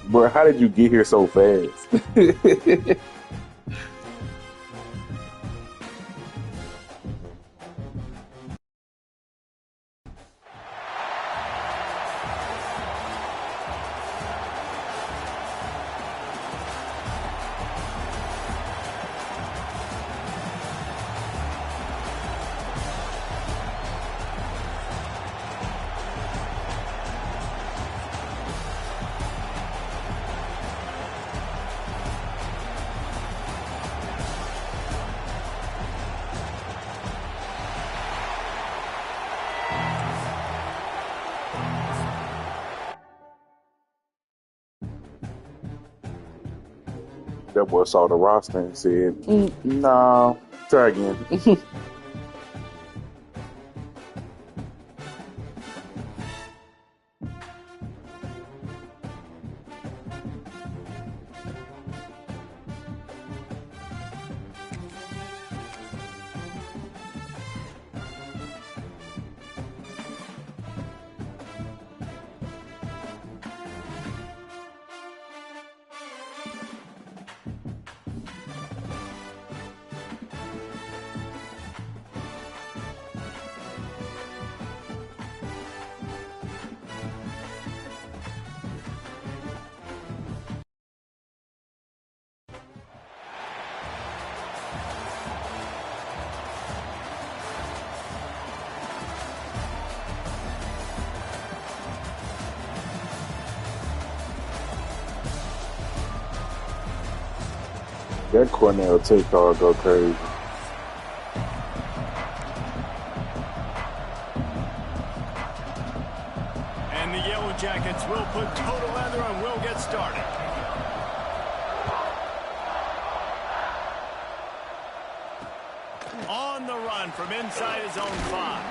Bro, how did you get here so fast? That boy saw the roster and said, "No, try again." That Cornell takeoff go crazy. And the Yellow Jackets will put total leather and will get started. On the run from inside his own 5.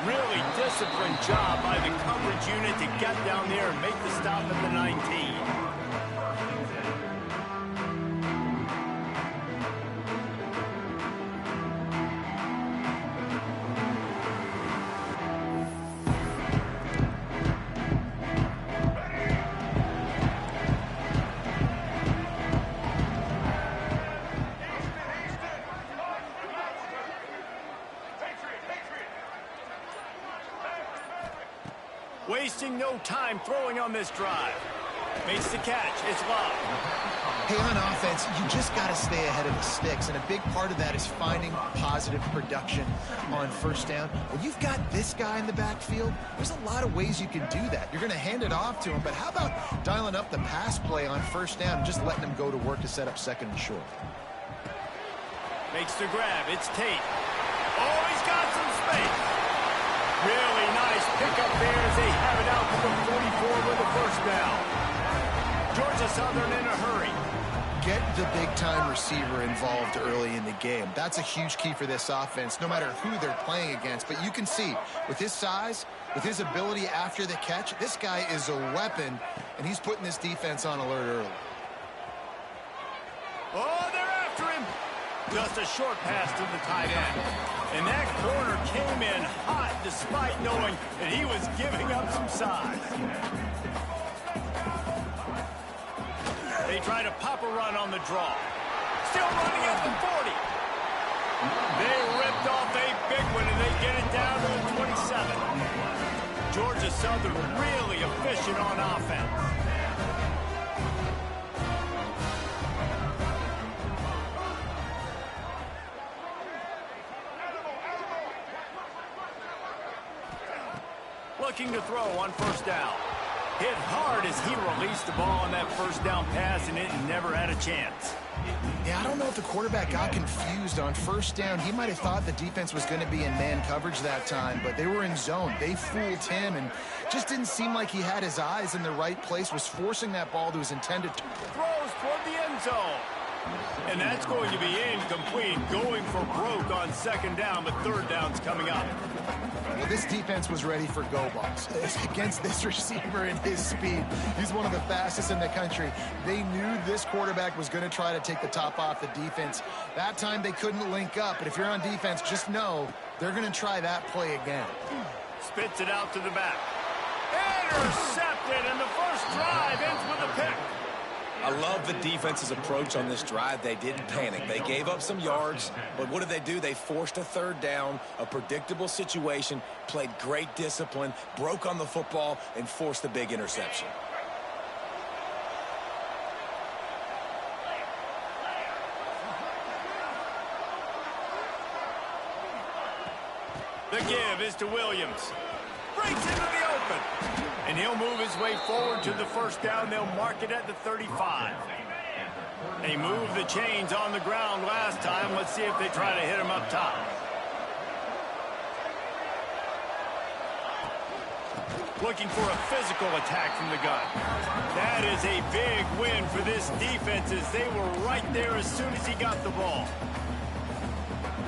Really disciplined job by the coverage unit to get down there and make the stop at the 19. Wasting no time throwing on this drive. Makes the catch. It's locked. Hey, on offense, you just got to stay ahead of the sticks, and a big part of that is finding positive production on first down. When you've got this guy in the backfield, there's a lot of ways you can do that. You're going to hand it off to him, but how about dialing up the pass play on first down and just letting him go to work to set up second and short? Makes the grab. It's Tate. Oh, he's got some space. Really nice pickup there as they have it out to the 44 with the first down. Georgia Southern in a hurry. Get the big-time receiver involved early in the game. That's a huge key for this offense, no matter who they're playing against. But you can see, with his size, with his ability after the catch, this guy is a weapon, and he's putting this defense on alert early. Oh, they're after him. Just a short pass to the tight end. And that corner came in hot despite knowing that he was giving up some size. They try to pop a run on the draw. Still running at the 40. They ripped off a big one, and they get it down to the 27. Georgia Southern really efficient on offense. Looking to throw on first down. Hit hard as he released the ball on that first down pass, and it never had a chance. Yeah, I don't know if the quarterback got confused on first down. He might have thought the defense was going to be in man coverage that time, but they were in zone. They fooled him and just didn't seem like he had his eyes in the right place, was forcing that ball to his intended. Throws toward the end zone. And that's going to be incomplete, going for broke on second down, but third down's coming up. Well, this defense was ready for go balls against this receiver and his speed. He's one of the fastest in the country. They knew this quarterback was going to try to take the top off the defense. That time they couldn't link up, but if you're on defense, just know they're going to try that play again. Spits it out to the back. Intercepted, and the first drive ends with a pick. I love the defense's approach on this drive. They didn't panic. They gave up some yards, but what did they do? They forced a third down, a predictable situation, played great discipline, broke on the football, and forced a big interception. The give is to Williams. Breaks into the open. And he'll move his way forward to the first down. They'll mark it at the 35. They moved the chains on the ground last time. Let's see if they try to hit him up top. Looking for a physical attack from the gun. That is a big win for this defense as they were right there as soon as he got the ball.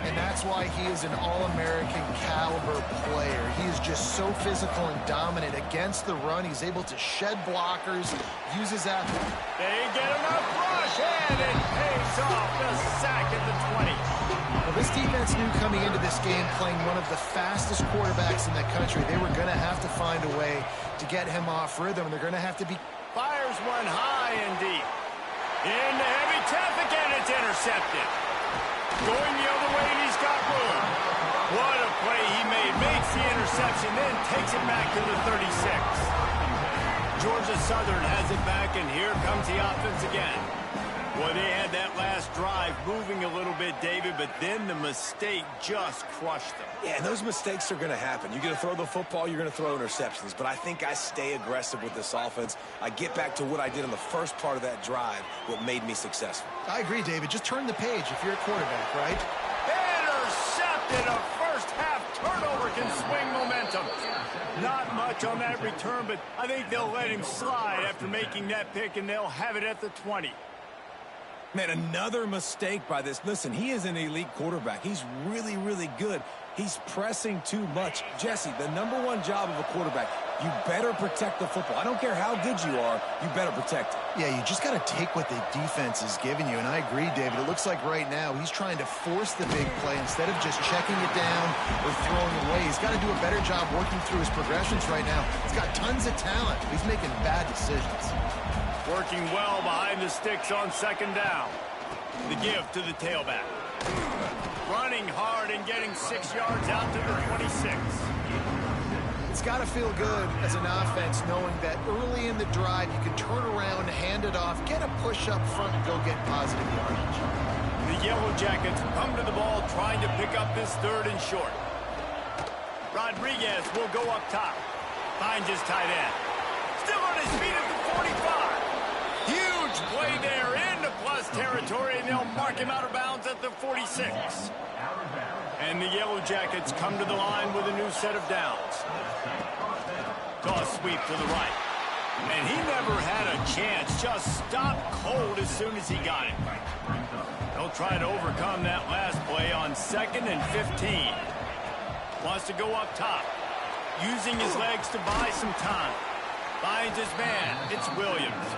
And that's why he is an All-American caliber player. He is just so physical and dominant against the run. He's able to shed blockers, uses that. They get him up rush, and it pays off the sack at the 20. Well, this defense knew coming into this game, playing one of the fastest quarterbacks in the country, they were going to have to find a way to get him off rhythm. They're going to have to be... Fires one high and deep. Into heavy traffic, and it's intercepted. Going the other way, and he's got room. What a play he made. Makes the interception, then takes it back to the 36. Georgia Southern has it back, and here comes the offense again. Well, they had that last drive moving a little bit, David, but then the mistake just crushed them. Yeah, and those mistakes are going to happen. You're going to throw the football, you're going to throw interceptions. But I think I stay aggressive with this offense. I get back to what I did in the first part of that drive, what made me successful. I agree, David. Just turn the page if you're a quarterback, right? Intercepted. A first-half turnover can swing momentum. Not much on that return, but I think they'll let him slide after making that pick, and they'll have it at the 20. Man, another mistake by this. Listen, he is an elite quarterback. He's really, really good. He's pressing too much. Jesse, the #1 job of a quarterback, you better protect the football. I don't care how good you are, you better protect it. Yeah, you just got to take what the defense is giving you, and I agree, David. It looks like right now he's trying to force the big play instead of just checking it down or throwing away. He's got to do a better job working through his progressions right now. He's got tons of talent. He's making bad decisions. Working well behind the sticks on second down. The give to the tailback. Running hard and getting 6 yards out to the 26. It's got to feel good as an offense knowing that early in the drive you can turn around, hand it off, get a push up front, and go get positive yardage. The Yellow Jackets come to the ball trying to pick up this 3rd and short. Rodriguez will go up top. Finds his tight end. Still on his feet at the 45. Huge play there into plus territory, and they'll mark him out of bounds at the 46. And the Yellow Jackets come to the line with a new set of downs. Toss sweep to the right. And he never had a chance. Just stopped cold as soon as he got it. They'll try to overcome that last play on 2nd and 15. Wants to go up top. Using his legs to buy some time. Finds his man. It's Williams.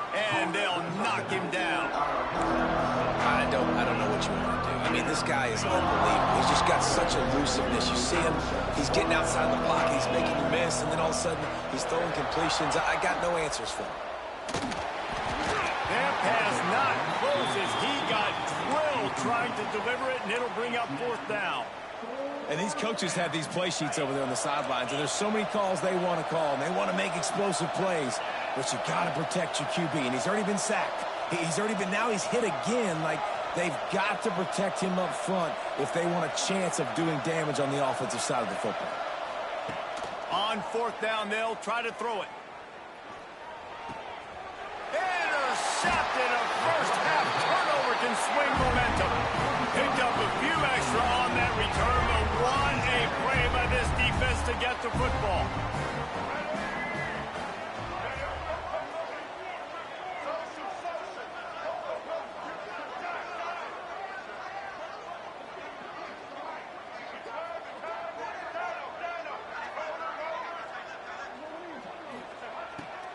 And they'll knock him down. I don't know what you want to do. I mean, this guy is unbelievable. He's just got such elusiveness. You see him, he's getting outside the block, he's making you miss, and then all of a sudden, he's throwing completions. I got no answers for him. That pass not close as he got drilled trying to deliver it, and it'll bring up 4th down. And these coaches have these play sheets over there on the sidelines, and there's so many calls they want to call, and they want to make explosive plays. But you got to protect your QB, and he's already been sacked. Now he's hit again. Like, they've got to protect him up front if they want a chance of doing damage on the offensive side of the football. On 4th down, they'll try to throw it. Intercepted. A first-half turnover can swing momentum. Picked up a few extra on that return, but what a play by this defense to get the football.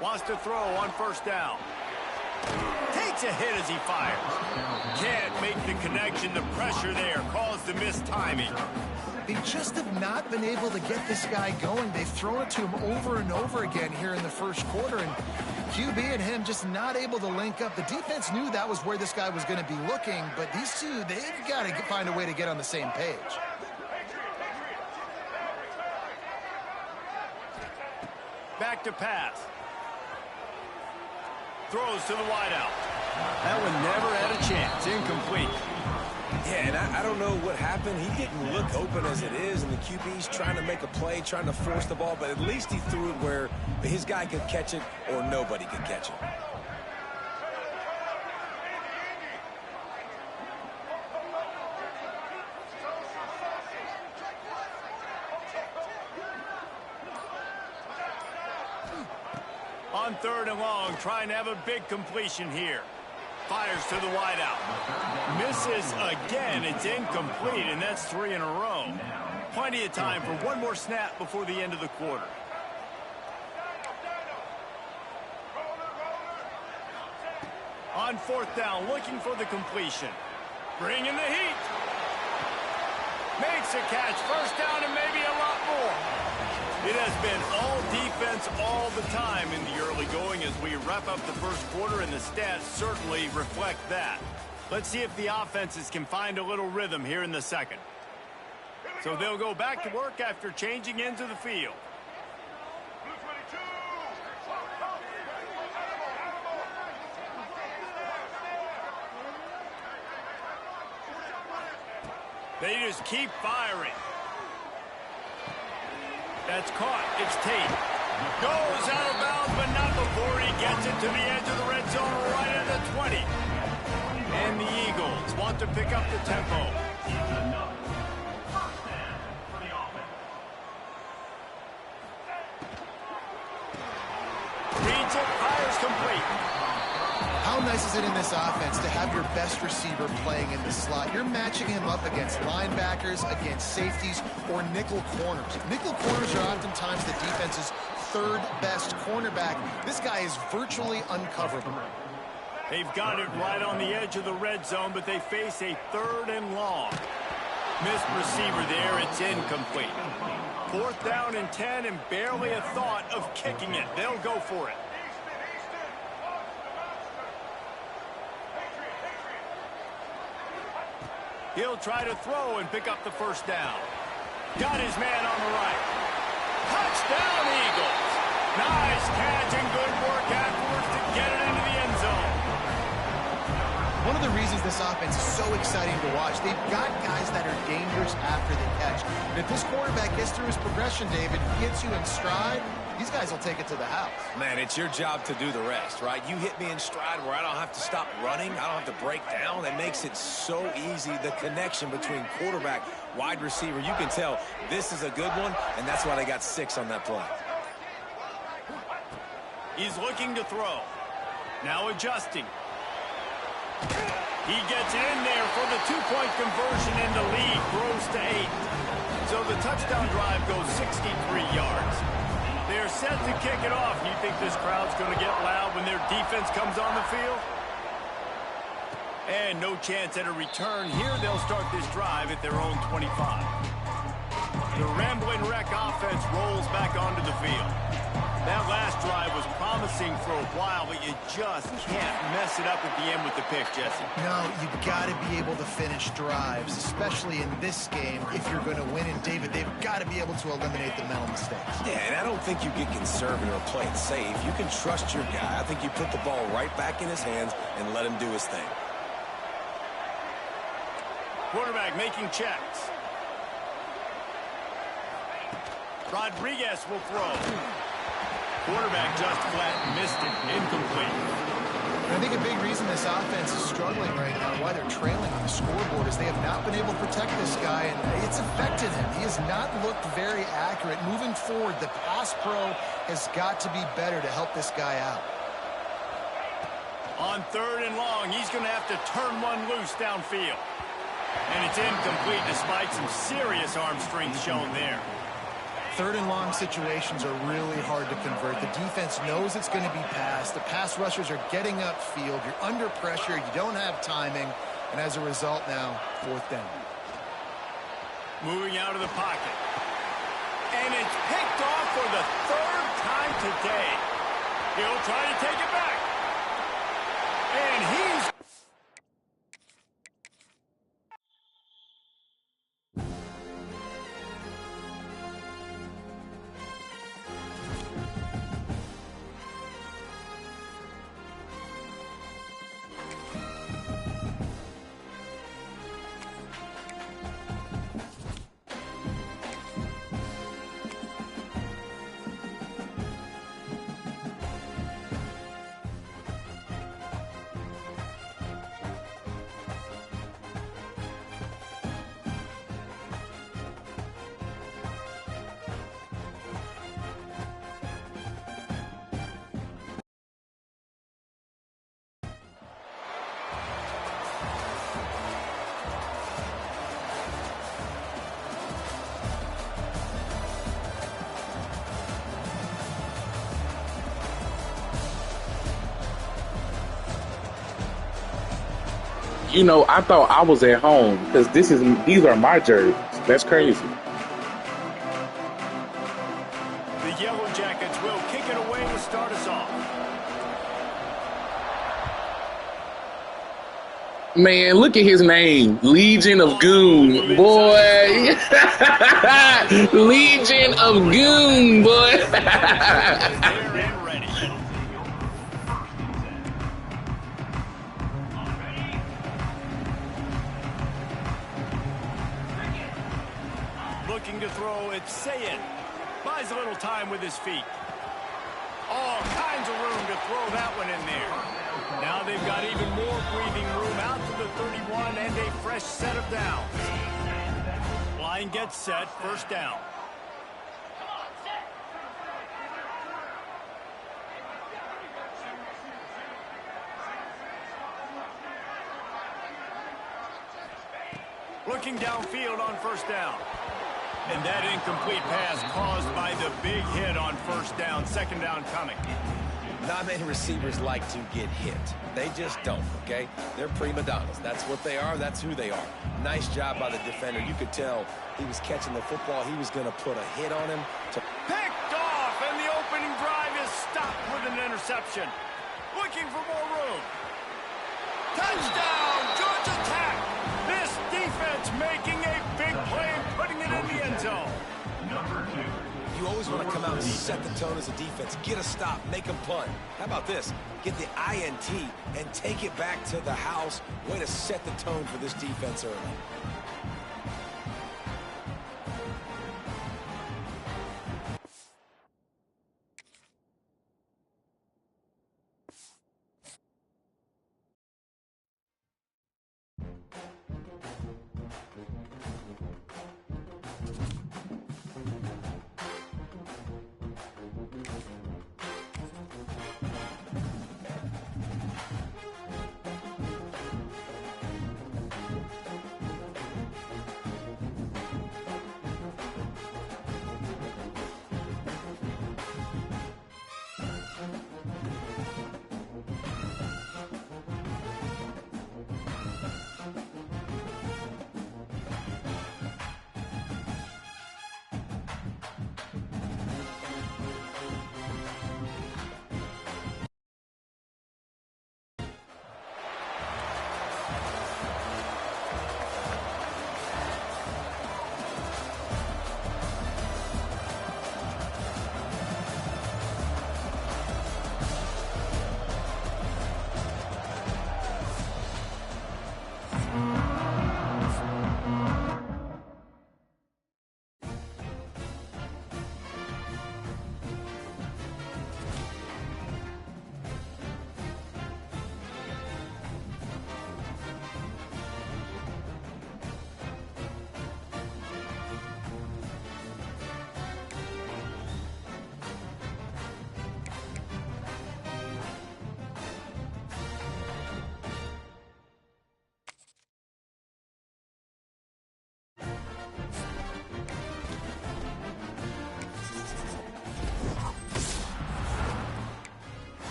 Wants to throw on 1st down. Takes a hit as he fires. Can't make the connection. The pressure there caused the missed timing. They just have not been able to get this guy going. They've thrown it to him over and over again here in the 1st quarter, and QB and him just not able to link up. The defense knew that was where this guy was going to be looking, but these two, they've got to find a way to get on the same page. Back to pass. Throws to the wideout. That one never had a chance. Incomplete. Yeah, and I don't know what happened. He didn't look open as it is, and the QB's trying to make a play, trying to force the ball, but at least he threw it where his guy could catch it or nobody could catch it. On 3rd and long, trying to have a big completion here. Fires to the wideout. Misses again. It's incomplete, and that's 3 in a row. Plenty of time for one more snap before the end of the quarter. On 4th down, looking for the completion. Bringing the heat. Makes a catch. First down and maybe a lot more. It has been all defense all the time in the early going as we wrap up the first quarter, and the stats certainly reflect that. Let's see if the offenses can find a little rhythm here in the second. So they'll go back to work after changing into the field. They just keep firing. That's caught. It's Tate. Goes out of bounds, but not before he gets it to the edge of the red zone right at the 20. And the Eagles want to pick up the tempo. Reads it, fires complete. How nice is it in this offense to have your best receiver playing in the slot? You're matching him up against linebackers, against safeties, or nickel corners. Nickel corners are oftentimes the defense's 3rd best cornerback. This guy is virtually uncoverable. They've got it right on the edge of the red zone, but they face a 3rd and long. Missed receiver there. It's incomplete. 4th down and 10, and barely a thought of kicking it. They'll go for it. He'll try to throw and pick up the first down. Got his man on the right. Touchdown, Eagles. Nice catch and good work afterwards to get it into the end zone. One of the reasons this offense is so exciting to watch, they've got guys that are dangerous after they catch. And if this quarterback gets through his progression, David, gets you in stride, these guys will take it to the house. Man, it's your job to do the rest, right? You hit me in stride where I don't have to stop running. I don't have to break down. That makes it so easy, the connection between quarterback, wide receiver. You can tell this is a good one, and that's why they got 6 on that play. He's looking to throw. Now adjusting. He gets it in there for the 2-point conversion, and the lead grows to 8. So the touchdown drive goes 63 yards. They're set to kick it off. You think this crowd's going to get loud when their defense comes on the field? And no chance at a return. Here they'll start this drive at their own 25. The Rambling Wreck offense rolls back onto the field. That last drive was promising for a while, but you just can't mess it up at the end with the pick, Jesse. No, you've got to be able to finish drives, especially in this game if you're going to win. And, David, they've got to be able to eliminate the mental mistakes. Yeah, and I don't think you get conservative or play it safe. You can trust your guy. I think you put the ball right back in his hands and let him do his thing. Quarterback making checks. Rodriguez will throw. Quarterback just flat missed it. Incomplete. And I think a big reason this offense is struggling right now, why they're trailing on the scoreboard, is they have not been able to protect this guy, and it's affected him. He has not looked very accurate. Moving forward, the pass pro has got to be better to help this guy out. On 3rd and long, he's going to have to turn one loose downfield. And it's incomplete despite some serious arm strength shown there. 3rd and long situations are really hard to convert. The defense knows it's going to be passed. The pass rushers are getting upfield. You're under pressure. You don't have timing. And as a result now, 4th down. Moving out of the pocket. And it's picked off for the 3rd time today. He'll try to take it back. And he's... You know, I thought I was at home because these are my jerseys. That's crazy. The Yellow Jackets will kick it away to start us off. Man, look at his name. Legion of Goon, boy. Legion of Goon, boy. There and ready. Looking to throw, it's Sayin. Buys a little time with his feet. All kinds of room to throw that one in there. Now they've got even more breathing room out to the 31 and a fresh set of downs. Line gets set, first down. Looking downfield on first down. And that incomplete pass caused by the big hit on first down. Second down coming. Not many receivers like to get hit. They just don't, okay? They're prima donnas. That's what they are. That's who they are. Nice job by the defender. You could tell he was catching the football. He was going to put a hit on him. Picked off, and the opening drive is stopped with an interception. Looking for more room. Touchdown, Georgia Tech. This defense making a big play, putting it in the end zone. You always want to come out and set the tone as a defense. Get a stop, make them punt. How about this? Get the INT and take it back to the house. Way to set the tone for this defense early.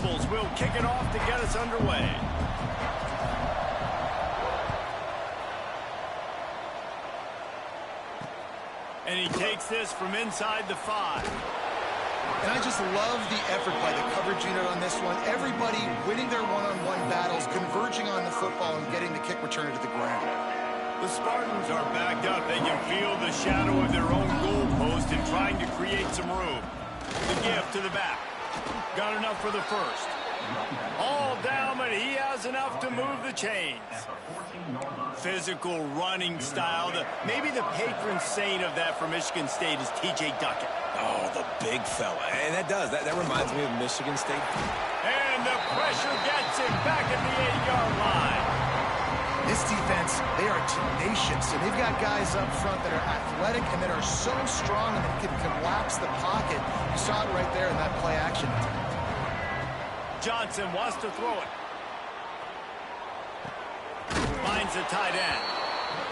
Rebels will kick it off to get us underway. And he takes this from inside the 5. And I just love the effort by the coverage unit on this one. Everybody winning their one-on-one battles, converging on the football, and getting the kick return to the ground. The Spartans are backed up. They can feel the shadow of their own goal post and trying to create some room. The give to the back. Got enough for the first. All down, but he has enough to move the chains. Physical running style. Maybe the patron saint of that for Michigan State is T.J. Duckett. Oh, the big fella. And that reminds me of Michigan State. And the pressure gets him back at the 8-yard line. This defense, they are tenacious, and they've got guys up front that are athletic and that are so strong and that can collapse the pocket. You saw it right there in that play action. Johnson wants to throw it. Finds the tight end.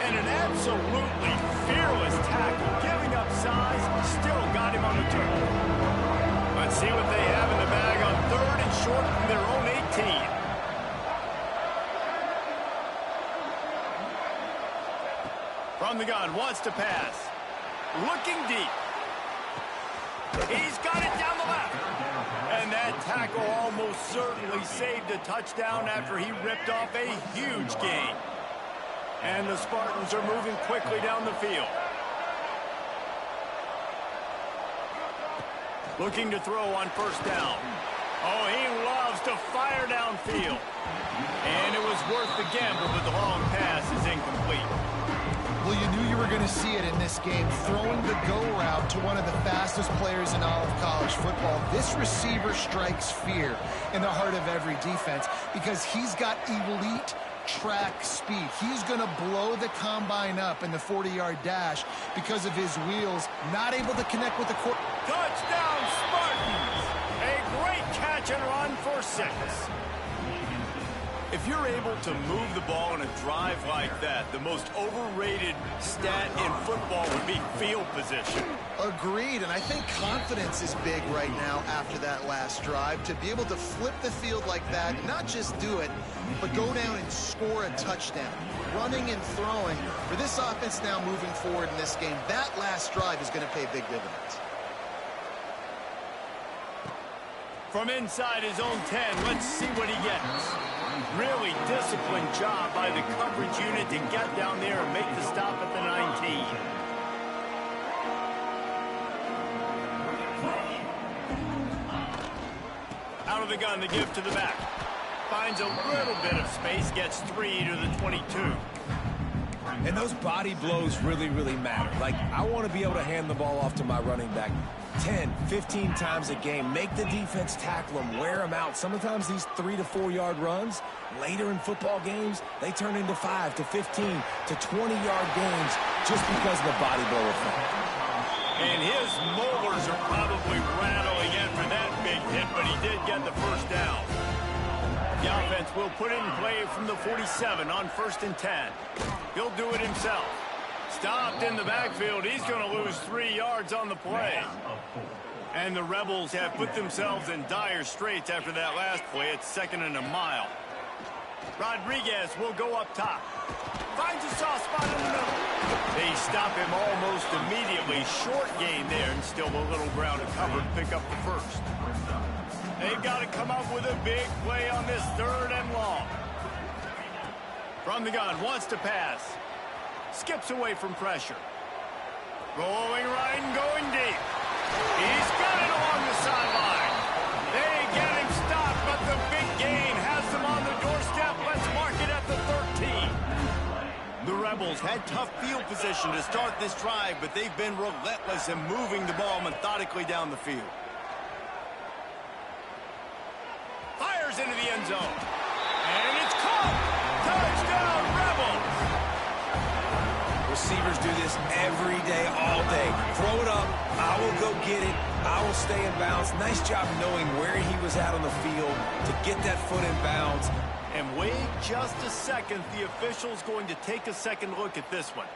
And an absolutely fearless tackle, giving up size, still got him on the turn. Let's see what they have in the bag on 3rd and short from their own 18. From the gun, wants to pass. Looking deep. He's got it down the left. And that tackle almost certainly saved a touchdown after he ripped off a huge gain. And the Spartans are moving quickly down the field. Looking to throw on 1st down. Oh, he loves to fire downfield. And it was worth the gamble, but the long pass is incomplete. Well, you knew you were going to see it in this game, throwing the go route to one of the fastest players in all of college football. This receiver strikes fear in the heart of every defense because he's got elite track speed. He's going to blow the combine up in the 40-yard dash because of his wheels, not able to connect with the court. Touchdown, Spartans! A great catch and run for 6. If you're able to move the ball in a drive like that, the most overrated stat in football would be field position. Agreed, and I think confidence is big right now after that last drive. To be able to flip the field like that, not just do it, but go down and score a touchdown. Running and throwing. For this offense now moving forward in this game, that last drive is going to pay big dividends. From inside his own 10, let's see what he gets. Really disciplined job by the coverage unit to get down there and make the stop at the 19. Out of the gun, the give to the back. Finds a little bit of space, gets 3 to the 22. And those body blows really, really matter. Like, I want to be able to hand the ball off to my running back 10, 15 times a game. Make the defense tackle them, wear them out. Sometimes these 3 to 4 yard runs, later in football games, they turn into 5 to 15 to 20-yard games just because of the body blow effect. And his molars are probably rattling after that big hit, but he did get the 1st down. The offense will put it in play from the 47 on 1st and 10. He'll do it himself. Stopped in the backfield. He's going to lose 3 yards on the play. And the Rebels have put themselves in dire straits after that last play. It's 2nd and a mile. Rodriguez will go up top. Finds a soft spot in the middle. They stop him almost immediately. Short gain there, and still a little ground to cover to pick up the 1st. They've got to come up with a big play on this 3rd and long. From the gun, wants to pass. Skips away from pressure. Rolling right and going deep. He's got it along the sideline. They get him stopped, but the big gain has them on the doorstep. Let's mark it at the 13. The Rebels had tough field position to start this drive, but they've been relentless in moving the ball methodically down the field. Fires into the end zone. And it's caught. Touchdown, Rebels. Receivers do this every day, all day. Throw it up. I will go get it. I will stay in bounds. Nice job knowing where he was at on the field to get that foot in bounds. And wait just a second. The official's going to take a second look at this one.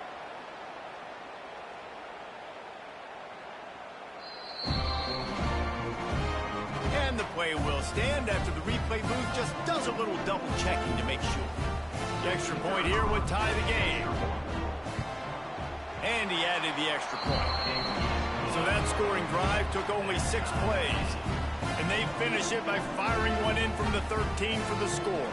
And and the play will stand after the replay booth just does a little double checking to make sure. The extra point here would tie the game. And he added the extra point. So that scoring drive took only 6 plays. And they finish it by firing one in from the 13 for the score.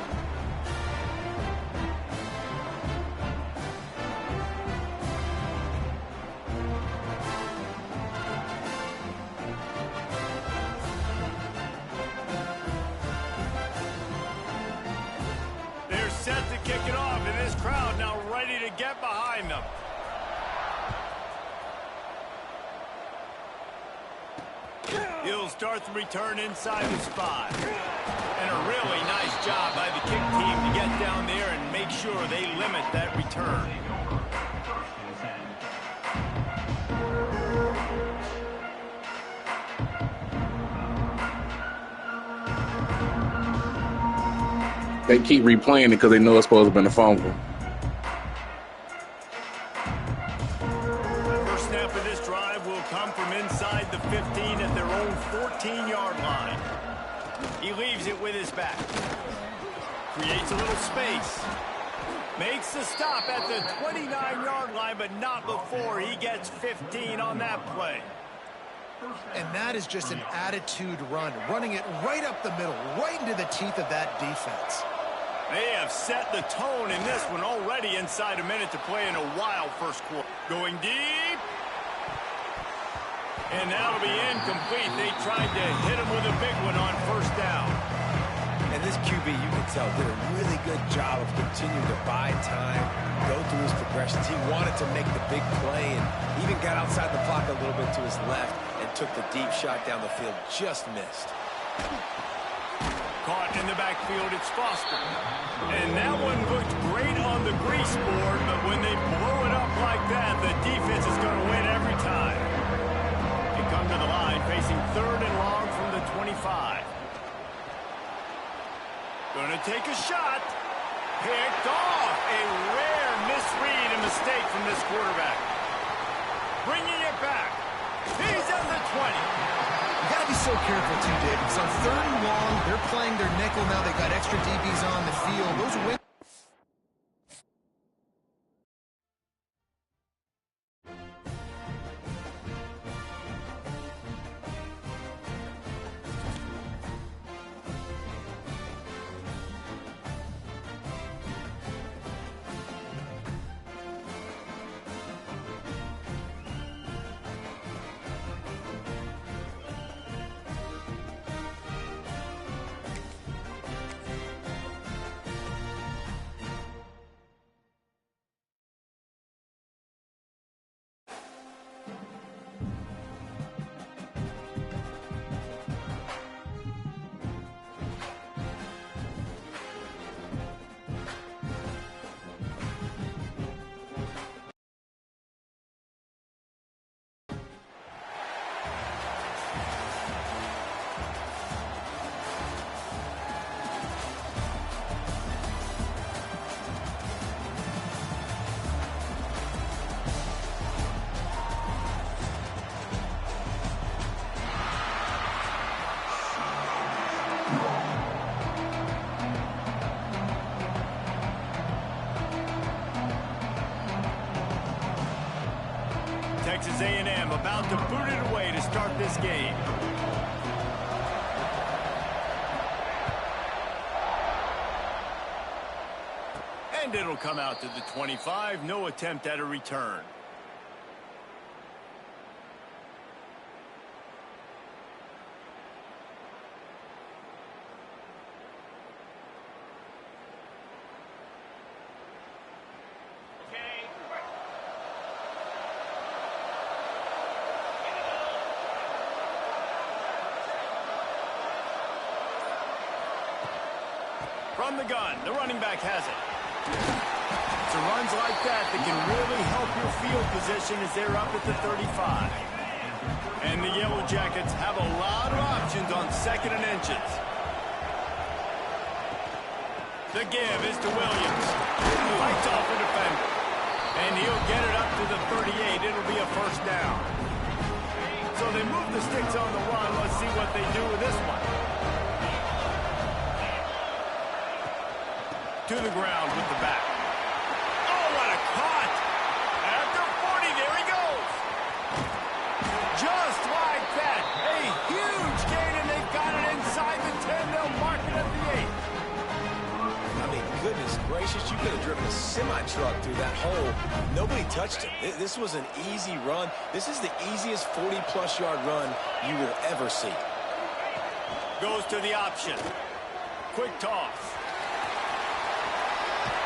They're set to kick it off, and this crowd now ready to get behind them. He'll start the return inside the spot. And a really nice job by the kick team to get down there and make sure they limit that return. They keep replaying it because they know it's supposed to have been a fumble. First snap of this drive will come from inside the 15 at their own 14-yard line. He leaves it with his back. Creates a little space. Makes the stop at the 29-yard line, but not before he gets 15 on that play. And that is just an attitude run, running it right up the middle, right into the teeth of that defense. They have set the tone in this one already inside a minute to play in a wild first quarter. Going deep. And that'll be incomplete. They tried to hit him with a big one on first down. And this QB, you can tell, did a really good job of continuing to buy time, go through his progressions. He wanted to make the big play and even got outside the pocket a little bit to his left and took the deep shot down the field. Just missed. Caught in the backfield, it's Foster. And that one looked great on the grease board, but when they blow it up like that, the defense is going to win every time. They come to the line facing 3rd and long from the 25. Going to take a shot. Picked off. A rare misread and mistake from this quarterback. Bringing it back. He's at the 20. You got to be so careful, too, Dave, because on 3rd and long, they're playing their nickel now. They've got extra DBs on the field. Those wins. Texas A&M about to boot it away to start this game. And it'll come out to the 25. No attempt at a return. From the gun, the running back has it. It's runs like that can really help your field position as they're up at the 35. And the Yellow Jackets have a lot of options on 2nd and inches. The give is to Williams. Fights off a defender. And he'll get it up to the 38. It'll be a first down. So they move the sticks on the run. Let's see what they do with this one. to the ground with the back. Oh, what a cut! After 40, there he goes. Just like that, a huge gain, and they've got it inside the 10. They'll mark it at the 8. I mean, goodness gracious, you could have driven a semi-truck through that hole. Nobody touched him. This was an easy run. This is the easiest 40-plus yard run you will ever see. Goes to the option. Quick toss.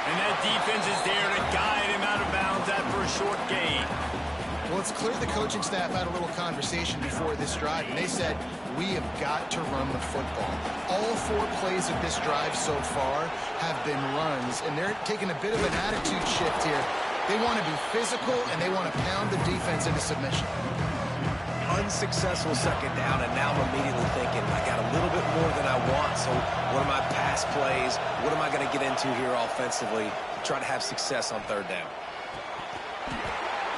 And that defense is there to guide him out of bounds after a short gain. Well, it's clear the coaching staff had a little conversation before this drive, and they said, we have got to run the football. All 4 plays of this drive so far have been runs, and they're taking a bit of an attitude shift here. They want to be physical, and they want to pound the defense into submission. Unsuccessful second down, and now I'm immediately thinking, I got a little bit more than I want, so what are my pass plays? What am I going to get into here offensively to try to have success on third down?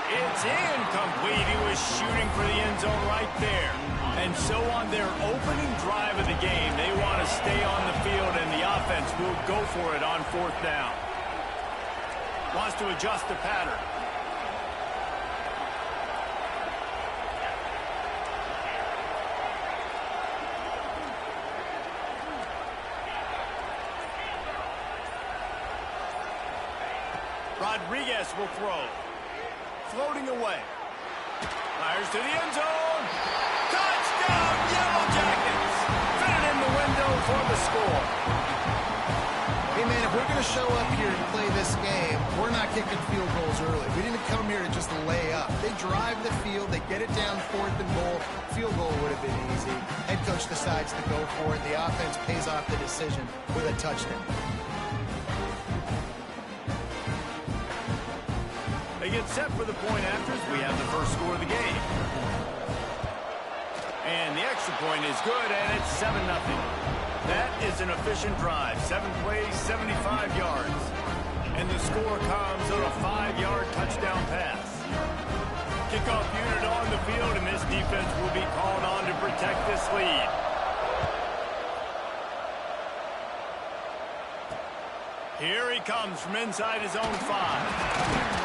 It's incomplete. He was shooting for the end zone right there. And so on their opening drive of the game, they want to stay on the field, and the offense will go for it on 4th down. Wants to adjust the pattern. Rodriguez will throw. Floating away. Fires to the end zone. Touchdown, Yellow Jackets. Fit it in the window for the score. Hey, man, if we're going to show up here and play this game, we're not kicking field goals early. We didn't come here to just lay up. They drive the field. They get it down 4th and goal. Field goal would have been easy. Head coach decides to go for it. The offense pays off the decision with a touchdown. They get set for the point after as we have the first score of the game. And the extra point is good, and it's 7-0. That is an efficient drive. 7 plays, 75 yards. And the score comes on a 5-yard touchdown pass. Kickoff unit on the field, and this defense will be called on to protect this lead. Here he comes from inside his own 5.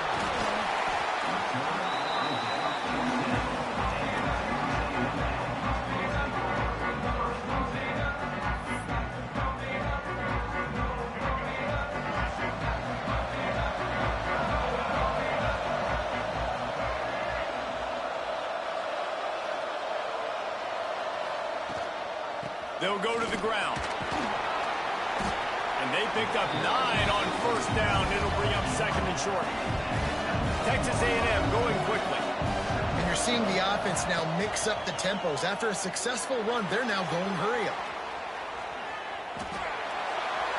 They'll go to the ground. And they picked up 9 on 1st down. It'll bring up 2nd and short. Texas A&M going quickly. And you're seeing the offense now mix up the tempos. After a successful run, they're now going hurry up.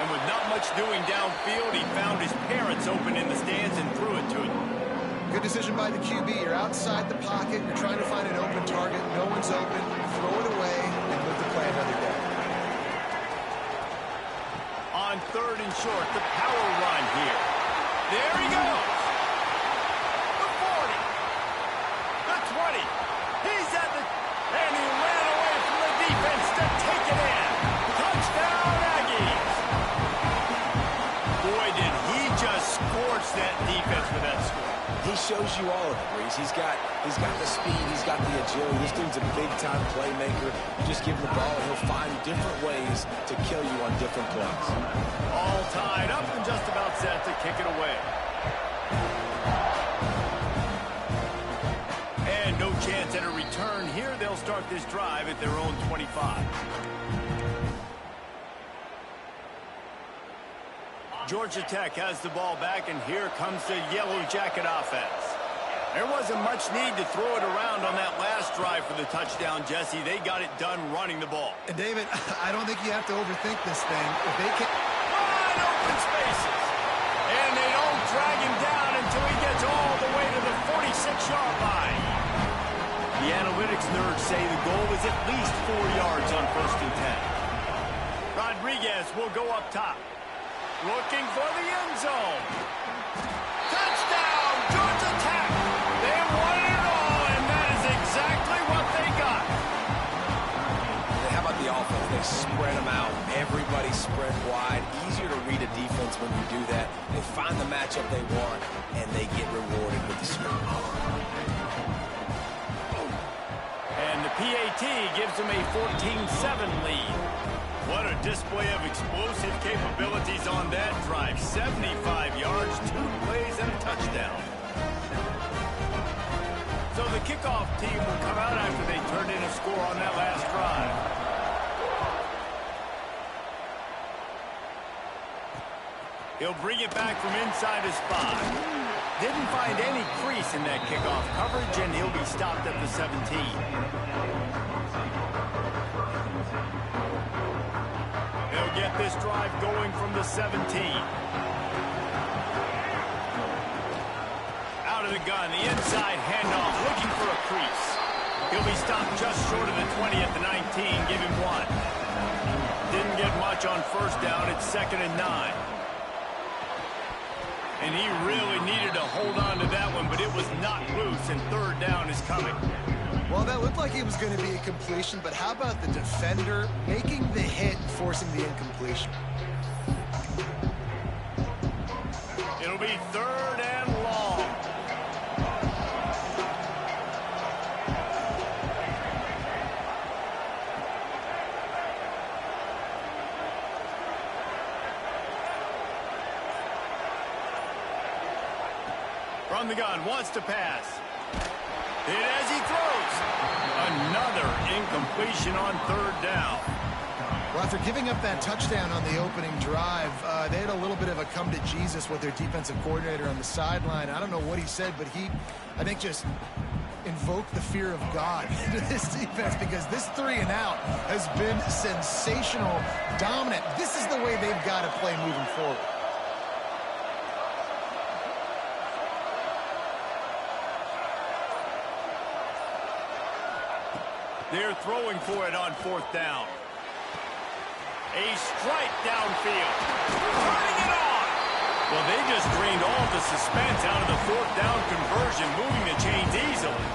And with not much doing downfield, he found his parents open in the stands and threw it to them. Good decision by the QB. You're outside the pocket. You're trying to find an open target. No one's open. Throw it away and move the play another day. On 3rd and short, the power run here. There he goes. The 40. The 20. He's at the... And he ran away from the defense to take it in. Touchdown, Aggies. Boy, did he just scorch that defense with that score. He shows you all of it, Reese. He's got the speed, he's got the agility. This dude's a big-time playmaker. You just give him the ball, and he'll find different ways to kill you on different plays. All tied up and just about set to kick it away. And no chance at a return here. They'll start this drive at their own 25. Georgia Tech has the ball back, and here comes the Yellow Jacket offense. There wasn't much need to throw it around on that last drive for the touchdown, Jesse. They got it done running the ball. And David, I don't think you have to overthink this thing. If they can... Wide open spaces. And they don't drag him down until he gets all the way to the 46-yard line. The analytics nerds say the goal is at least 4 yards on 1st and 10. Rodriguez will go up top. Looking for the end zone. Touchdown, Georgia Tech. They won it all, and that is exactly what they got. How about the offense? They spread them out. Everybody spread wide. Easier to read a defense offense when you do that. They find the matchup they want, and they get rewarded with the score. And the PAT gives them a 14-7 lead. What a display of explosive capabilities on that drive. 75 yards, 2 plays, and a touchdown. So the kickoff team will come out after they turned in a score on that last drive. He'll bring it back from inside his 5. Didn't find any crease in that kickoff coverage, and he'll be stopped at the 17. They'll get this drive going from the 17. Out of the gun, the inside handoff, looking for a crease. He'll be stopped just short of the 20 at the 19, give him 1. Didn't get much on first down, it's 2nd and 9. And he really needed to hold on to that one, but it was not loose, and 3rd down is coming. Well, that looked like it was going to be a completion, but how about the defender making the hit and forcing the incompletion? It'll be 3rd and long. From the gun, wants to pass. Hit as he throws. Another incompletion on 3rd down. Well, after giving up that touchdown on the opening drive, they had a little bit of a come to Jesus with their defensive coordinator on the sideline. I don't know what he said, but he, I think, just invoked the fear of God into this defense, because this 3 and out has been sensational, dominant. This is the way they've got to play moving forward. They're throwing for it on 4th down. A strike downfield. Turning it on. Well, they just drained all the suspense out of the 4th down conversion, moving the chains easily.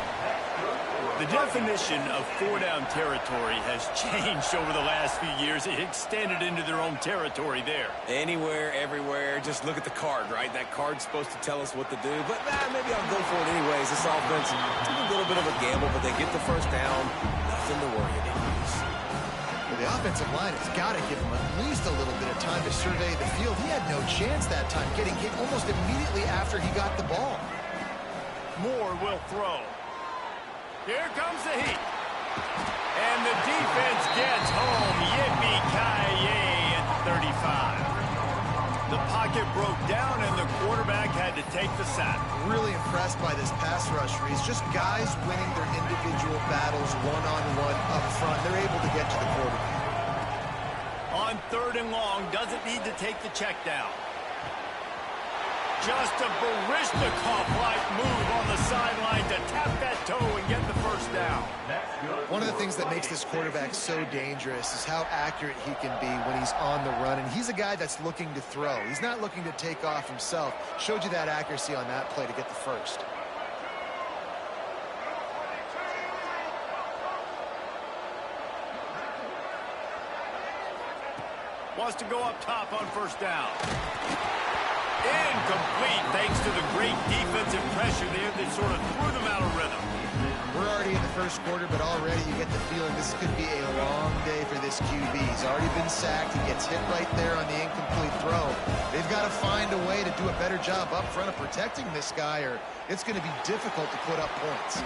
The definition of 4-down territory has changed over the last few years. It extended into their own territory there. Anywhere, everywhere, just look at the card, right? That card's supposed to tell us what to do, but maybe I'll go for it anyways. This offense took a little bit of a gamble, but they get the 1st down. Nothing to worry about. Well, the offensive line has got to give him at least a little bit of time to survey the field. He had no chance that time, getting hit almost immediately after he got the ball. Moore will throw. Here comes the heat. And the defense gets home. Yippee-ki-yay at 35. The pocket broke down, and the quarterback had to take the sack. Really impressed by this pass rush, Reese. Just guys winning their individual battles one-on-one up front. They're able to get to the quarterback. On 3rd and long, doesn't need to take the check down. Just a Baryshnikov-like move on the sideline to tap that toe and get the 1st down. One of the things that makes this quarterback so dangerous is how accurate he can be when he's on the run. And he's a guy that's looking to throw. He's not looking to take off himself. Showed you that accuracy on that play to get the 1st. Wants to go up top on 1st down. Incomplete, thanks to the great defensive pressure there that sort of threw them out of rhythm. We're already in the 1st quarter, but already you get the feeling this could be a long day for this QB. He's already been sacked. He gets hit right there on the incomplete throw. They've got to find a way to do a better job up front of protecting this guy, or it's going to be difficult to put up points.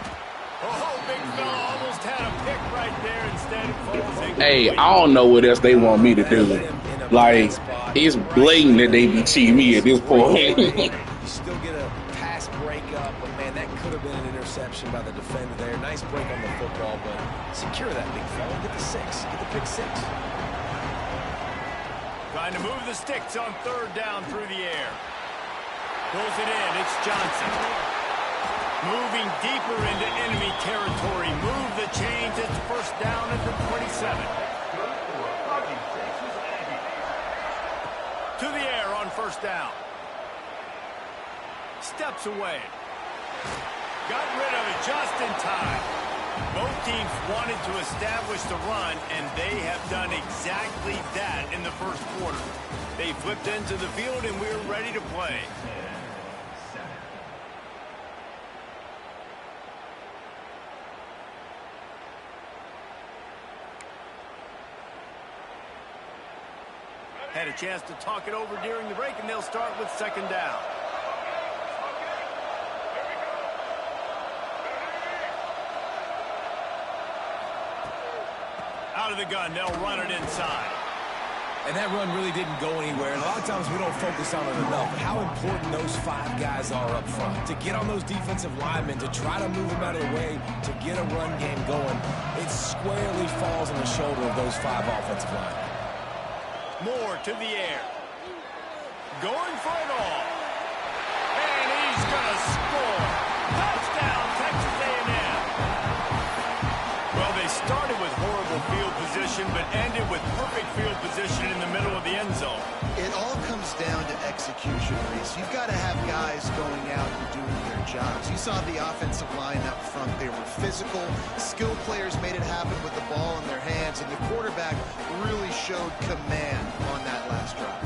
Oh, big fella almost had a pick right there. Instead it falls incomplete. Hey, I don't know what else they want me to do. Like, it's blatant that they be cheating me at this point. You still get a pass breakup, but man, that could have been an interception by the defender there. Nice break on the football, but secure that big fella. Get the 6. Get the pick 6. Trying to move the sticks on 3rd down through the air. Pulls it in. It's Johnson. Moving deeper into enemy territory. Move the chains. It's 1st down at the 27. To the air on 1st down. Steps away. Got rid of it just in time. Both teams wanted to establish the run, and they have done exactly that in the first quarter. They flipped into the field, and we're ready to play. Had a chance to talk it over during the break, and they'll start with second down. Out of the gun, they'll run it inside. And that run really didn't go anywhere. And a lot of times we don't focus on it enough. But how important those 5 guys are up front. To get on those defensive linemen, to try to move them out of the way, to get a run game going, it squarely falls on the shoulder of those 5 offensive linemen. Moore to the air. Going for it all. And he's going to score. Touchdown, Texas A&M. Well, they started with horrible field position, but ended with perfect field position in the middle of the end zone. It all comes down to execution, Reese. You've got to have guys going out and doing their jobs. You saw the offensive line up front. They were physical. Skilled players made it happen with the ball in their hands, and the quarterback really showed command on that last drive.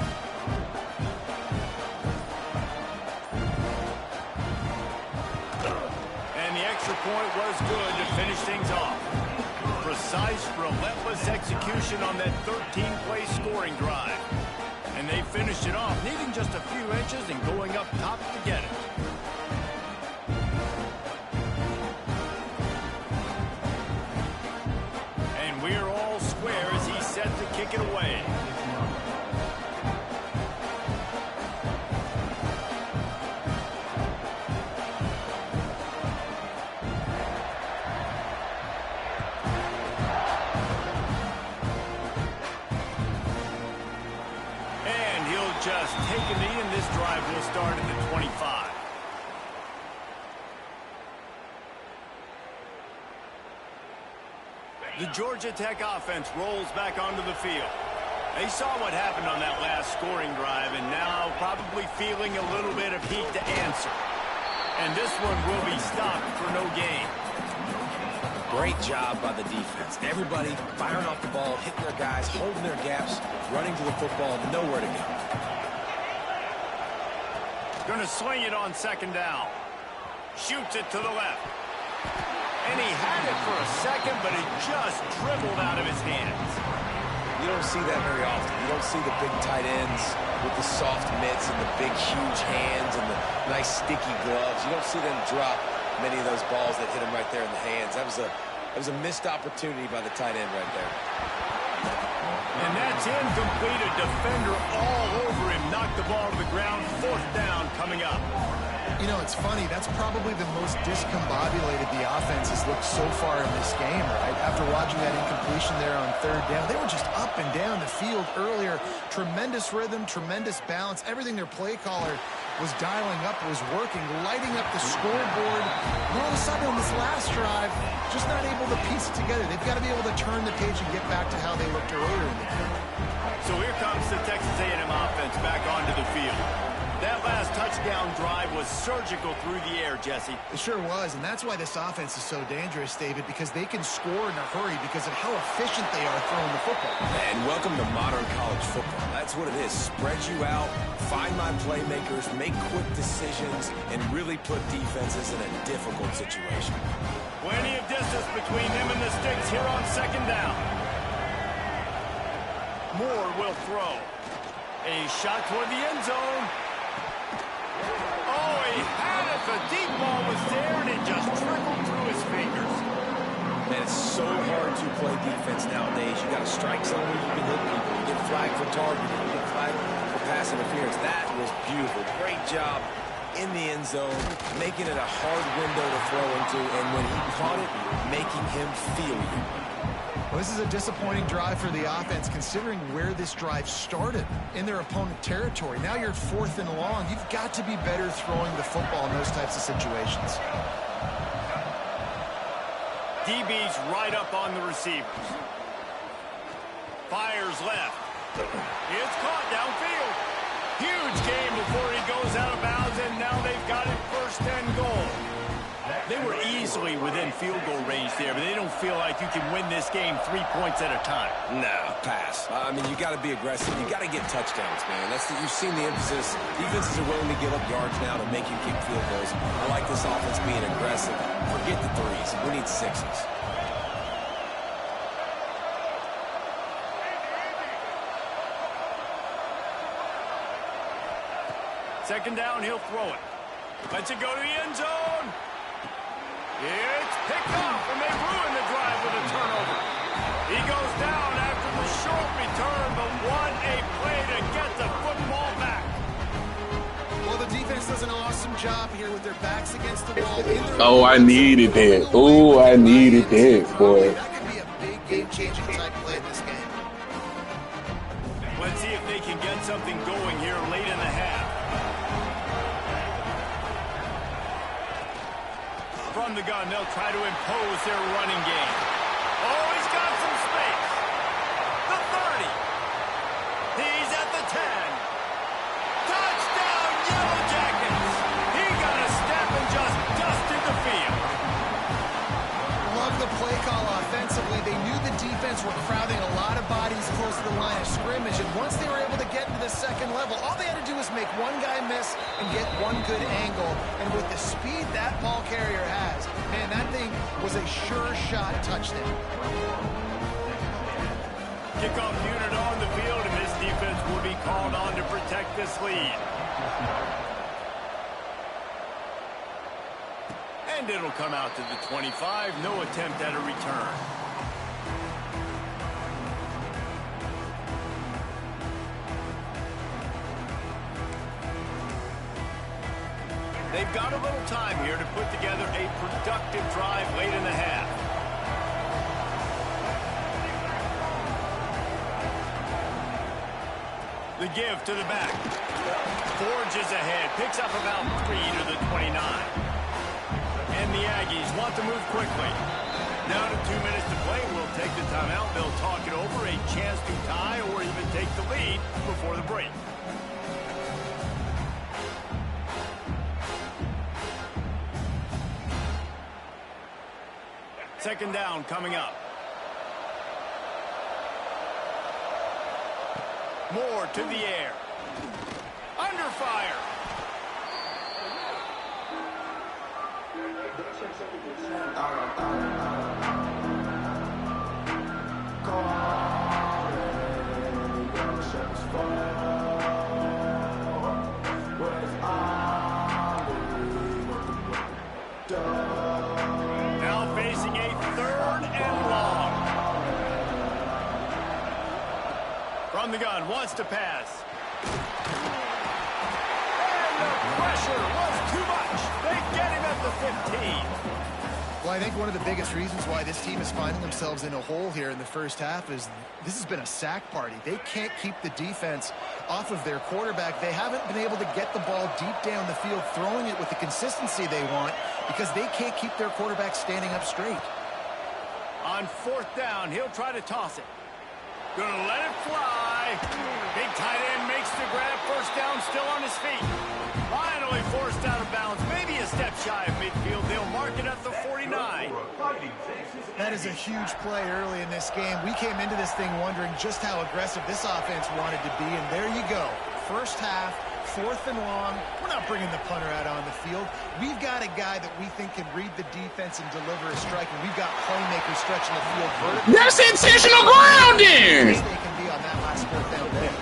And the extra point was good to finish things off. Precise, relentless execution on that 13-play scoring drive. And they finished it off, needing just a few inches and going up top to get it. And we're all square as he's set to kick it away. Just take a knee, and this drive will start at the 25. The Georgia Tech offense rolls back onto the field. They saw what happened on that last scoring drive, and now probably feeling a little bit of heat to answer. And this one will be stopped for no gain. Great job by the defense. Everybody firing off the ball, hitting their guys, holding their gaps, running to the football, nowhere to go. Going to swing it on second down. Shoots it to the left. And he had it for a second, but it just dribbled out of his hands. You don't see that very often. You don't see the big tight ends with the soft mitts and the big, huge hands and the nice, sticky gloves. You don't see them drop many of those balls that hit him right there in the hands. That was a missed opportunity by the tight end right there. And that's incomplete. A defender all over him. Knocked the ball to the ground. Fourth down coming up. You know, it's funny. That's probably the most discombobulated the offense has looked so far in this game, right? After watching that incompletion there on third down, they were just up and down the field earlier. Tremendous rhythm, tremendous balance. Everything their play caller was dialing up was working, lighting up the scoreboard. And all of a sudden on this last drive, just not able to piece it together. They've got to be able to turn the page and get back to how they looked earlier in the game. So here comes the Texas A&M offense back onto the field. That last touchdown drive was surgical through the air, Jesse. It sure was, and that's why this offense is so dangerous, David, because they can score in a hurry because of how efficient they are throwing the football. And welcome to modern college football. That's what it is. Spread you out, find my playmakers, make quick decisions, and really put defenses in a difficult situation. Plenty of distance between them and the sticks here on second down. Moore will throw. A shot toward the end zone. Oh, he had it. The deep ball was there, and it just trickled through his fingers. Man, it's so hard to play defense nowadays. You got a strike zone where you can hit people. You get flagged for targeting. You get flagged for pass interference. That was beautiful. Great job in the end zone, making it a hard window to throw into, and when he caught it, making him feel you. Well, this is a disappointing drive for the offense, considering where this drive started in their opponent territory. Now you're 4th and long. You've got to be better throwing the football in those types of situations. DB's right up on the receivers. Fires left. It's caught downfield. Huge game before he goes out of bounds, and now they've got it 1st and goal. They were easily within field goal range there, but they don't feel like you can win this game 3 points at a time. No, pass. I mean, you got to be aggressive. You got to get touchdowns, man. You've seen the emphasis. Defenses are willing to give up yards now to make you kick field goals. I like this offense being aggressive. Forget the threes. We need sixes. Second down, he'll throw it. Lets it go to the end zone. It's picked off, and they ruin the drive with a turnover. He goes down after the short return, but what a play to get the football back. Well, the defense does an awesome job here with their backs against the wall. Oh, I needed that. Oh, I needed that, boy. That could be a big game-changing type play in this game. Let's see if they can get something going here late in the half. From the gun, they'll try to impose their running game. Oh, he's got some space. The 30. He's at the 10. Touchdown, Yellow Jackets. He got a step and just dusted the field. Love the play call offensively. They knew the defense were crowding a lot of bodies close to the line of scrimmage, and once they were able to get into the second level, all they had to do was make one guy miss and get one good angle. And with the speed that ball carrier has, man, that thing was a sure shot touchdown. Kickoff unit on the field, and this defense will be called on to protect this lead. And it'll come out to the 25. No attempt at a return. They've got a little time here to put together a productive drive late in the half. The give to the back. Forges ahead. Picks up about 3 to the 29. And the Aggies want to move quickly. Down to 2 minutes to play. We'll take the timeout. They'll talk it over. A chance to tie or even take the lead before the break. Second down coming up. Moore to the air. Under fire. Now facing a 3rd and long. From the gun, wants to pass. And the pressure was too much. They get him at the 15. Well, I think one of the biggest reasons why this team is finding themselves in a hole here in the first half is this has been a sack party. They can't keep the defense off of their quarterback. They haven't been able to get the ball deep down the field, throwing it with the consistency they want because they can't keep their quarterback standing up straight. On 4th down, he'll try to toss it. Gonna let it fly. Big tight end makes the grab. First down, still on his feet. Finally forced out of bounds. Maybe a step shy of midfield. They'll mark it at the 49. That is a huge play early in this game. We came into this thing wondering just how aggressive this offense wanted to be, and there you go. First half, 4th and long. We're not bringing the punter out on the field. We've got a guy that we think can read the defense and deliver a strike, and we've got playmakers stretching the field vertically. That's intentional grounding. They can be on that last 4th down there.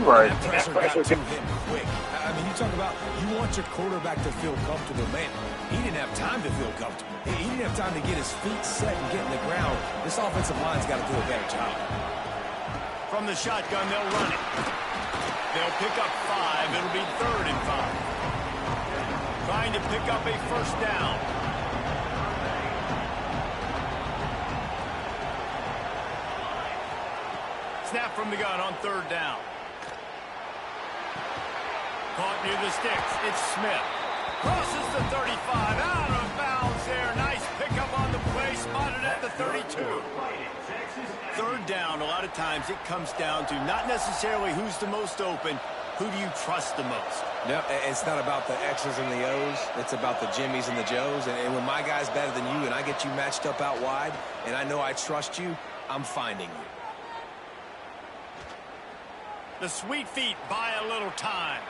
You're right. That pressure got to him quick. I mean, you talk about you want your quarterback to feel comfortable. Man, he didn't have time to feel comfortable. He didn't have time to get his feet set and get in the ground. This offensive line's got to do a better job. From the shotgun, they'll run it. They'll pick up 5. It'll be 3rd and 5. Trying to pick up a first down. Snap from the gun on 3rd down. Caught near the sticks. It's Smith. Crosses the 35. Out of bounds there. Nice pickup on the play. Spotted at the 32. 3rd down, a lot of times it comes down to not necessarily who's the most open, Who do you trust the most? No, it's not about the X's and the O's. It's about the Jimmys and the Joes. And when my guy's better than you and I get you matched up out wide and I know I trust you, I'm finding you. The Sweet Feet buy a little time.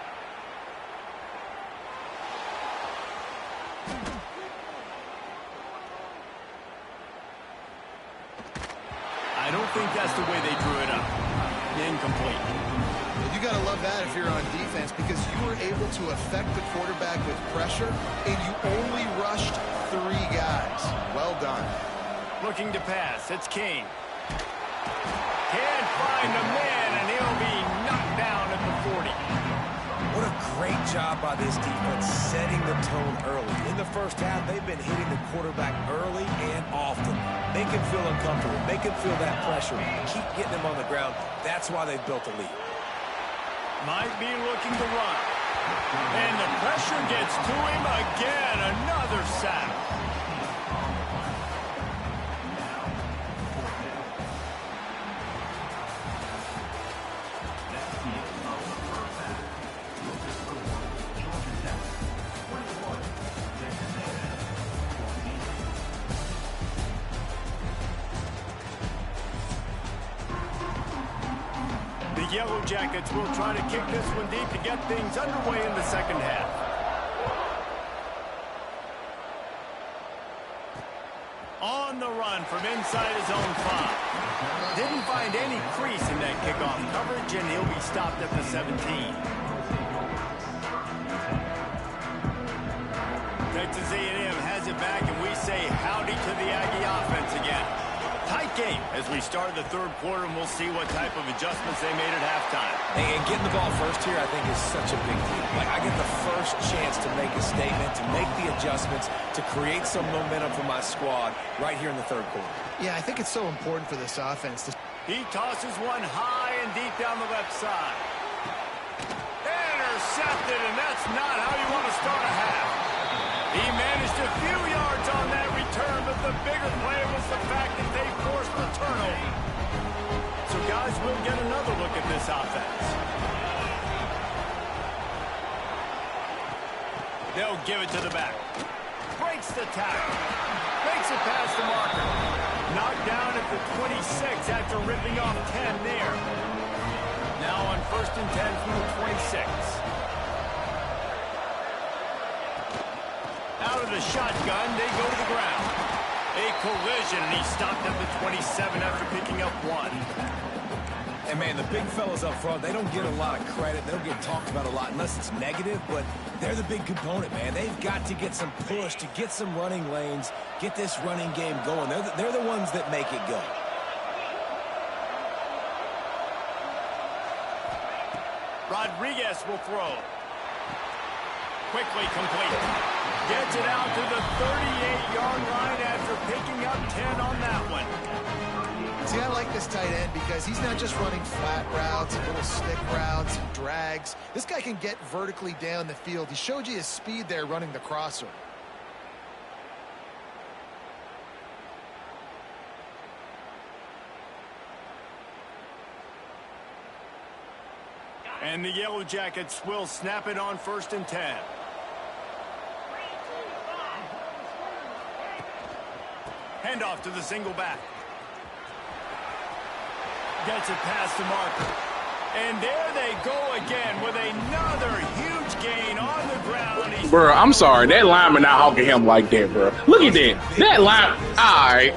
I don't think that's the way they drew it up. Incomplete. You got to love that if you're on defense, because you were able to affect the quarterback with pressure, and you only rushed 3 guys. Well done. Looking to pass. It's King. Can't find a man, and he'll be knocked down at the 40. What a great job by this defense setting the tone early. In the first half, they've been hitting the quarterback early and often. Make him feel uncomfortable. Make him feel that pressure. Keep getting him on the ground. That's why they've built a lead. Might be looking to run. And the pressure gets to him again. Another sack. The Yellow Jackets will try to kick this one deep to get things underway in the second half. On the run from inside his own 5. Didn't find any crease in that kickoff coverage, and he'll be stopped at the 17. Texas A&M has it back, and we say howdy to the Aggie offense again. Tight game as we start the third quarter, and we'll see what type of adjustments they made at halftime. And getting the ball first here, I think, is such a big deal. Like, I get the first chance to make a statement, to make the adjustments, to create some momentum for my squad right here in the third quarter. Yeah, I think it's so important for this offense to... He tosses one high and deep down the left side. Intercepted, and that's not how you want to start a half. He managed a few yards on that return, but the bigger play was the fact that they forced the turnover. So, guys, we'll get another look at this offense. They'll give it to the back. Breaks the tackle. Makes it past the marker. Knocked down at the 26 after ripping off 10 there. Now on 1st and 10 from the 26. Out of the shotgun, they go to the ground. A collision, and he stopped at the 27 after picking up 1. And, man, the big fellas up front, they don't get a lot of credit. They don't get talked about a lot unless it's negative, but they're the big component, man. They've got to get some push, to get some running lanes, get this running game going. They're the ones that make it go. Rodriguez will throw. Quickly complete. Gets it out to the 38-yard line after picking up 10 on that one. See, I like this tight end because he's not just running flat routes and little stick routes and drags. This guy can get vertically down the field. He showed you his speed there running the crosser. And the Yellow Jackets will snap it on 1st and 10. Handoff to the single back. Gets it past the marker. And there they go again with another huge gain on the ground. Bro, I'm sorry. That lineman not hawking him like that, bro. Look at that. That line. All right.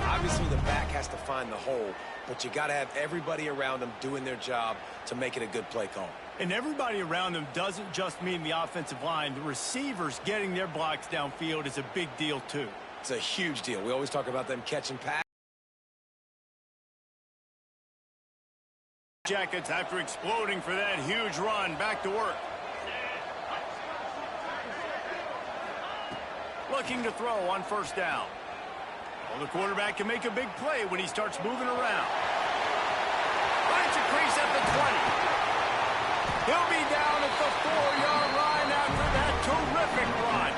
Obviously, the back has to find the hole, but you got to have everybody around them doing their job to make it a good play call. And everybody around them doesn't just mean the offensive line. The receivers getting their blocks downfield is a big deal, too. It's a huge deal. We always talk about them catching passes. Jackets, after exploding for that huge run, back to work. Looking to throw on 1st down. Well, the quarterback can make a big play when he starts moving around. Finds a crease at the 20. He'll be down at the 4-yard line after that terrific run.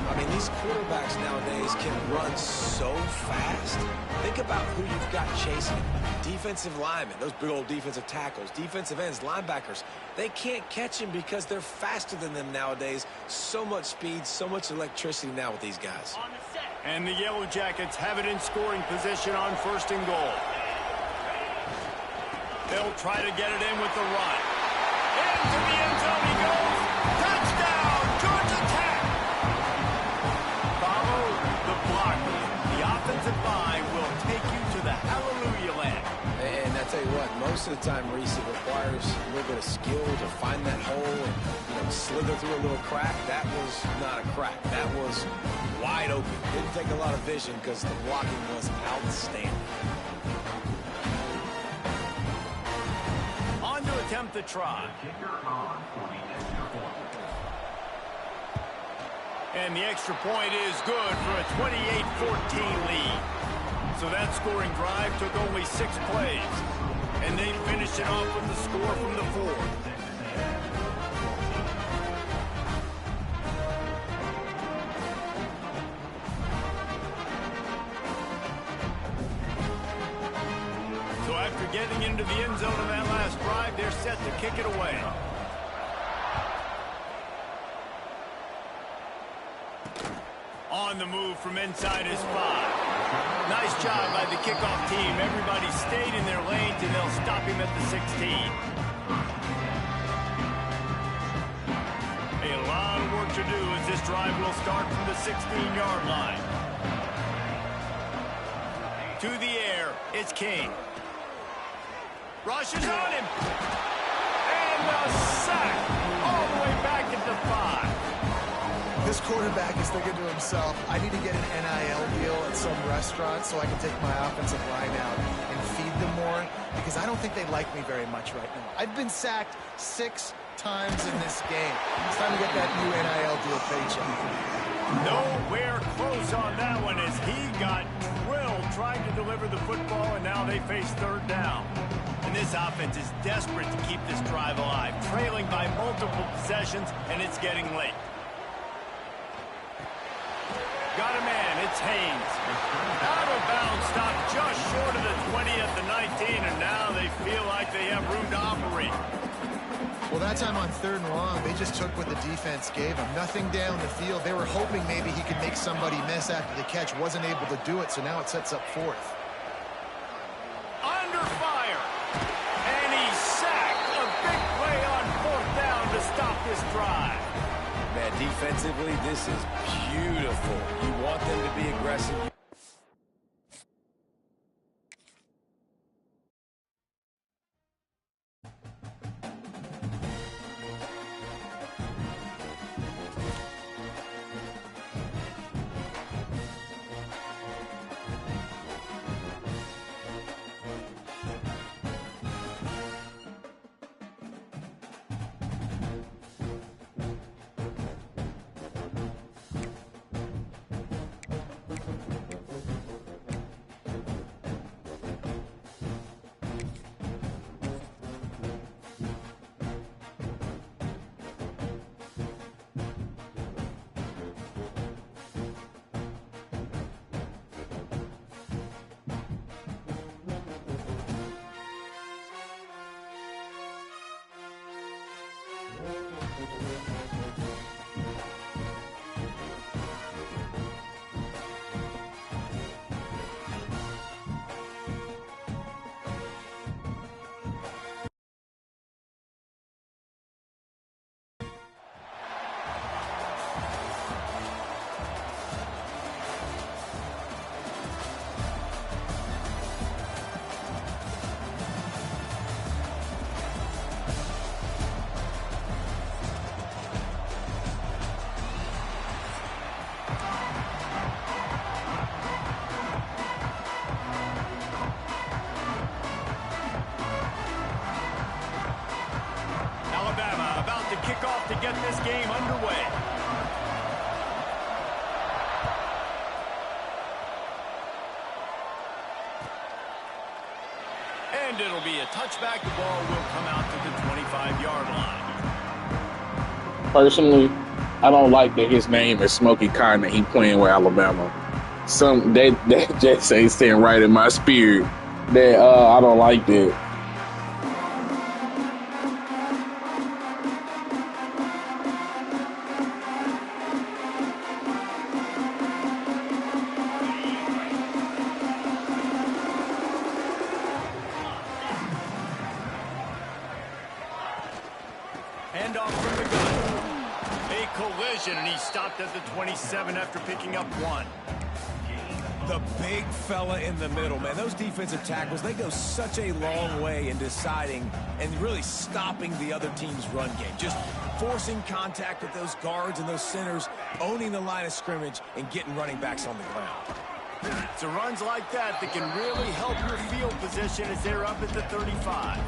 I mean, mean, these quarterbacks nowadays can run so fast. Think about who you've got chasing. Defensive linemen, those big old defensive tackles, defensive ends, linebackers. They can't catch him because they're faster than them nowadays. So much speed, so much electricity now with these guys. And the Yellow Jackets have it in scoring position on 1st and goal. They'll try to get it in with the run. Into the end zone he goes. Touchdown, Georgia Tech. Follow the block. The offensive line will take you to the hallelujah land. And I tell you what, most of the time, Reese, it requires a little bit of skill to find that hole and slither through a little crack. That was not a crack. That was wide open. Didn't take a lot of vision because the blocking was outstanding. On to attempt the try. And the extra point is good for a 28-14 lead. So that scoring drive took only 6 plays. And they finished it off with the score from the 4th. So after getting into the end zone on that last drive, they're set to kick it away. On the move from inside his 5. Nice job by the kickoff team. Everybody stayed in their lanes, and they'll stop him at the 16. A lot of work to do as this drive will start from the 16-yard line. To the air, it's King. Rushes on him. And the sack all the way back at the 5. This quarterback is thinking to himself, I need to get an NIL deal at some restaurant so I can take my offensive line out and feed them more, because I don't think they like me very much right now. I've been sacked 6 times in this game. It's time to get that new NIL deal paycheck. Nowhere close on that one as he got drilled trying to deliver the football, and now they face 3rd down. And this offense is desperate to keep this drive alive, trailing by multiple possessions, and it's getting late. Got a man, it's Haynes. Out of bounds, stopped just short of the 20 at the 19, and now they feel like they have room to operate. Well, that time on 3rd and long, they just took what the defense gave them. Nothing down the field. They were hoping maybe he could make somebody miss after the catch. Wasn't able to do it, so now it sets up 4th. Under fire. And he's sacked. A big play on 4th down to stop this drive. Man, defensively, this is beautiful. You want them to be aggressive. Kickoff to get this game underway. And it'll be a touchback. The ball will come out to the 25-yard line. Personally, I don't like that his name is Smokey Cotton and he playing with Alabama. That just ain't staying right in my spirit. That I don't like that. Handoff from the gun. A collision, and he stopped at the 27 after picking up 1. The big fella in the middle, man. Those defensive tackles, they go such a long way in deciding and really stopping the other team's run game. Just forcing contact with those guards and those centers, owning the line of scrimmage, and getting running backs on the ground. It's the runs like that that can really help your field position as they're up at the 35.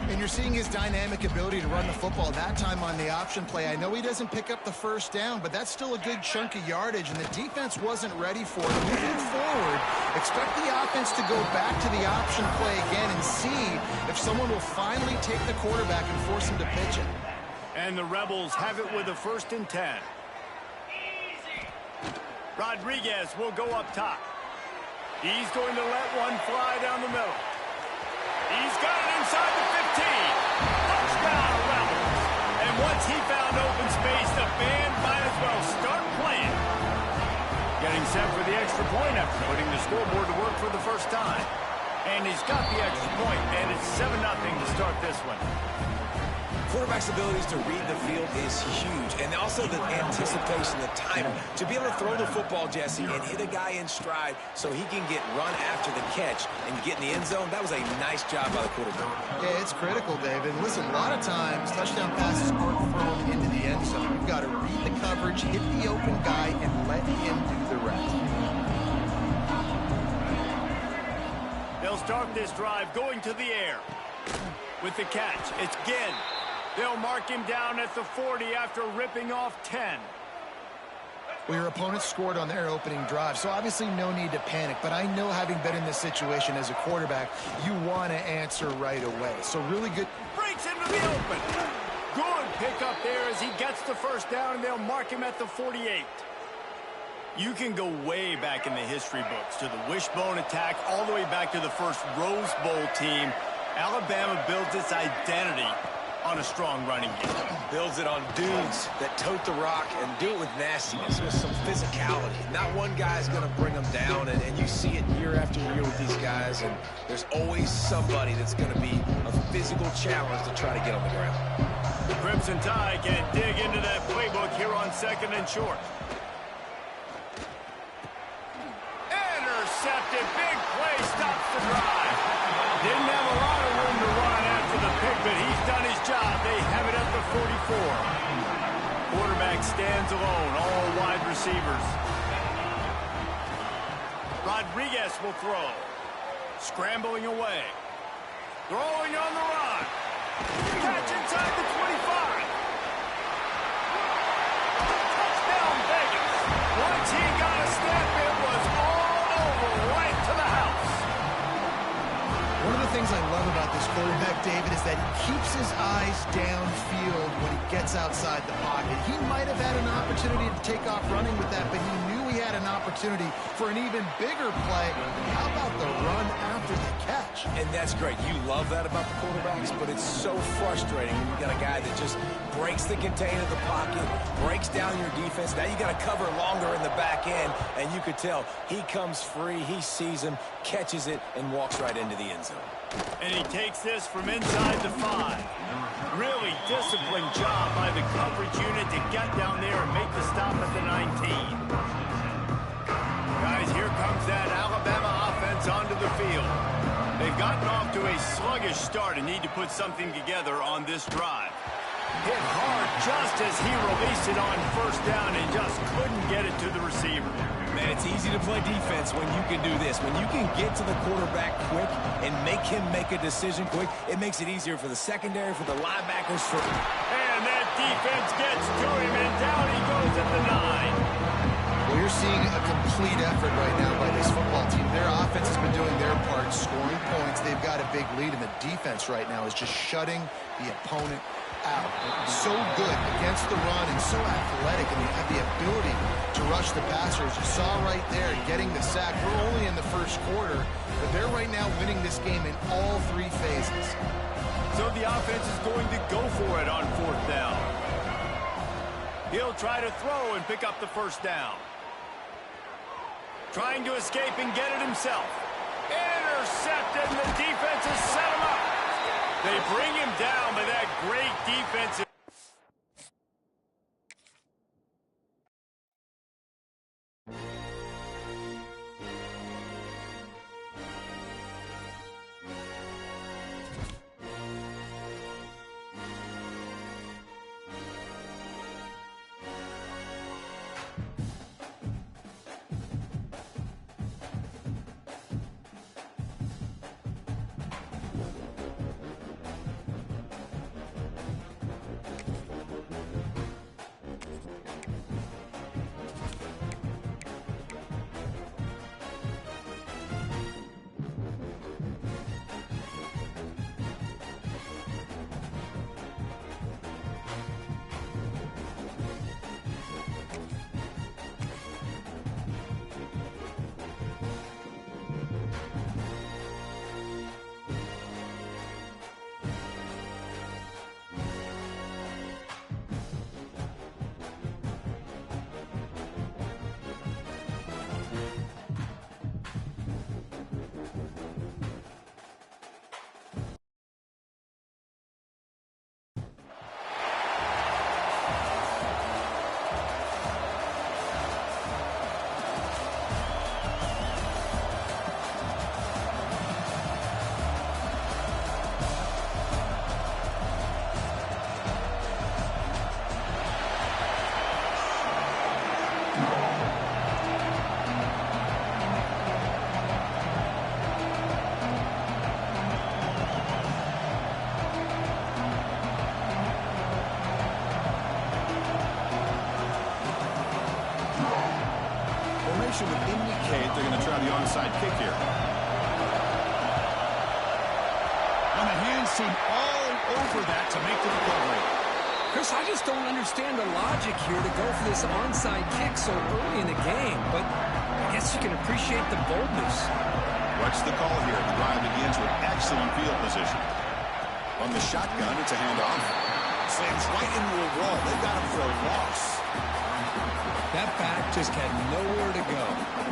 And you're seeing his dynamic ability to run the football, that time on the option play. I know he doesn't pick up the first down, but that's still a good chunk of yardage, and the defense wasn't ready for it. Moving forward, expect the offense to go back to the option play again and see if someone will finally take the quarterback and force him to pitch it. And the Rebels have it with a 1st and 10. Rodriguez will go up top. He's going to let one fly down the middle. He's got it inside the 15. Touchdown, Rebels. And once he found open space, the band might as well start playing. Getting set for the extra point after putting the scoreboard to work for the first time. And he's got the extra point, and it's 7-0 to start this one. Quarterback's abilities to read the field is huge, and also the anticipation, the timing. To be able to throw the football, Jesse, and hit a guy in stride so he can get run after the catch and get in the end zone, that was a nice job by the quarterback. Yeah, it's critical, David. Listen, a lot of times, touchdown passes aren't thrown into the end zone. You've got to read the coverage, hit the open guy, and let him do the rest. They'll start this drive going to the air. With the catch, it's Ginn. They'll mark him down at the 40 after ripping off 10. Well, your opponent scored on their opening drive, so obviously no need to panic. But I know, having been in this situation as a quarterback, you want to answer right away. So really good. Breaks into the open. Good pick up there as he gets the first down, and they'll mark him at the 48. You can go way back in the history books to the wishbone attack, all the way back to the first Rose Bowl team. Alabama builds its identity on a strong running game. Builds it on dudes that tote the rock and do it with nastiness, with some physicality. Not one guy's going to bring them down, and you see it year after year with these guys, and there's always somebody that's going to be a physical challenge to try to get on the ground. The Crimson Tide can dig into that playbook here on 2nd and short. Intercepted. Big play stops the drive. Didn't have a lot of room to run after the pick, but he's done his job. They have it at the 44. Quarterback stands alone, all wide receivers. Rodriguez will throw. Scrambling away. Throwing on the run. Catch inside the 25. Touchdown, Vegas. Once he got a step, it was all over, right to the house. One of the things I love about this quarterback, David, is that he keeps his eyes downfield when he gets outside the pocket. He might have had an opportunity to take off running with that, but he knew he had an opportunity for an even bigger play. How about the run after the catch? And that's great. You love that about the quarterbacks, but it's so frustrating when you got a guy that just breaks the contain of the pocket, breaks down your defense. Now you got to cover longer in the back end, and you could tell he comes free, he sees him, catches it, and walks right into the end zone. And he takes this from inside the 5. Really disciplined job by the coverage unit to get down there and make the stop at the 19. Guys, here comes that Alabama offense onto the field. They've gotten off to a sluggish start and need to put something together on this drive. Hit hard just as he released it on first down and just couldn't get it to the receiver. Man, it's easy to play defense when you can do this. When you can get to the quarterback quick and make him make a decision quick, it makes it easier for the secondary, for the linebackers. And that defense gets to him, and down he goes at the 9. Well, you're seeing a complete effort right now by this football team. Their offense has been doing their part, scoring points. They've got a big lead, and the defense right now is just shutting the opponent out. So good against the run and so athletic, and they have the ability to rush the passer. As you saw right there, getting the sack. We're only in the first quarter, but they're right now winning this game in all three phases. So the offense is going to go for it on 4th down. He'll try to throw and pick up the first down. Trying to escape and get it himself. Intercepted, and the defense has set him up. They bring him down by that great defensive. Would indicate they're going to try the onside kick here. And the hands seem all over that to make the recovery. Chris, I just don't understand the logic here to go for this onside kick so early in the game, but I guess you can appreciate the boldness. What's the call here? The drive begins with excellent field position. On the shotgun, it's a handoff. Slams right into a wall. They've got him for a loss. That back just had nowhere to go.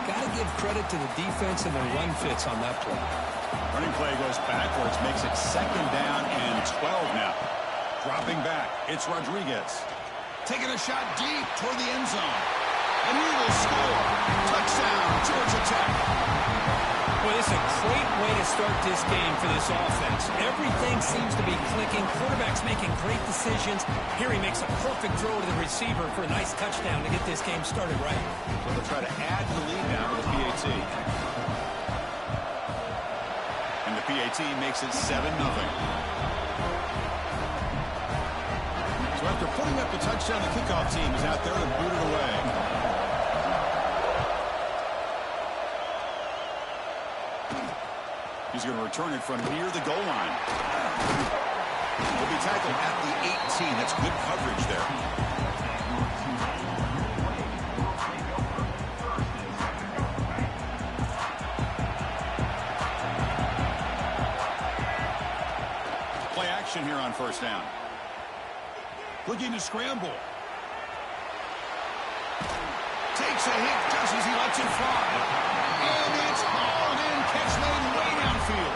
Got to give credit to the defense and the run fits on that play. Running play goes backwards, makes it 2nd down and 12 now. Dropping back, it's Rodriguez. Taking a shot deep toward the end zone. And he will score. Touchdown, Georgia Tech. Well, this is a great way to start this game for this offense. Everything seems to be clicking. Quarterback's making great decisions. Here he makes a perfect throw to the receiver for a nice touchdown to get this game started right. So they'll try to add the lead now to the PAT. And the PAT makes it 7-0. So after putting up the touchdown, the kickoff team is out there to boot it away. He's going to return it from near the goal line. He'll be tackled at the 18. That's good coverage there. Play action here on 1st down. Looking to scramble. Takes a hit just as he lets it fly. And it's hauled in. Catch made way downfield.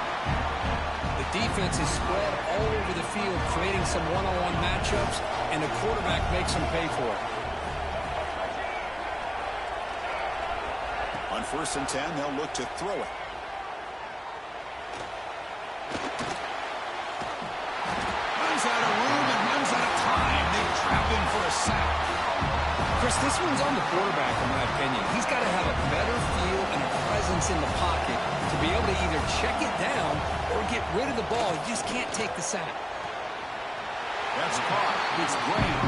The defense is spread all over the field, creating some one-on-one matchups, and the quarterback makes them pay for it. On 1st and 10, they'll look to throw it. Runs out of room and runs out of time. They trap him for a sack. Chris, this one's on the quarterback, in my opinion. He's got to have a better feel and a presence in the pocket to be able to either check it down or get rid of the ball. You just can't take the sack. That's caught. It's Graham.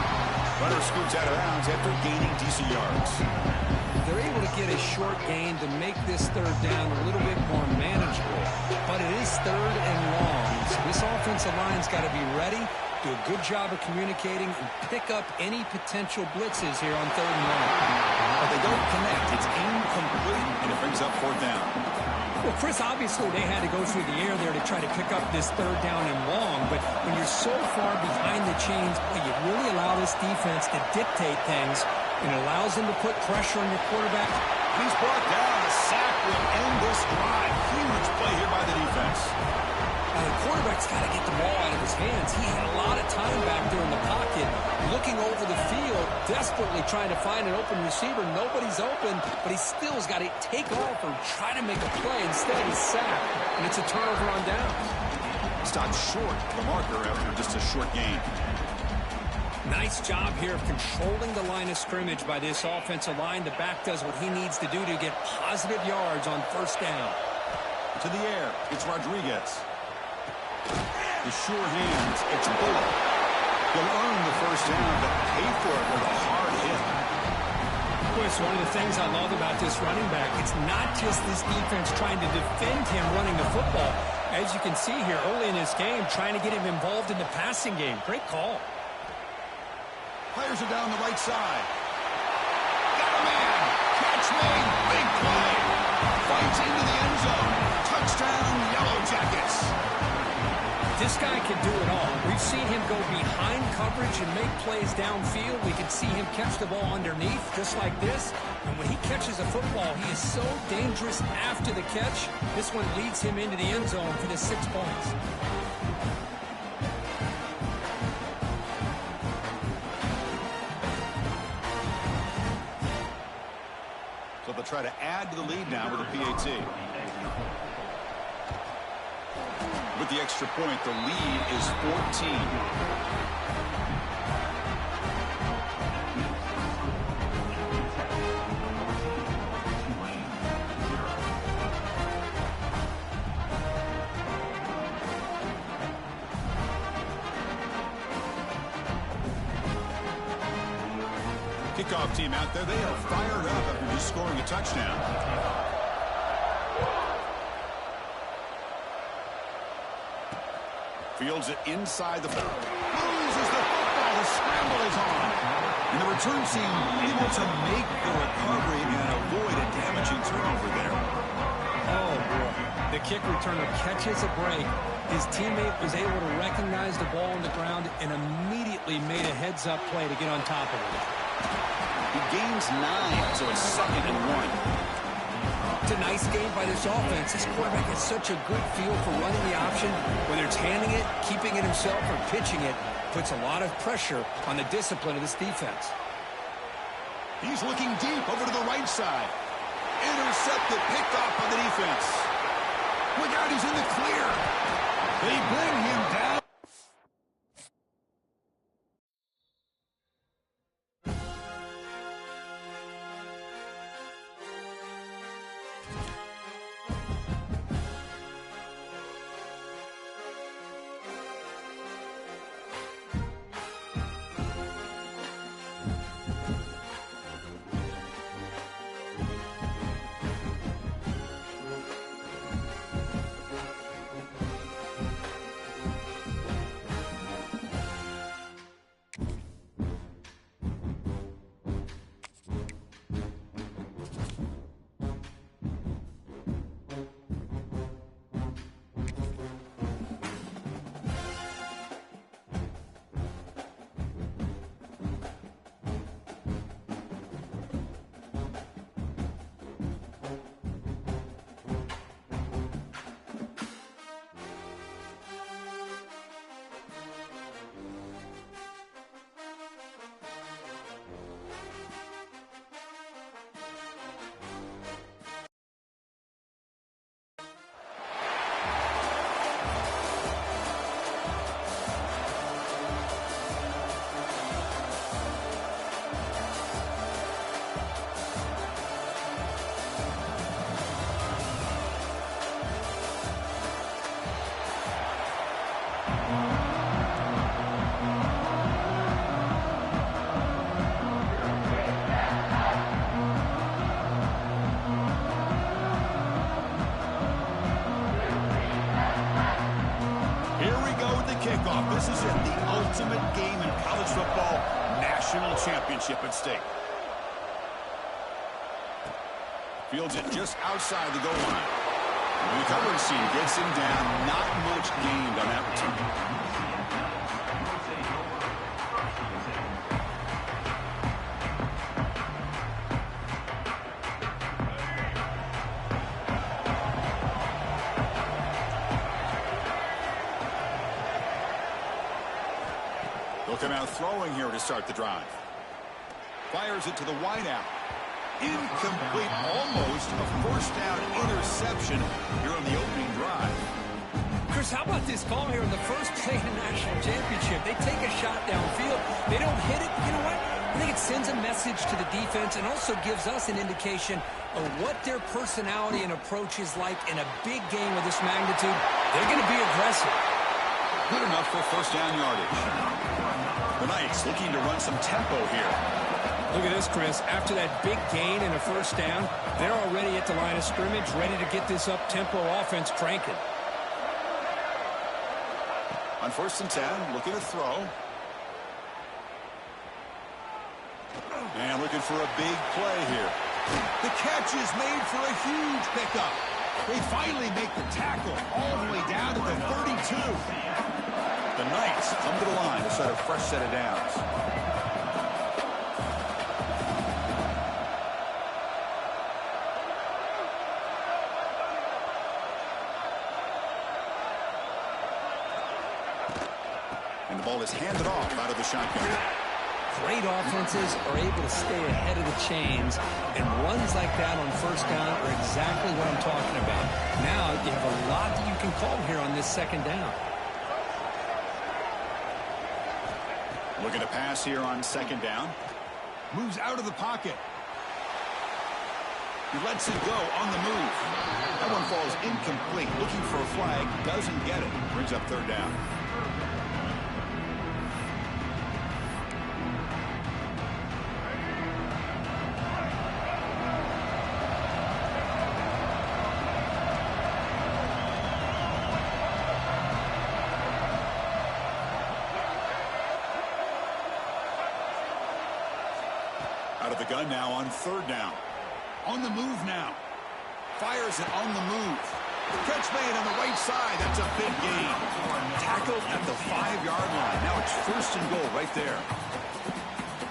Runner scoots out of bounds after gaining decent yards. They're able to get a short gain to make this 3rd down a little bit more manageable. But it is 3rd and long. So this offensive line's got to be ready do a good job of communicating and pick up any potential blitzes here on 3rd and 1. But they don't connect. It's incomplete, and it brings up 4th down. Well, Chris, obviously they had to go through the air there to try to pick up this 3rd down and long, but when you're so far behind the chains, boy, you really allow this defense to dictate things, and it allows them to put pressure on your quarterback. He's brought down. A sack will end this drive. Huge play here by the defense. Now, the quarterback's got to get the ball out of his hands. He had a lot of time back there in the pocket, looking over the field, desperately trying to find an open receiver. Nobody's open, but he still has got to take off or try to make a play. Instead, he's sacked, and it's a turnover on downs. Stopped short of the marker after just a short gain. Nice job here of controlling the line of scrimmage by this offensive line. The back does what he needs to do to get positive yards on 1st down. To the air, it's Rodriguez. The sure hands, it's Bullock. He'll earn the 1st down, but pay for it with a hard hit. Chris, one of the things I love about this running back, it's not just this defense trying to defend him running the football. As you can see here early in this game, trying to get him involved in the passing game. Great call. Players are down the right side. Got a man. Catch made. Big play. Fights into the end zone. Touchdown, Yellow Jackets. This guy can do it all. We've seen him go behind coverage and make plays downfield. We can see him catch the ball underneath, just like this. And when he catches a football, he is so dangerous after the catch. This one leads him into the end zone for the 6 points. So they'll try to add to the lead now with a PAT. With the extra point, the lead is 14. Kickoff team out there, they are fired up after just scoring a touchdown. Fields it inside the foul. Loses the football. The scramble is on. And the return team able to make the recovery and avoid a damaging turnover there. Oh, boy. The kick returner catches a break. His teammate was able to recognize the ball on the ground and immediately made a heads-up play to get on top of it. He gains 9, so it's 2nd and 1. It's a nice game by this offense. This quarterback has such a good feel for running the option. Whether it's handing it, keeping it himself, or pitching it, puts a lot of pressure on the discipline of this defense. He's looking deep over to the right side. Intercepted, picked off by the defense. Look out, he's in the clear. They bring him down. kickoff. This is it, the ultimate game in college football, national championship at stake. Fields it just outside the goal line. The covering team gets him down. Not much gained on that return. Looking out throwing here to start the drive. Fires it to the wideout. Incomplete, almost a first down interception here on the opening drive. Chris, how about this call here in the first play in the national championship? They take a shot downfield. They don't hit it. You know what? I think it sends a message to the defense and also gives us an indication of what their personality and approach is like in a big game of this magnitude. They're going to be aggressive. Good enough for first down yardage. The Knights looking to run some tempo here. Look at this, Chris. After that big gain and a first down, they're already at the line of scrimmage, ready to get this up-tempo offense cranking. On 1st and 10, looking to throw. And looking for a big play here. The catch is made for a huge pickup. They finally make the tackle all the way down to the 32. The Knights come to the line to set a fresh set of downs. And the ball is handed off out of the shotgun. Great offenses are able to stay ahead of the chains, and runs like that on first down are exactly what I'm talking about. Now you have a lot that you can call here on this second down. Looking to pass here on second down. Moves out of the pocket. He lets it go on the move. That one falls incomplete. Looking for a flag. Doesn't get it. Brings up third down. Out of the gun now on third down. On the move now. Fires it on the move. Catch made on the right side. That's a big gain. Tackled at the 5-yard line. Now it's 1st and goal right there.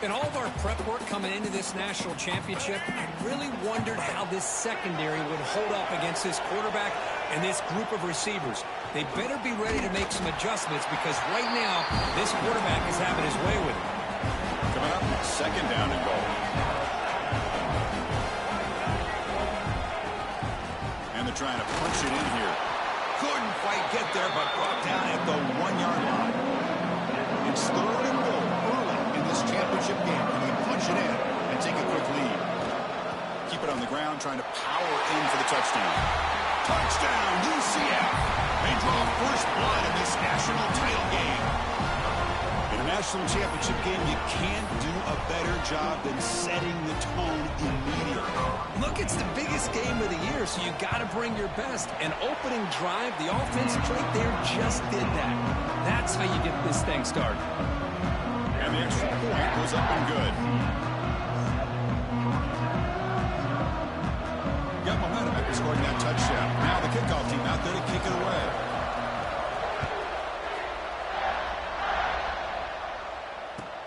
In all of our prep work coming into this national championship, I really wondered how this secondary would hold up against this quarterback and this group of receivers. They better be ready to make some adjustments because right now, this quarterback is having his way with it. Coming up, second down and goal. And they're trying to punch it in here. Couldn't quite get there, but brought down at the 1-yard line. It's 3rd and goal early in this championship game. Can they punch it in and take a quick lead? Keep it on the ground, trying to power in for the touchdown. Touchdown, UCF. They draw first blood in this national title game. In a national championship game, you can't do a better job than setting the tone immediately. Look, it's the biggest game of the year, so you got to bring your best. An opening drive, the offense right there just did that. That's how you get this thing started. And the extra point goes up and good. Got momentum after scoring that touchdown. Now the kickoff team out there to kick it away.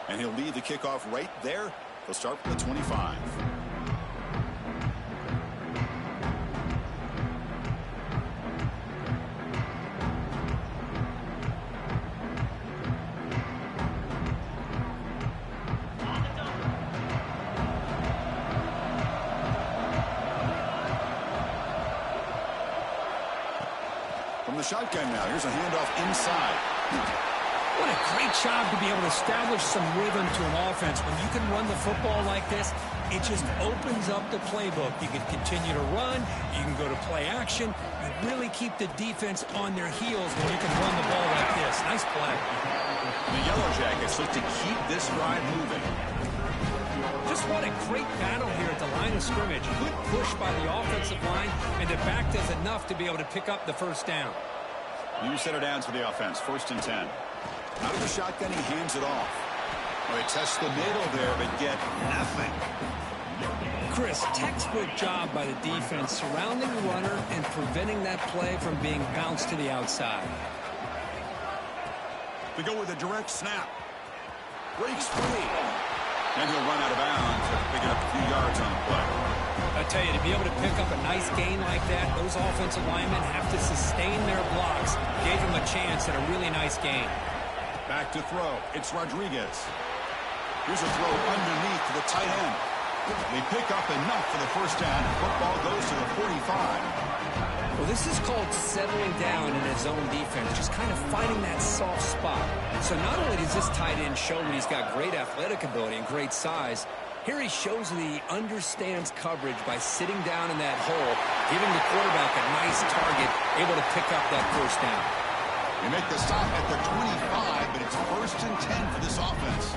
And he'll lead the kickoff right there. He'll start from the 25. From the shotgun now, here's a handoff inside. What a great job to be able to establish some rhythm to an offense. When you can run the football like this, it just opens up the playbook. You can continue to run. You can go to play action. You really keep the defense on their heels when you can run the ball like this. Nice play. The Yellow Jackets look to keep this drive moving. Just what a great battle here at the line of scrimmage. Good push by the offensive line, and the back does enough to be able to pick up the first down. New set of downs for the offense. 1st and 10. Out of the shotgun, he hands it off. Well, they test the middle there, but get nothing. Chris, textbook job by the defense surrounding the runner and preventing that play from being bounced to the outside. To go with a direct snap. Breaks free. And he'll run out of bounds after picking up a few yards on the play. I tell you, to be able to pick up a nice gain like that, those offensive linemen have to sustain their blocks. Gave him a chance at a really nice gain. Back to throw. It's Rodriguez. Here's a throw underneath to the tight end. They pick up enough for the first down, and football goes to the 45. Well, this is called settling down in his own defense, just kind of finding that soft spot. So not only does this tight end show that he's got great athletic ability and great size, here he shows that he understands coverage by sitting down in that hole, giving the quarterback a nice target, able to pick up that first down. They make the stop at the 25, but it's 1st and 10 for this offense.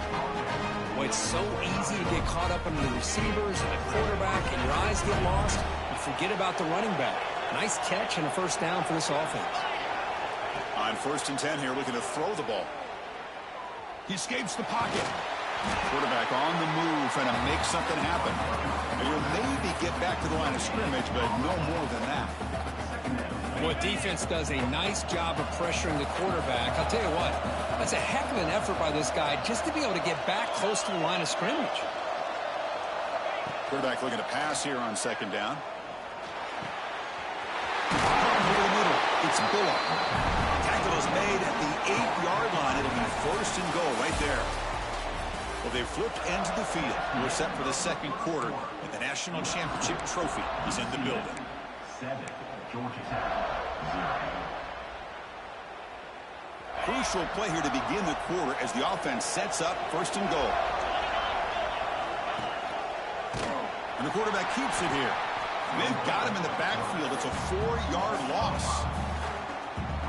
Well, it's so easy to get caught up under the receivers and the quarterback, and your eyes get lost. You forget about the running back. Nice catch and a first down for this offense. On 1st and 10 here, looking to throw the ball. He escapes the pocket. Quarterback on the move, trying to make something happen. And he'll maybe get back to the line of scrimmage, but no more than that. Well, defense does a nice job of pressuring the quarterback. I'll tell you what, that's a heck of an effort by this guy just to be able to get back close to the line of scrimmage. Quarterback looking to pass here on 2nd down. Over the middle, it's Bullock. Tackle is made at the 8-yard line. It'll be 1st and goal right there. Well, they've flipped into the field. We're set for the 2nd quarter, and the national championship trophy is in the building. 7, Georgia Tech, 0. Crucial play here to begin the quarter as the offense sets up 1st and goal. And the quarterback keeps it here. They've got him in the backfield. It's a 4-yard loss.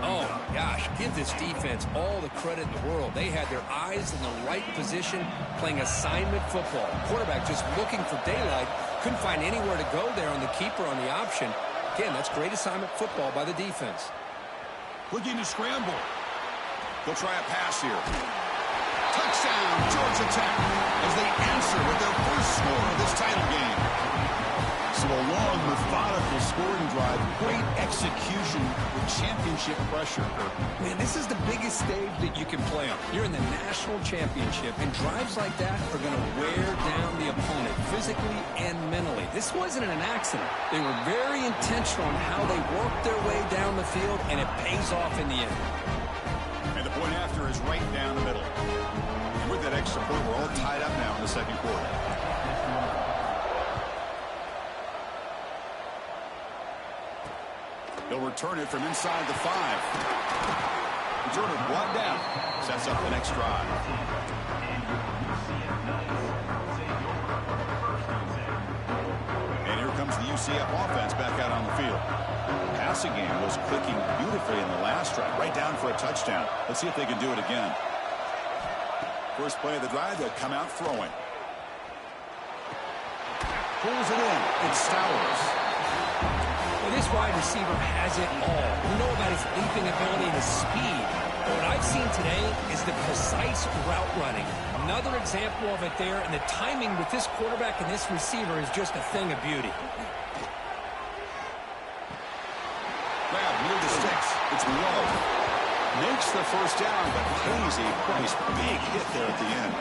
Oh, gosh, give this defense all the credit in the world. They had their eyes in the right position, playing assignment football. Quarterback just looking for daylight. Couldn't find anywhere to go there on the keeper on the option. Again, that's great assignment football by the defense. Looking to scramble. They'll try a pass here. Touchdown, Georgia Tech, as they answer with their first score of this title game. So a long, methodical scoring drive. Great execution with championship pressure. Man, this is the biggest stage that you can play on. You're in the national championship, and drives like that are going to wear down the opponent physically and mentally. This wasn't an accident. They were very intentional in how they worked their way down the field, and it pays off in the end. And the point after is right down the middle. And with that extra point, we're all tied up now in the 2nd quarter. They'll return it from inside the 5. Return it brought down. Sets up the next drive. And here comes the UCF offense back out on the field. The passing game was clicking beautifully in the last drive. Right down for a touchdown. Let's see if they can do it again. First play of the drive, they'll come out throwing. Pulls it in. It's Stowers. Well, this wide receiver has it all. We know about his leaping ability and his speed. But what I've seen today is the precise route running. Another example of it there, and the timing with this quarterback and this receiver is just a thing of beauty. Grab near the sticks. It's low. Makes the first down, but pays a price. Big hit there at the end.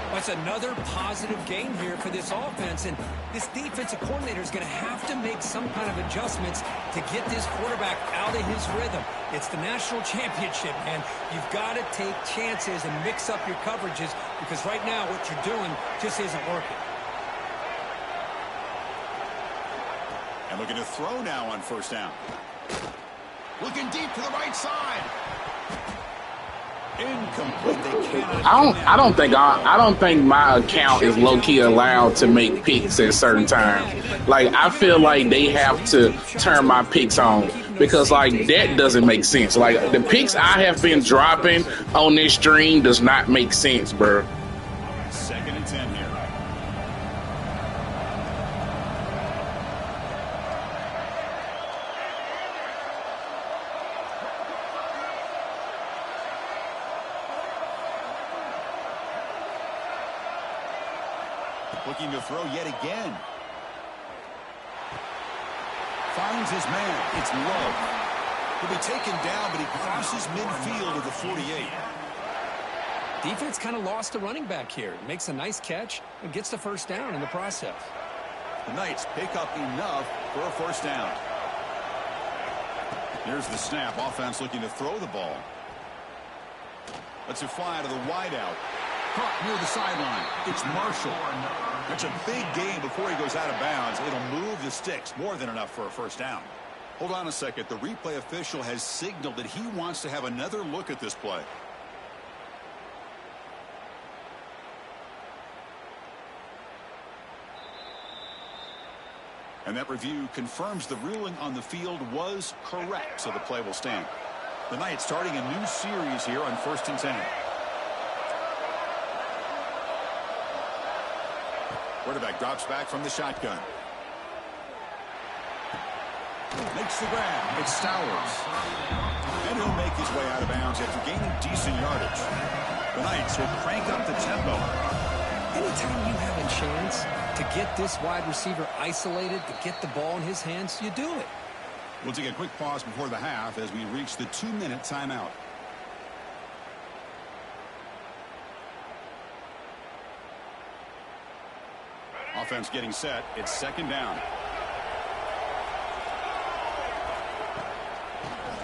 That's another positive game here for this offense, and this defensive coordinator is going to have to make some kind of adjustments to get this quarterback out of his rhythm. It's the national championship, man. You've got to take chances and mix up your coverages, because right now what you're doing just isn't working. And looking to throw now on 1st down. Looking deep to the right side. Incomplete. They cannot. I don't think my account is low key allowed to make picks at certain times. Like, I feel like they have to turn my picks on, because like that doesn't make sense. Like, the picks I have been dropping on this stream does not make sense, bro. 2nd and 10 here. Looking to throw yet again. Finds his man. It's low. He'll be taken down, but he crosses midfield at the 48. Defense kind of lost a running back here. Makes a nice catch and gets the first down in the process. The Knights pick up enough for a first down. Here's the snap. Offense looking to throw the ball. Lets it fly to the wideout. Caught near the sideline. It's Marshall. That's a big gain before he goes out of bounds. It'll move the sticks. More than enough for a first down. Hold on a second. The replay official has signaled that he wants to have another look at this play. And that review confirms the ruling on the field was correct, so the play will stand. The Knights starting a new series here on 1st and 10. Quarterback drops back from the shotgun. Makes the grab. It's Stowers. And he'll make his way out of bounds after gaining decent yardage. The Knights will crank up the tempo. Anytime you have a chance to get this wide receiver isolated, to get the ball in his hands, you do it. We'll take a quick pause before the half as we reach the 2-minute timeout. Offense getting set. It's 2nd down.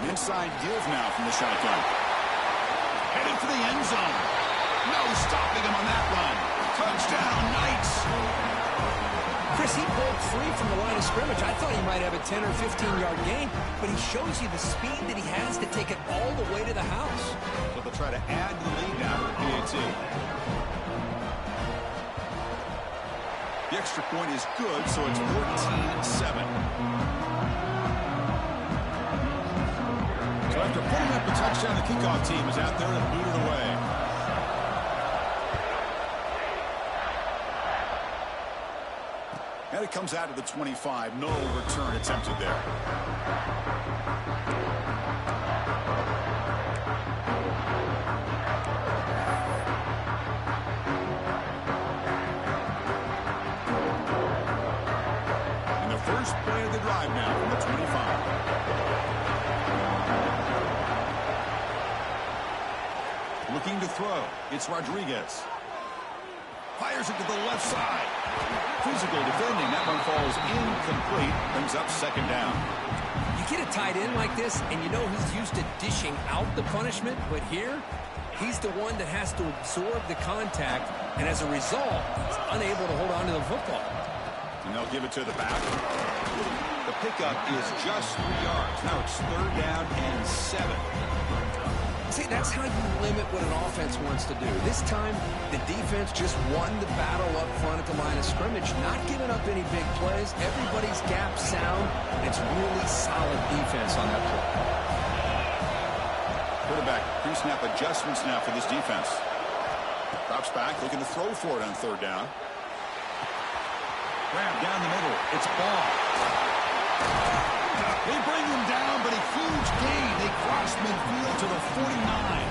An inside give now from the shotgun. Heading for the end zone. No stopping him on that run. Touchdown, Knights. Chris, he broke free from the line of scrimmage. I thought he might have a 10 or 15-yard gain, but he shows you the speed that he has to take it all the way to the house. So they'll try to add the lead now to the PAT. The extra point is good, so it's 14-7. So after putting up a touchdown, the kickoff team is out there to boot it away. And it comes out of the 25. No return attempted there. And the first play of the drive now from the 25. Looking to throw. It's Rodriguez. Fires it to the left side. Physical defending. That one falls incomplete. Brings up 2nd down. You get a tight end like this, and you know he's used to dishing out the punishment, but here, he's the one that has to absorb the contact, and as a result, he's unable to hold on to the football. And they'll give it to the back. The pickup is just 3 yards. Now it's 3rd down and 7. See, that's how you limit what an offense wants to do. This time, the defense just won the battle up front at the line of scrimmage, not giving up any big plays. Everybody's gap sound. It's really solid defense on that play. Quarterback pre-snap adjustments now for this defense. Drops back, looking to throw for it on 3rd down. Grab down the middle. It's Ball. They bring him down, but a huge gain. They cross midfield to the 49.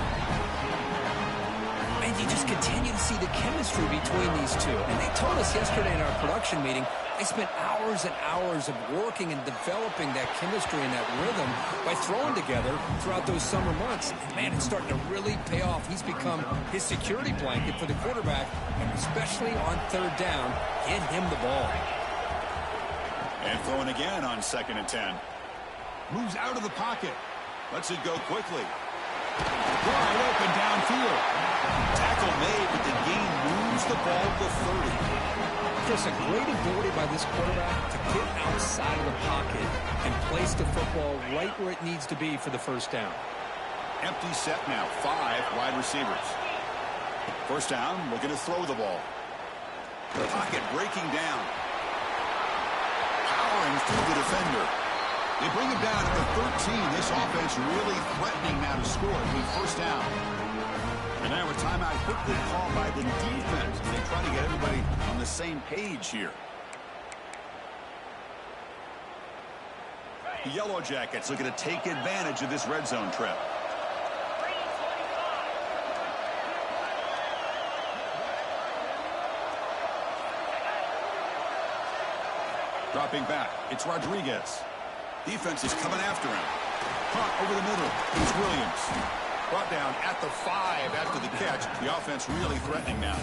And you just continue to see the chemistry between these two. And they told us yesterday in our production meeting, they spent hours and hours of working and developing that chemistry and that rhythm by throwing together throughout those summer months. And man, it's starting to really pay off. He's become his security blanket for the quarterback, and especially on 3rd down, get him the ball. And throwing again on 2nd and 10. Moves out of the pocket. Lets it go quickly. Wide open downfield. Tackle made, but the gain moves the ball to 30. Just a great ability by this quarterback to get outside of the pocket and place the football right where it needs to be for the first down. Empty set now. 5 wide receivers. First down, looking to throw the ball. The pocket breaking down. Powering through the defender. They bring him down at the 13. This offense really threatening now to score with first down. And now a timeout quickly called by the defense as they try to get everybody on the same page here. The Yellow Jackets looking to take advantage of this red zone trip. Dropping back, it's Rodriguez. Defense is coming after him. Caught over the middle. Here's Williams. Brought down at the 5 after the catch. The offense really threatening now.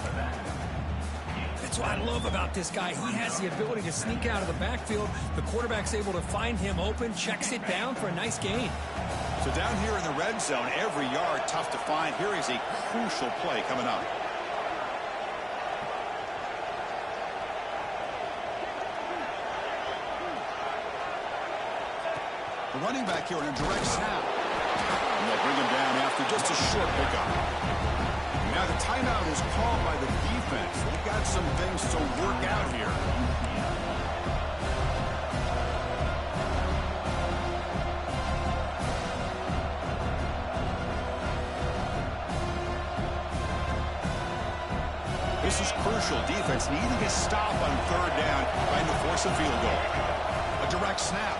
That's what I love about this guy. He has the ability to sneak out of the backfield. The quarterback's able to find him open, checks it down for a nice gain. So down here in the red zone, every yard tough to find. Here is a crucial play coming up. The running back here in a direct snap. And they'll bring him down after just a short pickup. Now the timeout is called by the defense. They've got some things to work out here. This is crucial. Defense needing a stop on 3rd down, trying to force a field goal. A direct snap.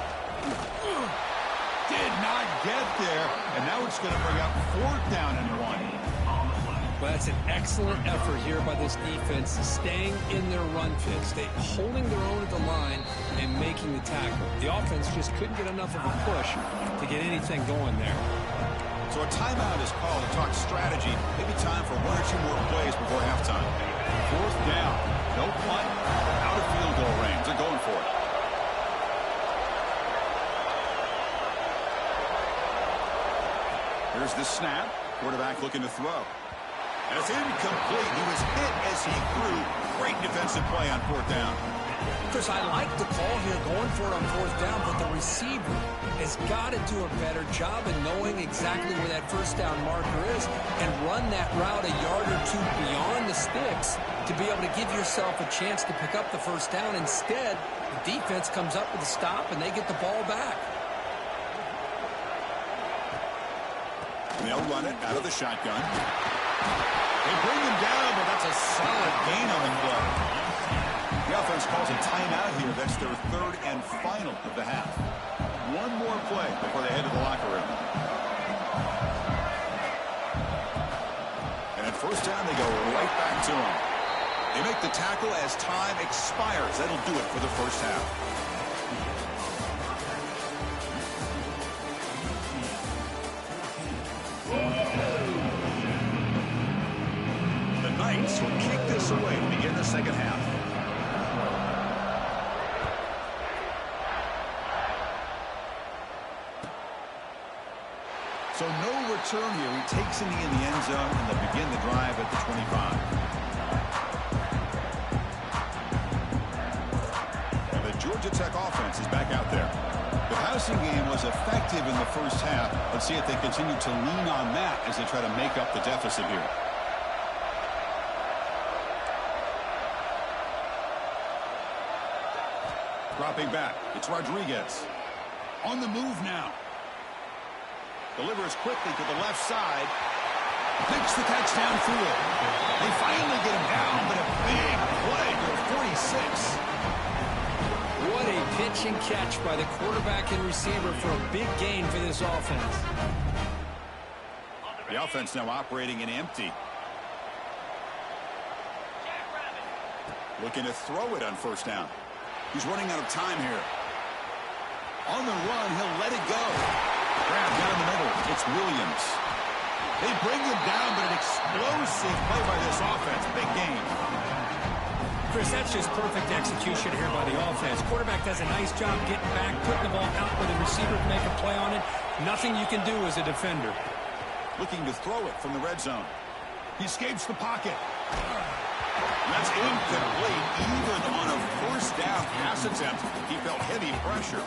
Did not get there, and now it's going to bring up 4th down and 1. Well, that's an excellent effort here by this defense, staying in their run fit, holding their own at the line and making the tackle. The offense just couldn't get enough of a push to get anything going there. So a timeout is called to talk strategy. Maybe time for 1 or 2 more plays before halftime. 4th down, no punt, out of field goal range. They're going for it. Here's the snap. Quarterback looking to throw. And it's incomplete. He was hit as he threw. Great defensive play on 4th down. Chris, I like the call here going for it on 4th down, but the receiver has got to do a better job of knowing exactly where that 1st down marker is and run that route a yard or 2 beyond the sticks to be able to give yourself a chance to pick up the 1st down. Instead, the defense comes up with a stop and they get the ball back. They'll run it out of the shotgun. They bring him down, but that's a solid gain on the play. The offense calls a timeout here. That's their 3rd and final of the half. 1 more play before they head to the locker room. And at 1st down, they go right back to him. They make the tackle as time expires. That'll do it for the 1st half. The Knights will kick this away to begin the 2nd half. So no return here. He takes it in the end zone, and they'll begin the drive at the 25. And the Georgia Tech offense is back out there. The passing game was effective in the 1st half. Let's see if they continue to lean on that as they try to make up the deficit here. Dropping back, it's Rodriguez. On the move now. Delivers quickly to the left side. Picks the touchdown field. They finally get him down, but a big play to 46. What a pitch and catch by the quarterback and receiver for a big gain for this offense. The offense now operating in empty. Looking to throw it on 1st down. He's running out of time here. On the run, he'll let it go. Grab down the middle. It's Williams. They bring him down, but an explosive play by this offense. Big game. Chris, that's just perfect execution here by the offense. Quarterback does a nice job getting back, putting the ball out where the receiver can make a play on it. Nothing you can do as a defender. Looking to throw it from the red zone. He escapes the pocket. That's incomplete. Even on a 1st down pass attempt, he felt heavy pressure.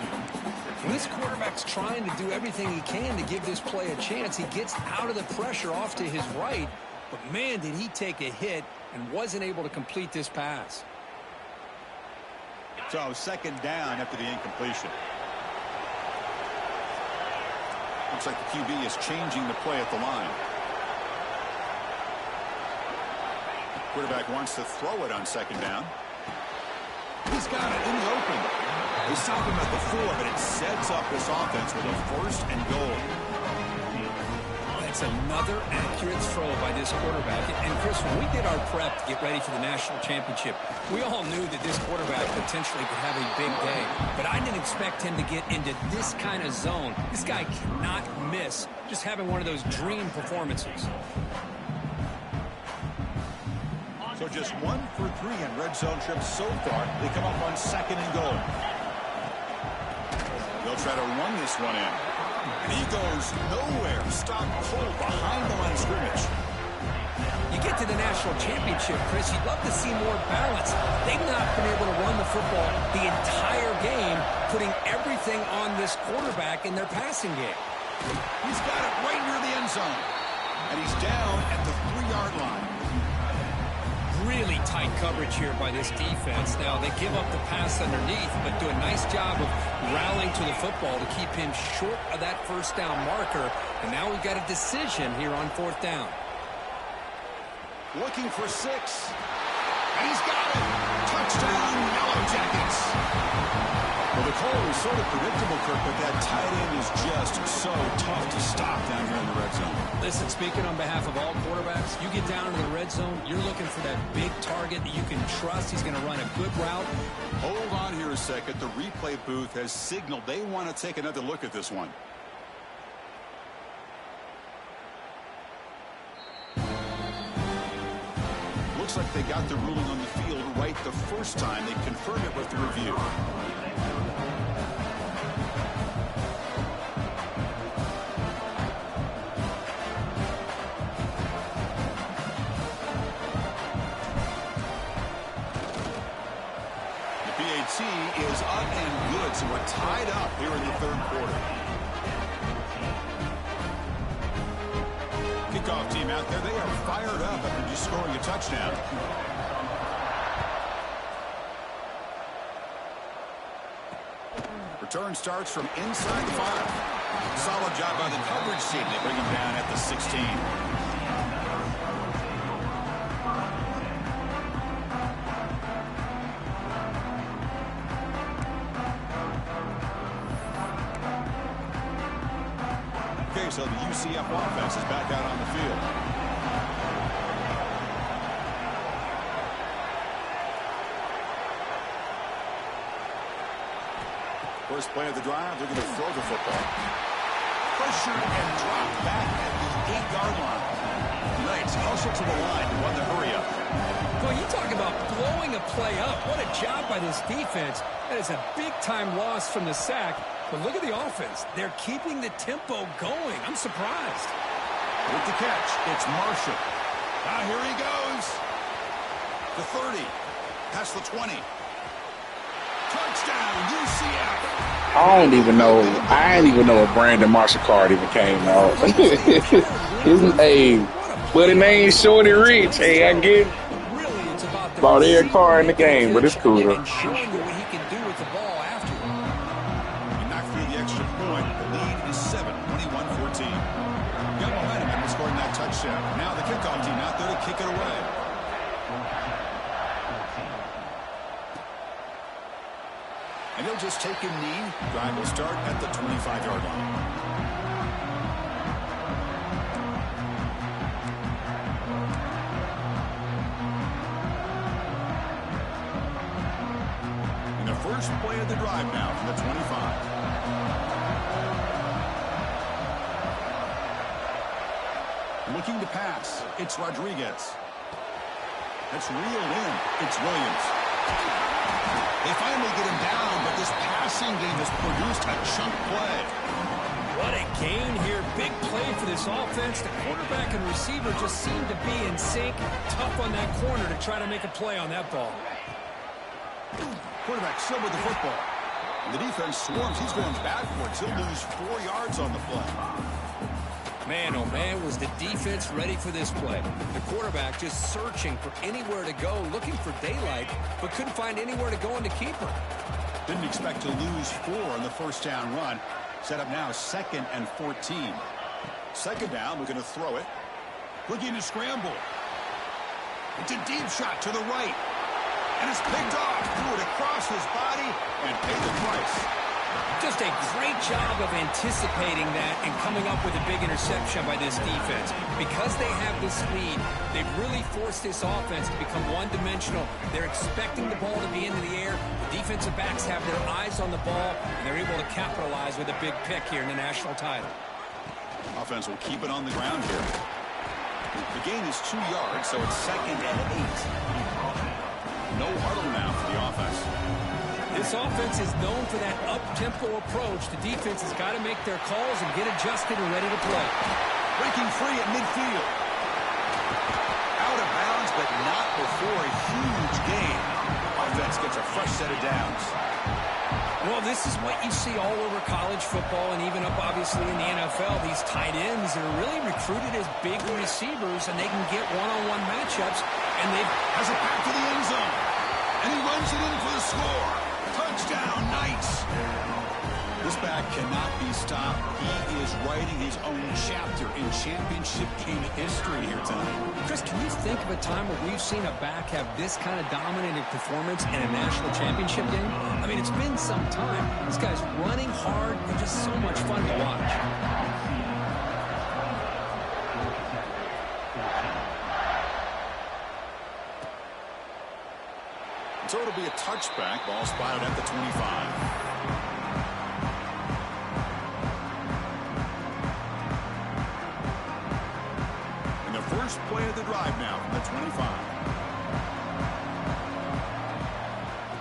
When this quarterback's trying to do everything he can to give this play a chance, he gets out of the pressure off to his right. But, man, did he take a hit and wasn't able to complete this pass. So 2nd down after the incompletion. Looks like the QB is changing the play at the line. Quarterback wants to throw it on 2nd down. He's got it in the open. They stop him at the 4, but it sets up this offense with a 1st and goal. It's another accurate throw by this quarterback. And Chris, when we did our prep to get ready for the national championship, we all knew that this quarterback potentially could have a big day. But I didn't expect him to get into this kind of zone. This guy cannot miss just having one of those dream performances. So just 1 for 3 in red zone trips so far. They come up on 2nd and goal. They'll try to run this one in. And he goes nowhere. Stop cold behind the line of scrimmage. You get to the national championship, Chris, you'd love to see more balance. They've not been able to run the football the entire game, putting everything on this quarterback in their passing game. He's got it right near the end zone. And he's down at the 3-yard line. Really tight coverage here by this defense. Now, they give up the pass underneath, but do a nice job of rallying to the football to keep him short of that first down marker. And now we've got a decision here on 4th down. Looking for 6. And he's got it. Touchdown, Yellow Jackets. Well, the call was sort of predictable, Kirk, but that tight end is just so tough to stop down here in the red zone. Listen, speaking on behalf of all quarterbacks, you get down into the red zone, you're looking for that big target that you can trust. He's going to run a good route. Hold on here a second. The replay booth has signaled they want to take another look at this one. Looks like they got the ruling on the field right the first time. They confirmed it with the review. Is up and good, so we're tied up here in the 3rd quarter. Kickoff team out there, they are fired up after just scoring a touchdown. Return starts from inside the 5. Solid job by the coverage team. They bring him down at the 16. So the UCF offense is back out on the field. First play of the drive, they're going to throw the football. Pressure and drop back at the 8-yard line. Knights hustle to the line to run the hurry up. Well, you talk about blowing a play up. What a job by this defense. That is a big-time loss from the sack. But look at the offense. They're keeping the tempo going. I'm surprised. With the catch, it's Marshall. Now here he goes. The 30. Past the 20. Touchdown, UCF. I ain't even know if Brandon Marshall card even came out. His name, but his name's Shorty Rich. Hey, I get about every car in the game, but it's cool though. And showing you what he can do with the ball after. He knocked through the extra point. The lead is 7, 21-14. Got momentum and scoring that touchdown. Now the kickoff team out there to kick it away. And he'll just take a knee. Drive will start at the 25-yard line. First play of the drive now from the 25. Looking to pass. It's Rodriguez. That's reeled in. It's Williams. They finally get him down, but this passing game has produced a chunk play. What a gain here. Big play for this offense. The quarterback and receiver just seem to be in sync. Tough on that corner to try to make a play on that ball. Quarterback still with the football. And the defense swarms. He's going backwards. He'll lose 4 yards on the play. Man, oh man, was the defense ready for this play. The quarterback just searching for anywhere to go, looking for daylight, but couldn't find anywhere to go in the keeper. Didn't expect to lose 4 on the first down run. Set up now 2nd and 14. Second down, we're going to throw it. Looking to scramble. It's a deep shot to the right. And it's picked off. Threw it across his body and paid the price. Just Just a great job of anticipating that and coming up with a big interception by this defense. Because they have this lead, they've really forced this offense to become one-dimensional. They're expecting the ball to be into the air. The defensive backs have their eyes on the ball, and they're able to capitalize with a big pick here in the national title. Offense will keep it on the ground here. The gain is 2 yards, so it's 2nd and 8. No huddle now for the offense. This offense is known for that up-tempo approach. The defense has got to make their calls and get adjusted and ready to play. Breaking free at midfield. Out of bounds, but not before a huge gain. Offense gets a fresh set of downs. Well, this is what you see all over college football and even up, obviously, in the NFL. These tight ends are really recruited as big receivers, and they can get one-on-one matchups, and they've... Has it back to the end zone. And he runs it in for the score. Touchdown, Knights. This back cannot be stopped. He is writing his own chapter in championship game history here tonight. Chris, can you think of a time where we've seen a back have this kind of dominating performance in a national championship game? I mean, it's been some time. This guy's running hard and just so much fun to watch. So it'll be a touchback. Ball spotted at the 25. And the first play of the drive now from the 25.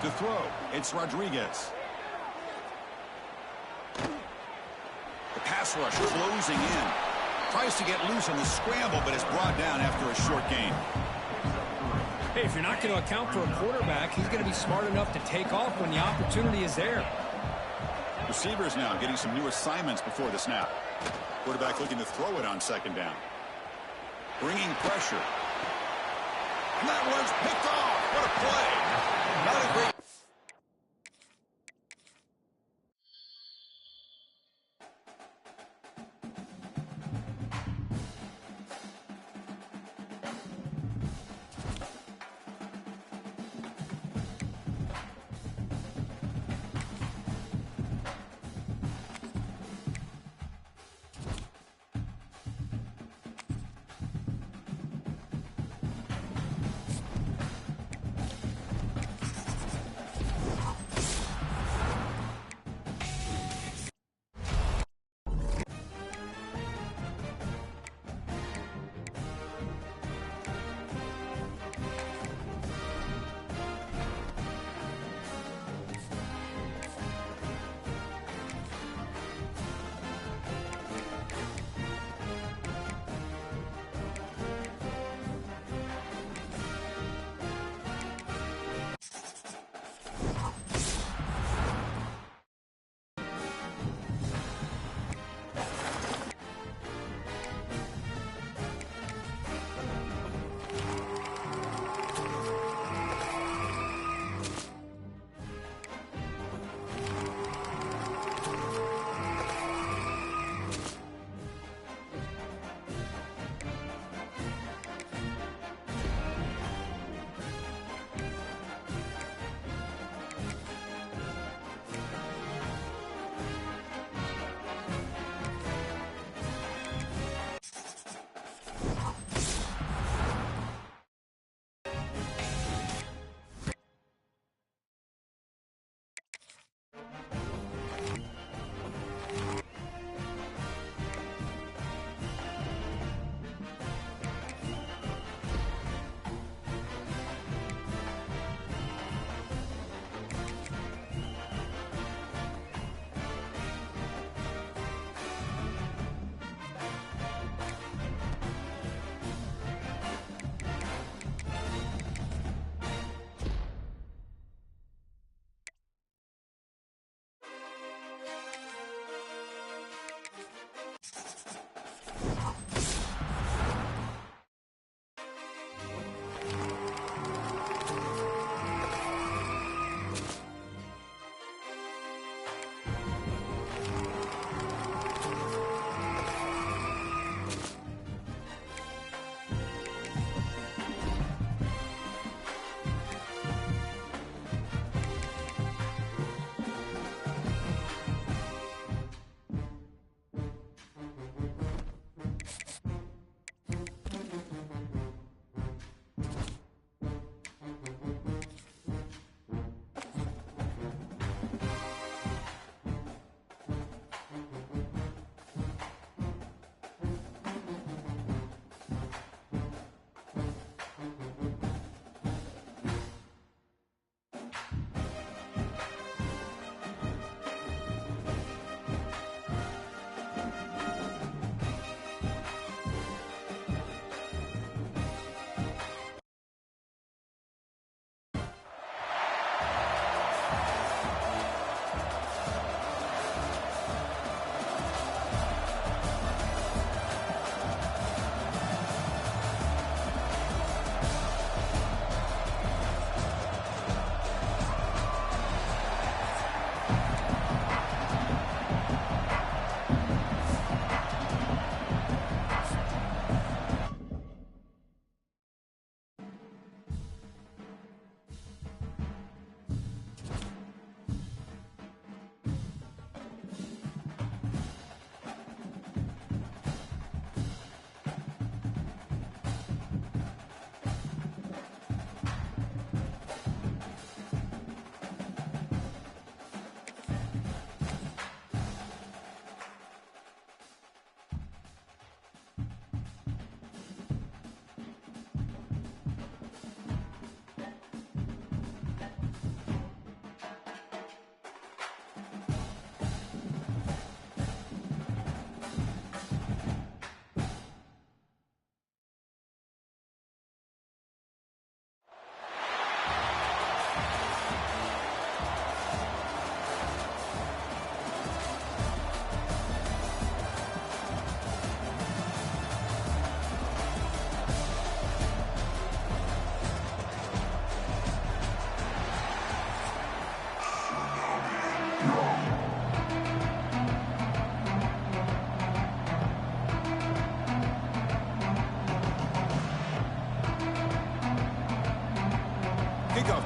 To throw, it's Rodriguez. The pass rush closing in. Tries to get loose on the scramble, but is brought down after a short gain. Hey, if you're not going to account for a quarterback, he's going to be smart enough to take off when the opportunity is there. Receivers now getting some new assignments before the snap. Quarterback looking to throw it on 2nd down. Bringing pressure. And that one's picked off. What a play. Not a great...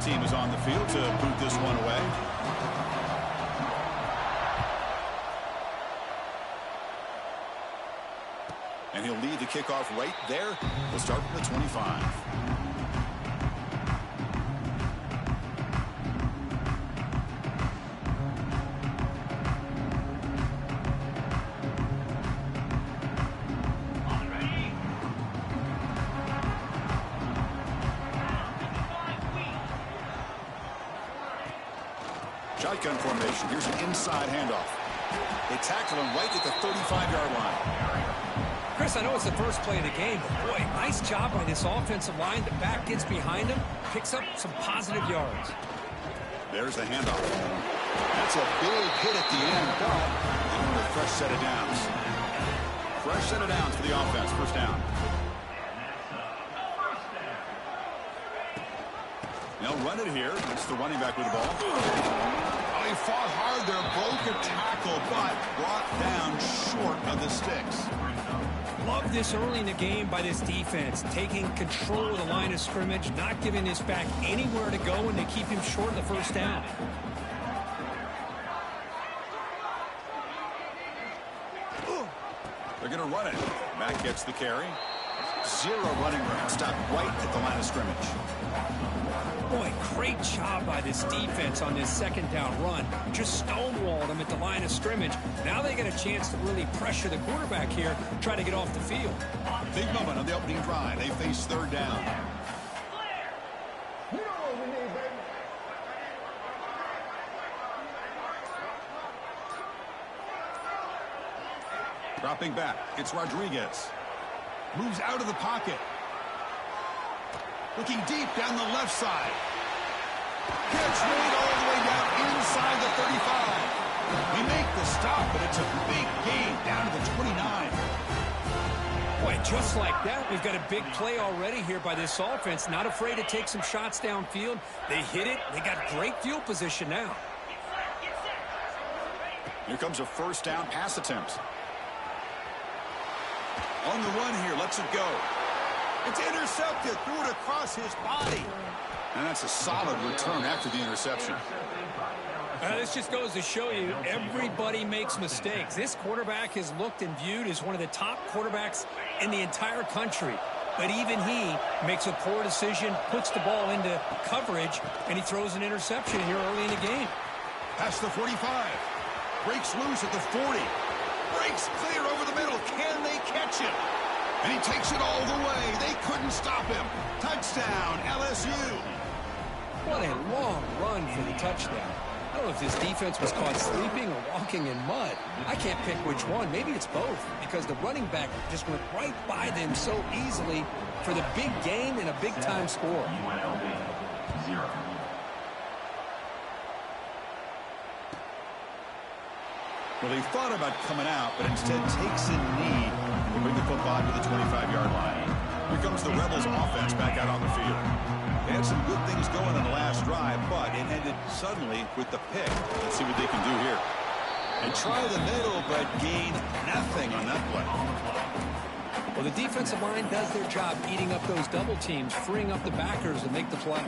team is on the field to boot this one away. And he'll lead the kickoff right there. We'll start from the 25. Shotgun formation. Here's an inside handoff. They tackle him right at the 35-yard line. Chris, I know it's the first play of the game, but boy, nice job by this offensive line. The back gets behind him, picks up some positive yards. There's the handoff. That's a big hit at the end, but they want a fresh set of downs. Fresh set of downs for the offense. First down. They'll run it here. It's the running back with the ball. Oh, he fought hard there, broke a tackle, but brought down short of the sticks. Love this early in the game by this defense, taking control of the line of scrimmage, not giving this back anywhere to go, and they keep him short of the first down. They're going to run it. Mack gets the carry. Zero running room. Stopped right at the line of scrimmage. Boy, great job by this defense on this second down run. Just stonewalled them at the line of scrimmage. Now they get a chance to really pressure the quarterback here, try to get off the field. Big moment on the opening drive. They face third down. Dropping back. It's Rodriguez. Moves out of the pocket. Looking deep down the left side. Gets right all the way down inside the 35. We make the stop, but it's a big gain down to the 29. Boy, just like that, we've got a big play already here by this offense. Not afraid to take some shots downfield. They hit it. They got great field position now. Here comes a first down pass attempt. On the run here, lets it go. It's intercepted, threw it across his body. And that's a solid return after the interception. This just goes to show you, everybody makes mistakes. This quarterback is looked and viewed as one of the top quarterbacks in the entire country. But even he makes a poor decision, puts the ball into coverage, and he throws an interception here early in the game. Past the 45. Breaks loose at the 40. Breaks clear over the middle. Can they catch him? And he takes it all the way. They couldn't stop him. Touchdown, LSU. What a long run for the touchdown. I don't know if this defense was caught sleeping or walking in mud. I can't pick which one. Maybe it's both, because the running back just went right by them so easily for the big gain and a big-time score. UNLV, 0. Well, he thought about coming out, but instead takes a knee to bring the football to the 25-yard line. Here comes the Rebels offense back out on the field. They had some good things going on the last drive, but it ended suddenly with the pick. Let's see what they can do here. And try the middle, but gain nothing on that play. Well, the defensive line does their job eating up those double teams, freeing up the backers to make the play.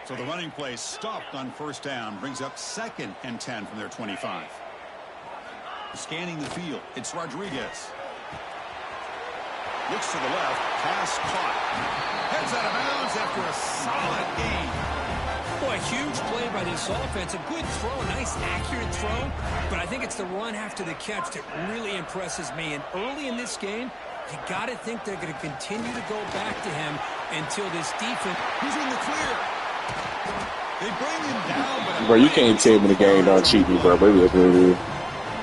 So the running play stopped on first down, brings up 2nd and 10 from their 25. Scanning the field, it's Rodriguez. Looks to the left, pass caught. Heads out of bounds after a solid gain. Boy, huge play by this offense. A good throw, a nice accurate throw. But I think it's the run after the catch that really impresses me. And early in this game, you got to think they're going to continue to go back to him until this defense. He's in the clear. They bring him down, but Bro, you can't tell me the game don't cheat me, bro. Maybe that's what it is.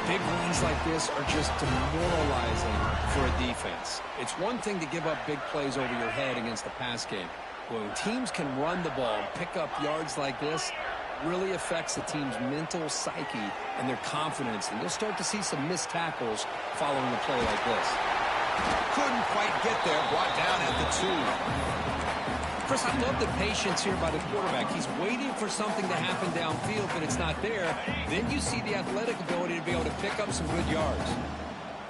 Big runs like this are just demoralizing for a defense. It's one thing to give up big plays over your head against the pass game. When teams can run the ball and pick up yards like this, really affects the team's mental psyche and their confidence. And you'll start to see some missed tackles following a play like this. couldn't quite get there, brought down at the 2. Chris, I love the patience here by the quarterback. He's waiting for something to happen downfield, but it's not there. Then you see the athletic ability to be able to pick up some good yards.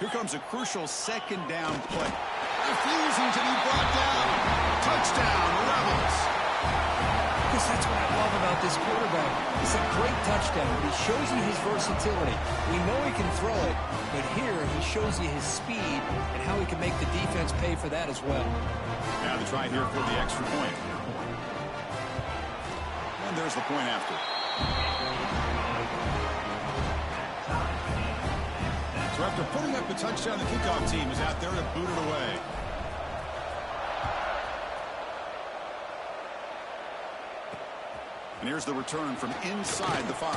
Here comes a crucial 2nd down play. refusing to be brought down. Touchdown, Rebels. Because that's what I love about this quarterback. It's a great touchdown, but he shows you his versatility. We know he can throw it, but here he shows you his speed and how he can make the defense pay for that as well. Now the try here for the extra point. And there's the point after. So after putting up the touchdown, the kickoff team is out there to boot it away. And here's the return from inside the 5.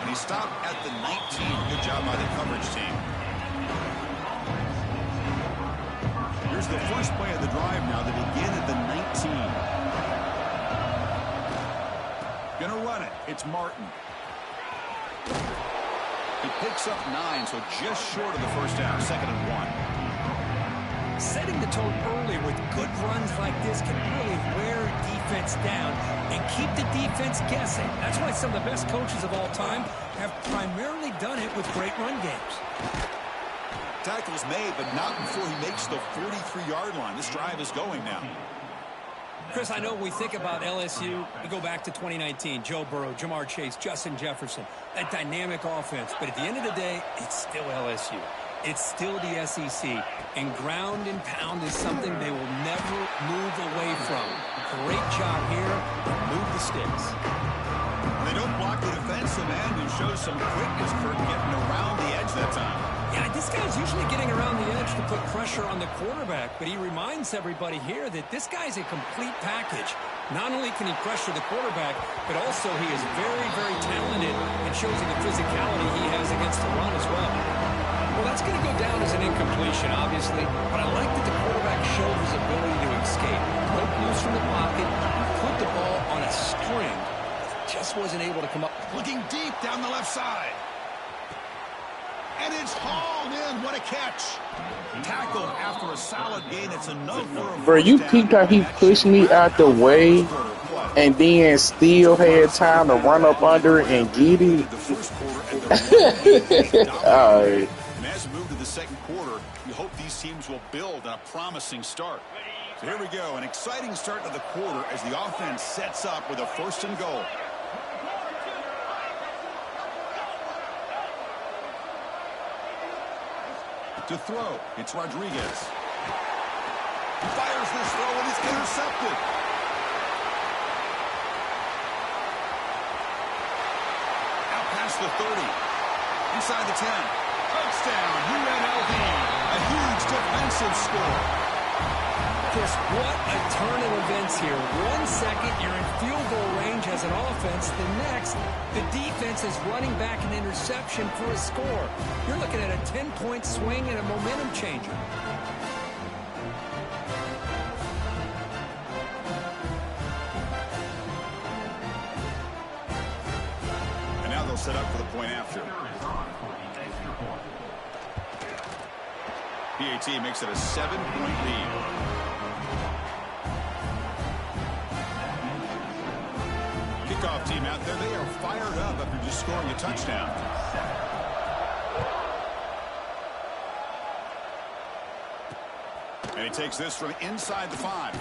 And he stopped at the 19. Good job by the coverage team. Here's the first play of the drive now. They begin at the 19. Gonna run it. It's Martin. He picks up 9, so just short of the first down. 2nd and 1. Setting the tone early with good runs like this can really wear defense down and keep the defense guessing. That's why some of the best coaches of all time have primarily done it with great run games. Tackle's made, but not before he makes the 43-yard line. This drive is going now. Chris, I know when we think about LSU, we go back to 2019, Joe Burrow, Jamar Chase, Justin Jefferson, that dynamic offense. But at the end of the day, it's still LSU. It's still the SEC, and ground and pound is something they will never move away from. Great job here to move the sticks. They don't block the defensive end and show some quickness for getting around the edge that time. Yeah, this guy's usually getting around the edge to put pressure on the quarterback, but he reminds everybody here that this guy's a complete package. Not only can he pressure the quarterback, but also he is very, very talented and shows you the physicality he has against the run as well. Well, that's going to go down as an incompletion, obviously, but I like that the quarterback showed his ability to escape. Broke loose from the pocket, put the ball on a string, just wasn't able to come up. Looking deep down the left side. And it's hauled in. What a catch. Tackled after a solid gain. It's enough for a Bro, you peeped how he pushed me out the way and then still had time to run up under it and get it. All right. And as we move to the second quarter, we hope these teams will build on a promising start. So here we go. An exciting start to the quarter as the offense sets up with a 1st and goal. To throw, it's Rodriguez. He fires this throw and it's intercepted. Out past the 30. Inside the 10. Touchdown, UNLV. A huge defensive score. Chris, what a turn of events here. 1 second, you're in field goal range as an offense. The next, the defense is running back an interception for a score. You're looking at a 10-point swing and a momentum changer. And now they'll set up for the point after. PAT makes it a 7-point lead. Kickoff team out there, they are fired up after just scoring a touchdown. And he takes this from inside the 5.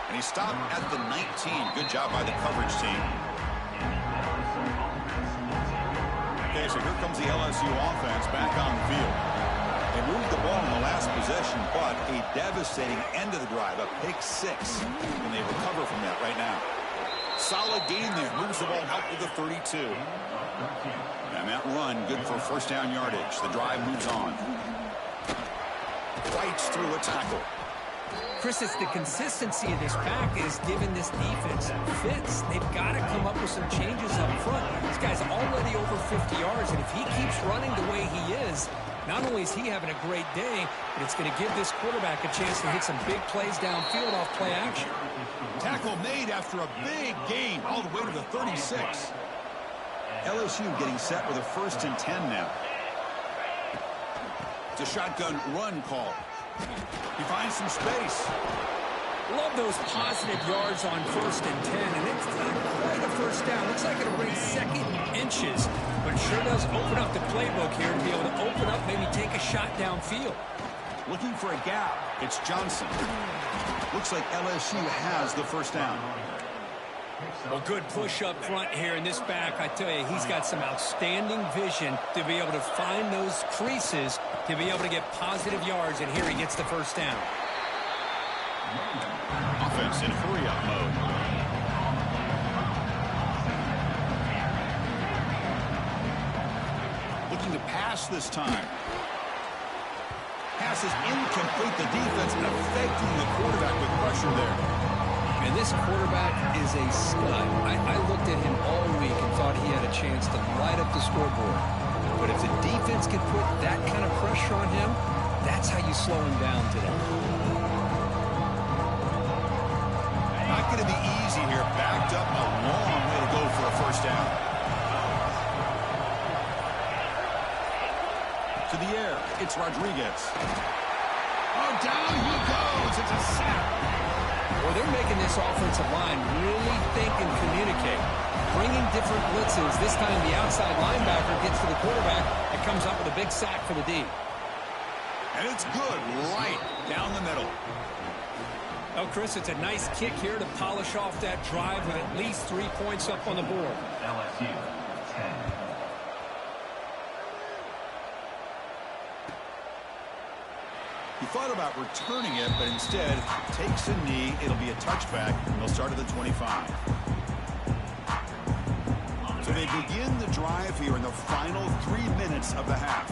And he stopped at the 19. Good job by the coverage team. Okay, so here comes the LSU offense back on the field. They moved the ball in the last possession, but a devastating end of the drive, a pick 6. And they recover from that right now. Solid gain there. Moves the ball out to the 32. And that run, good for 1st down yardage. The drive moves on. Fights through a tackle. Chris, it's the consistency of this pack is giving this defense fits. They've got to come up with some changes up front. This guy's already over 50 yards, and if he keeps running the way he is, not only is he having a great day, but it's going to give this quarterback a chance to hit some big plays downfield off play action. Tackle made after a big gain all the way to the 36. LSU getting set with a 1st and 10 now. It's a shotgun run call. He finds some space. Love those positive yards on 1st and 10, and it's not quite a 1st down. Looks like it'll bring 2nd inches, but it sure does open up the playbook here to be able to open up, maybe take a shot downfield. Looking for a gap. It's Johnson. Looks like LSU has the first down. Well, good push up front here in this back. I tell you, he's got some outstanding vision to be able to find those creases, to be able to get positive yards, and here he gets the first down. Offense in hurry-up mode. Looking to pass this time. Pass is incomplete. The defense affecting the quarterback with pressure there. And this quarterback is a stud. I looked at him all week and thought he had a chance to light up the scoreboard. But if the defense can put that kind of pressure on him, that's how you slow him down today. Not going to be easy here. Backed up a long way to go for a first down. To the air. It's Rodriguez. Oh, down he goes. It's a sack. Well, they're making this offensive line really think and communicate. Bringing different blitzes. This time the outside linebacker gets to the quarterback and comes up with a big sack for the D. And it's good right down the middle. Oh, Chris, it's a nice kick here to polish off that drive with at least 3 points up on the board. LSU 10. He thought about returning it, but instead takes a knee. It'll be a touchback, and they'll start at the 25. So they begin the drive here in the final 3 minutes of the half.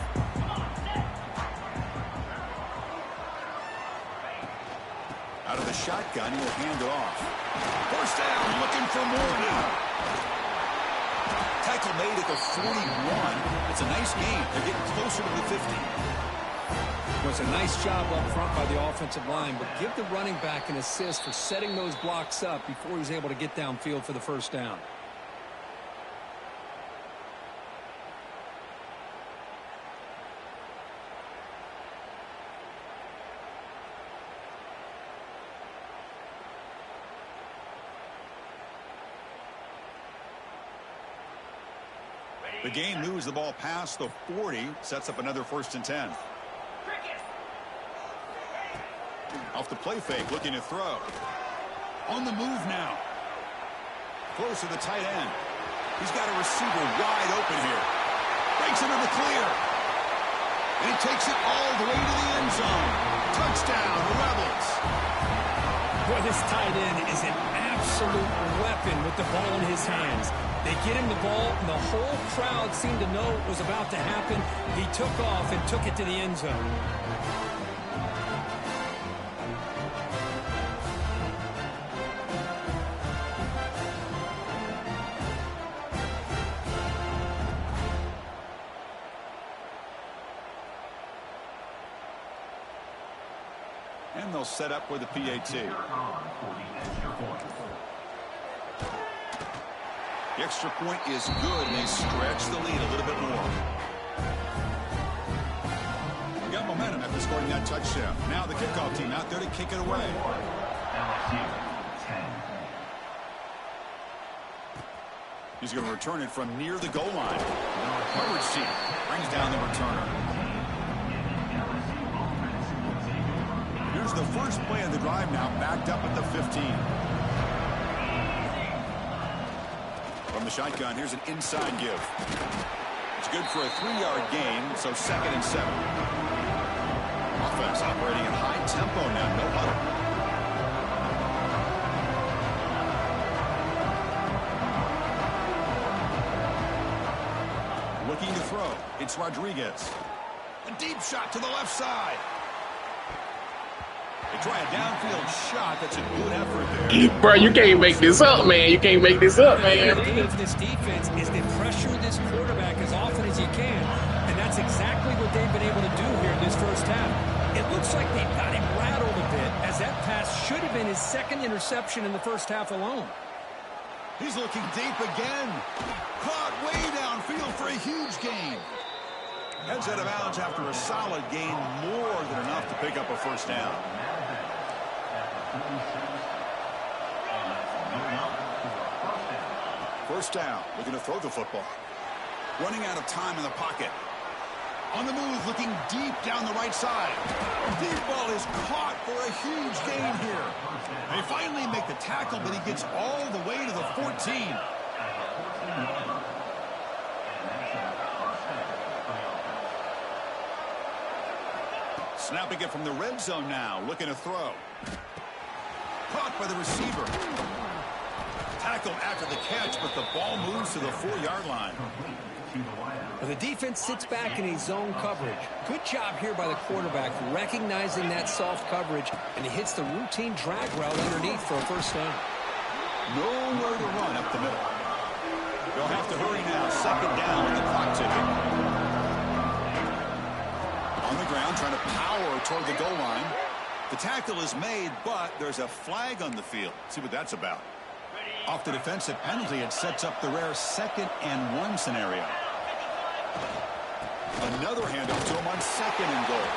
Out of the shotgun, he'll hand it off. First down, looking for more now. Tackle made at the 41. It's a nice gain. They're getting closer to the 50. It was a nice job up front by the offensive line, but give the running back an assist for setting those blocks up before he's able to get downfield for the first down. The game moves the ball past the 40, sets up another 1st and 10. Off the play fake, looking to throw. On the move now. Close to the tight end. He's got a receiver wide open here. Breaks into the clear. And he takes it all the way to the end zone. Touchdown, the Rebels. Boy, this tight end is an absolute weapon with the ball in his hands. They get him the ball, and the whole crowd seemed to know what was about to happen. He took off and took it to the end zone. And they'll set up with the PAT. The extra point is good, and they stretch the lead a little bit more. We got momentum after scoring that touchdown. Now the kickoff team out there to kick it away. LSU 10. He's going to return it from near the goal line. Coverage team brings down the returner. Here's the first play of the drive now, backed up at the 15. From the shotgun, here's an inside give. It's good for a 3-yard gain, so 2nd and 7. Offense operating at high tempo now, no huddle. Looking to throw. It's Rodriguez. A deep shot to the left side. They try a downfield shot. That's a good effort there. Bro, you can't make this up, man. You can't make this up, man. The key of this defense is to pressure this quarterback as often as you can, and that's exactly what they've been able to do here in this first half. It looks like they've got him rattled a bit, as that pass should have been his 2nd interception in the first half alone. He's looking deep again. Caught way downfield for a huge gain. Heads out of bounds after a solid gain, more than enough to pick up a first down. First down, looking to throw the football. Running out of time in the pocket. On the move, looking deep down the right side. Deep ball is caught for a huge gain here. They finally make the tackle, but he gets all the way to the 14. Snapping it from the red zone now, looking to throw. Caught by the receiver. Tackled after the catch, but the ball moves to the 4-yard line. Well, the defense sits back in a zone coverage. Good job here by the quarterback, recognizing that soft coverage, and he hits the routine drag route underneath for a first down. Nowhere to run up the middle. They'll have to hurry now. Second down with the clock ticking. On the ground, trying to power toward the goal line. The tackle is made, but there's a flag on the field. See what that's about. Off the defensive penalty, it sets up the rare 2nd and 1 scenario. Another handoff to him on 2nd and goal.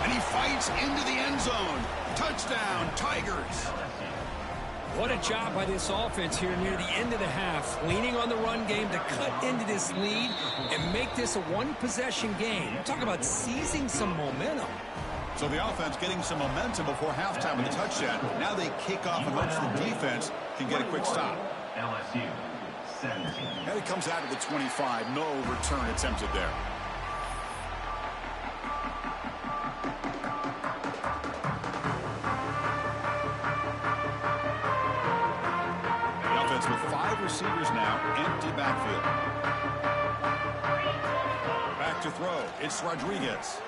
And he fights into the end zone. Touchdown, Tigers. What a job by this offense here near the end of the half, leaning on the run game to cut into this lead and make this a one-possession game. Talk about seizing some momentum. So the offense getting some momentum before halftime with a touchdown. Now they kick off and hopes the defense can get a quick stop. LSU 17. And it comes out of the 25. No return attempted there. The offense with 5 receivers now, empty backfield. Back to throw. It's Rodriguez.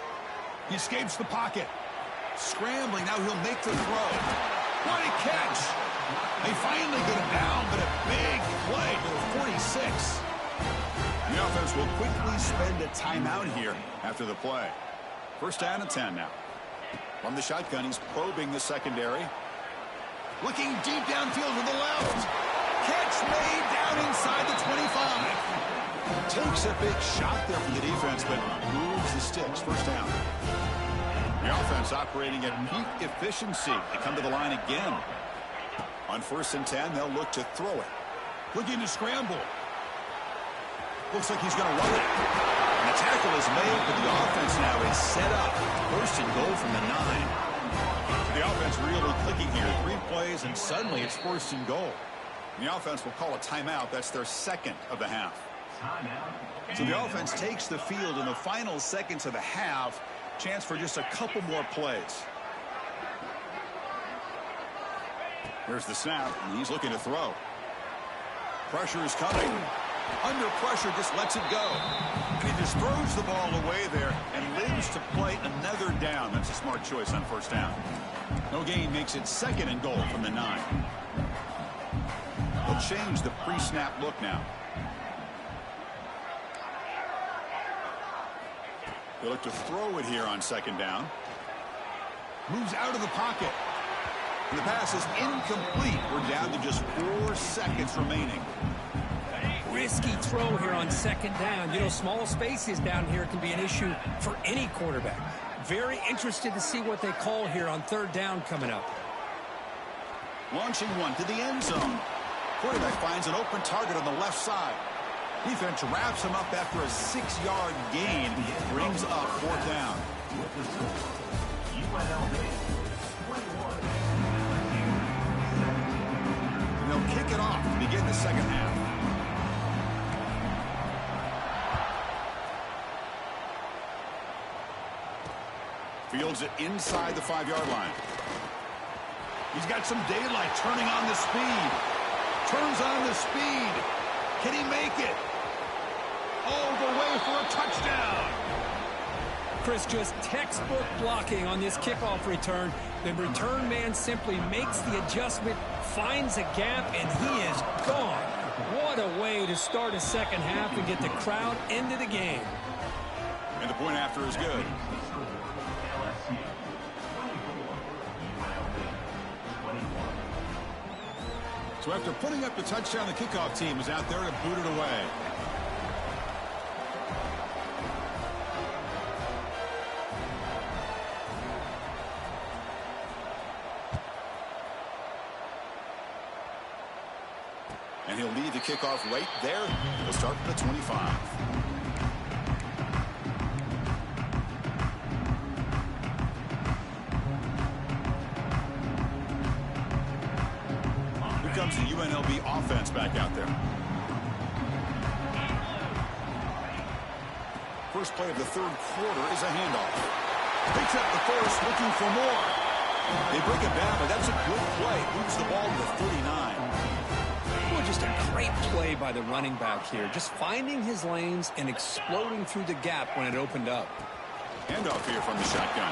He escapes the pocket. Scrambling. Now he'll make the throw. What a catch. They finally get him down, but a big play to the 46. The offense will quickly spend a timeout here after the play. First down and 10 now. From the shotgun, he's probing the secondary. Looking deep downfield to the left. Catch made down inside the 25. Takes a big shot there from the defense, but moves the sticks. First down. The offense operating at peak efficiency. They come to the line again. On 1st and 10, they'll look to throw it. Looking to scramble. Looks like he's going to run it. And the tackle is made, but the offense now is set up. 1st and goal from the 9. So the offense really clicking here. 3 plays, and suddenly it's 1st and goal. And the offense will call a timeout. That's their 2nd of the half. So the offense takes the field in the final seconds of the half. Chance for just a couple more plays. Here's the snap, and he's looking to throw. Pressure is coming. Under pressure, just lets it go. And he just throws the ball away there and lives to play another down. That's a smart choice on 1st down. No gain makes it 2nd and goal from the 9. They'll change the pre-snap look now. They look to throw it here on 2nd down. Moves out of the pocket. And the pass is incomplete. We're down to just 4 seconds remaining. Risky throw here on 2nd down. You know, small spaces down here can be an issue for any quarterback. Very interested to see what they call here on 3rd down coming up. Launching one to the end zone. Quarterback finds an open target on the left side. Defense wraps him up after a 6-yard gain. Brings up 4th down. And they'll kick it off to begin the 2nd half. Fields it inside the 5-yard line. He's got some daylight, turning on the speed. Turns on the speed. Can he make it? All the way for a touchdown. Chris, just textbook blocking on this kickoff return. The return man simply makes the adjustment, finds a gap, and he is gone. What a way to start a 2nd half and get the crowd into the game. And the point after is good. So after putting up the touchdown, the kickoff team is out there to boot it away. And he'll lead the kickoff right there. He'll start at the 25. UNLV offense back out there. First play of the third quarter is a handoff. Picks up the first, looking for more. They break it down, but that's a good play. Moves the ball to the 39. Well, just a great play by the running back here. Just finding his lanes and exploding through the gap when it opened up. Handoff here from the shotgun.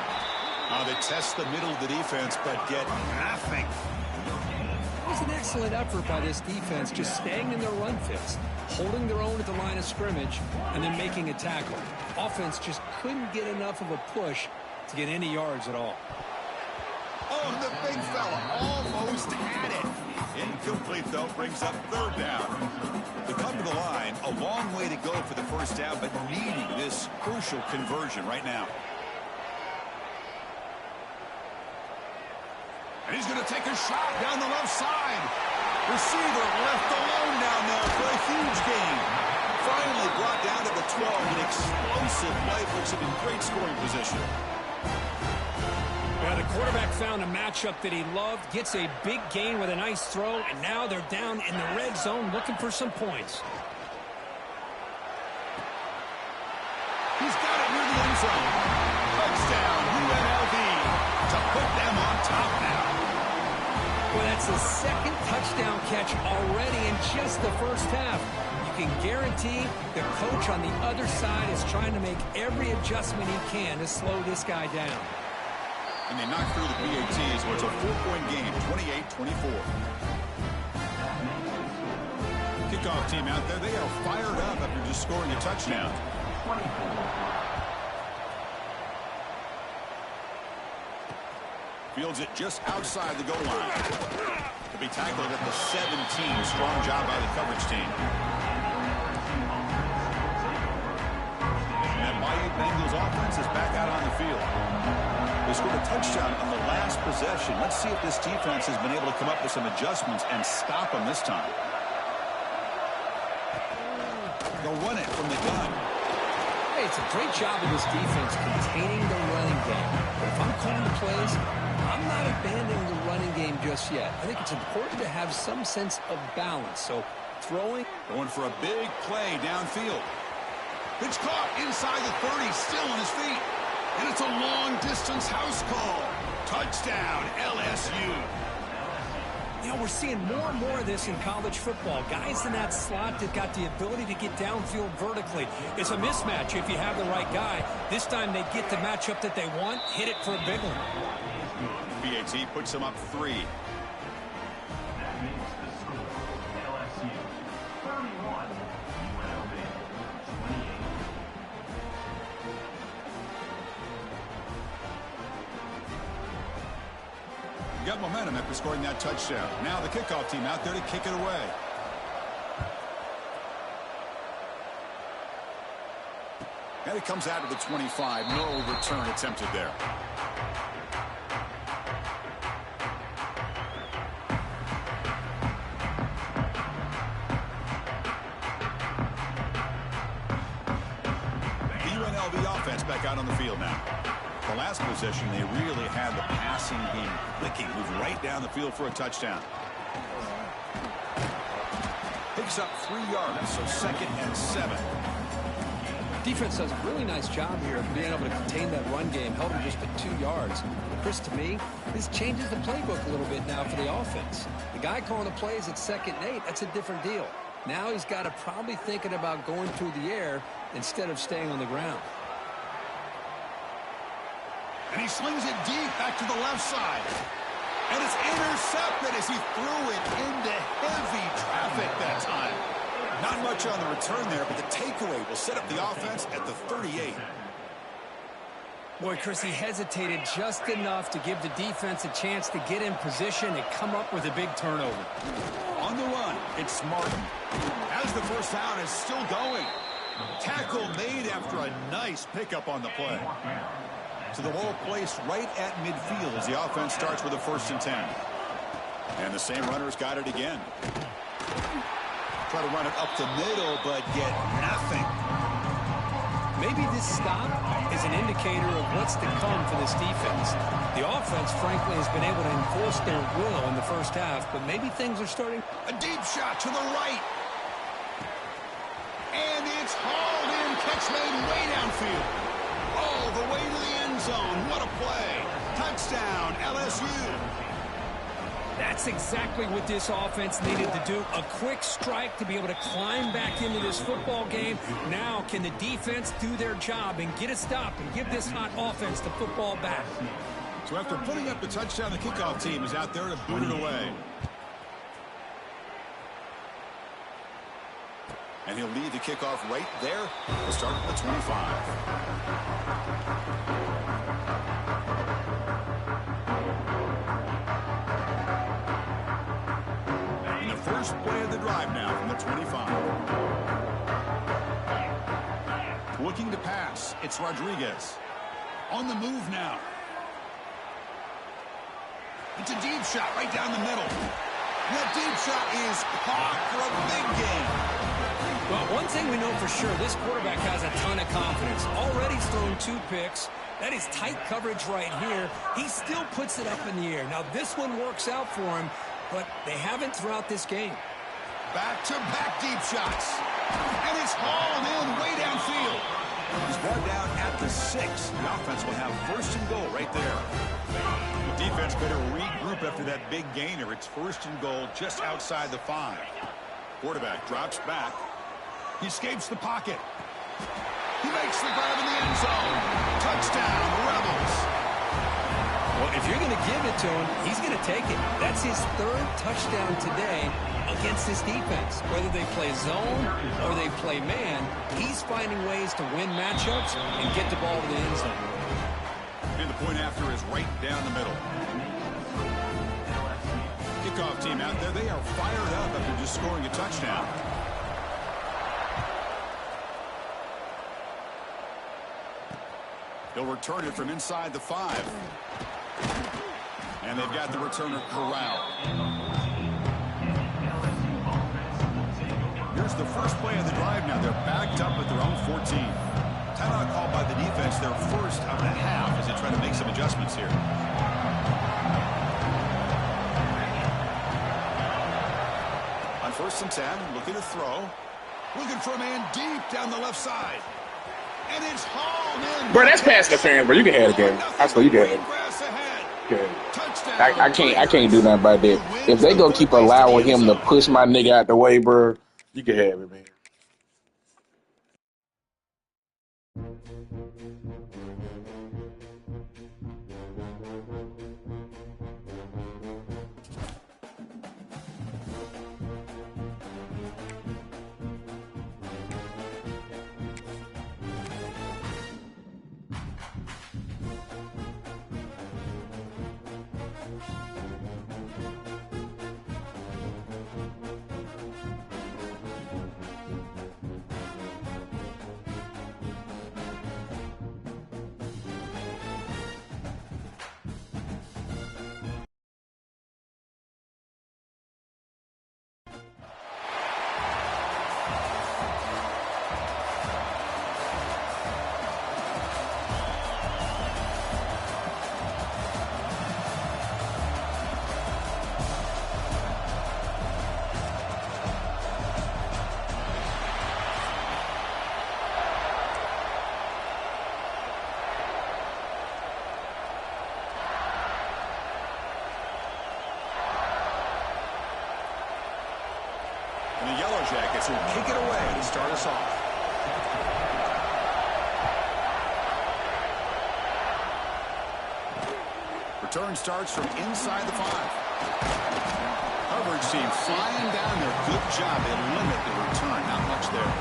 They test the middle of the defense, but get nothing. It was an excellent effort by this defense, just staying in their run fits, holding their own at the line of scrimmage, and then making a tackle. Offense just couldn't get enough of a push to get any yards at all. Oh, the big fella almost had it. Incomplete, though, brings up third down. They come to the line, a long way to go for the first down, but needing this crucial conversion right now. And he's going to take a shot down the left side. Receiver left alone down there for a huge gain. Finally brought down to the 12. An explosive play puts him in great scoring position. Well, the quarterback found a matchup that he loved, gets a big gain with a nice throw, and now they're down in the red zone looking for some points. He's got it near the end zone. Touchdown, UNLV, to put them on top now. Well, that's his second touchdown catch already in just the first half. You can guarantee the coach on the other side is trying to make every adjustment he can to slow this guy down. And they knock through the PATs, where it's a 4-point game, 28-24. Kickoff team out there, they are fired up after just scoring a touchdown. Fields it just outside the goal line. To be tackled at the 17. Strong job by the coverage team. And that Bayou Bengals offense is back out on the field. They scored a touchdown on the last possession. Let's see if this defense has been able to come up with some adjustments and stop them this time. They'll run it from the gun. Hey, it's a great job of this defense containing the running game. But if I'm calling the plays, I'm not abandoning the running game just yet. I think it's important to have some sense of balance. So throwing. Going for a big play downfield. Pitch caught inside the 30, still on his feet. And it's a long-distance house call. Touchdown, LSU. You know, we're seeing more and more of this in college football. Guys in that slot that got the ability to get downfield vertically. It's a mismatch if you have the right guy. This time they get the matchup that they want, hit it for a big one. PAT puts them up 3. Got momentum after scoring that touchdown. Now the kickoff team out there to kick it away. And it comes out to the 25. No return attempted there. The UNLV offense back out on the field now. The last possession, they really had the passing game clicking. Moved right down the field for a touchdown. Picks up 3 yards, so 2nd and 7. Defense does a really nice job here of being able to contain that run game, held him just at 2 yards. Chris, to me, this changes the playbook a little bit now for the offense. The guy calling the plays at 2nd and 8, that's a different deal. Now he's got to probably thinking about going through the air instead of staying on the ground. And he slings it deep back to the left side. And it's intercepted as he threw it into heavy traffic that time. Not much on the return there, but the takeaway will set up the offense at the 38. Boy, Chris, he hesitated just enough to give the defense a chance to get in position and come up with a big turnover. On the run, it's Martin. As the first down is still going. Tackle made after a nice pickup on the play. So the ball placed right at midfield as the offense starts with a 1st and 10. And the same runner's got it again. Try to run it up the middle, but get nothing. Maybe this stop is an indicator of what's to come for this defense. The offense, frankly, has been able to enforce their will in the first half, but maybe things are starting. A deep shot to the right. And it's hauled in. Catch made way downfield. All the way to the end zone. What a play. Touchdown, LSU. That's exactly what this offense needed to do. A quick strike to be able to climb back into this football game. Now can the defense do their job and get a stop and give this hot offense the football back? So after putting up the touchdown, the kickoff team is out there to boot it away. And he'll lead the kickoff right there. We'll start at the 25. First play of the drive now from the 25. Looking to pass. It's Rodriguez. On the move now. It's a deep shot right down the middle. That deep shot is caught for a big gain. Well, one thing we know for sure, this quarterback has a ton of confidence. Already he's thrown 2 picks. That is tight coverage right here. He still puts it up in the air. Now, this one works out for him, but they haven't throughout this game. Back-to-back deep shots. And it's hauled in way downfield. He's brought down at the 6. The offense will have first and goal right there. The defense better regroup after that big gainer. It's first and goal just outside the 5. Quarterback drops back. He escapes the pocket. He makes the grab in the end zone. Touchdown, Rebels. Well, if you're going to give it to him, he's going to take it. That's his 3rd touchdown today against this defense. Whether they play zone or they play man, he's finding ways to win matchups and get the ball to the end zone. And the point after is right down the middle. Kickoff team out there, they are fired up after just scoring a touchdown. They'll return it from inside the 5. And they've got the returner corralled. Here's the first play of the drive now. They're backed up at their own 14. Timeout called by the defense, their first of the half, as they try to make some adjustments here. On 1st and 10, looking to throw. Looking for a man deep down the left side. And it's hauled in. Bro, that's pass interference, bro. You can have it, game. I swear you can have it. I can't do nothing about that. If they gonna keep allowing him to push my nigga out the way, bro, you can have it, man. And the Yellow Jackets will kick it away to start us off. Return starts from inside the 5. Coverage team flying down there. Good job. They limit the return. Not much there.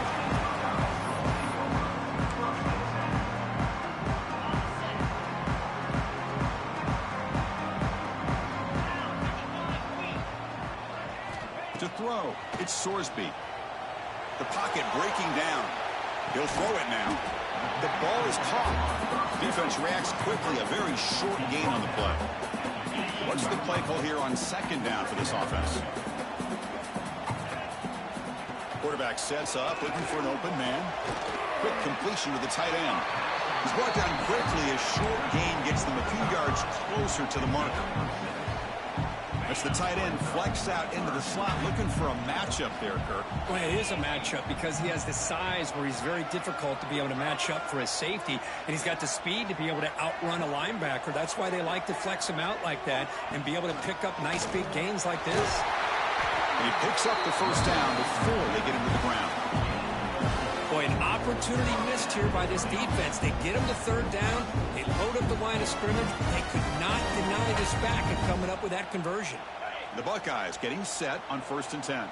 To throw, it's Sorsby. The pocket breaking down. He'll throw it now. The ball is caught. Defense reacts quickly. A very short gain on the play. What's the play call here on 2nd down for this offense? Quarterback sets up, looking for an open man. Quick completion to the tight end. He's brought down quickly. A short gain gets them a few yards closer to the marker. That's the tight end flexed out into the slot, looking for a matchup there, Kirk. Well, it is a matchup because he has the size where he's very difficult to be able to match up for his safety, and he's got the speed to be able to outrun a linebacker. That's why they like to flex him out like that and be able to pick up nice big gains like this. And he picks up the first down before they get him to the ground. Boy, an opportunity missed here by this defense. They get him to third down. They load up the line of scrimmage. They could not deny this back and coming up with that conversion. The Buckeyes getting set on 1st and 10.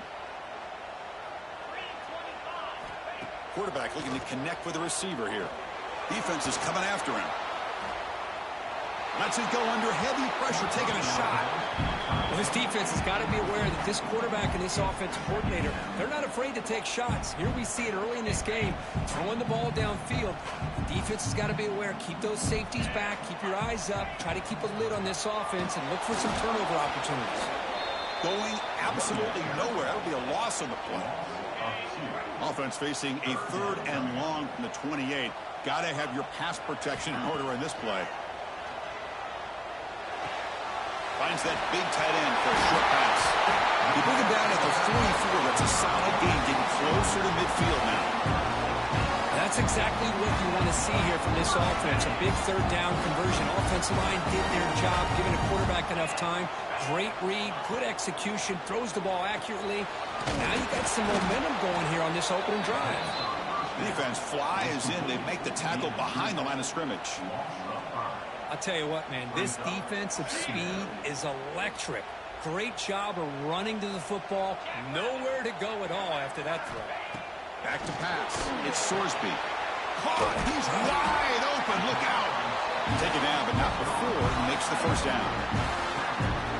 Quarterback looking to connect with the receiver here. Defense is coming after him. Lets it go under heavy pressure, taking a shot. Well, this defense has got to be aware that this quarterback and this offensive coordinator, they're not afraid to take shots. Here we see it early in this game, throwing the ball downfield. The defense has got to be aware. Keep those safeties back. Keep your eyes up. Try to keep a lid on this offense and look for some turnover opportunities. Going absolutely nowhere. That'll be a loss on the play. Offense facing a 3rd and long from the 28. Got to have your pass protection in order in this play. Finds that big tight end for a short pass. You bring him down at the 44. That's a solid gain, getting closer to midfield now. That's exactly what you want to see here from this offense. A big 3rd down conversion. Offensive line did their job, giving a quarterback enough time. Great read, good execution, throws the ball accurately. Now you got some momentum going here on this opening drive. Defense flies in. They make the tackle behind the line of scrimmage. I'll tell you what, man, this defensive speed is electric. Great job of running to the football. Nowhere to go at all after that throw. Back to pass. It's Sorsby. Caught. He's wide open. Look out. Take it down, but not before he makes the first down.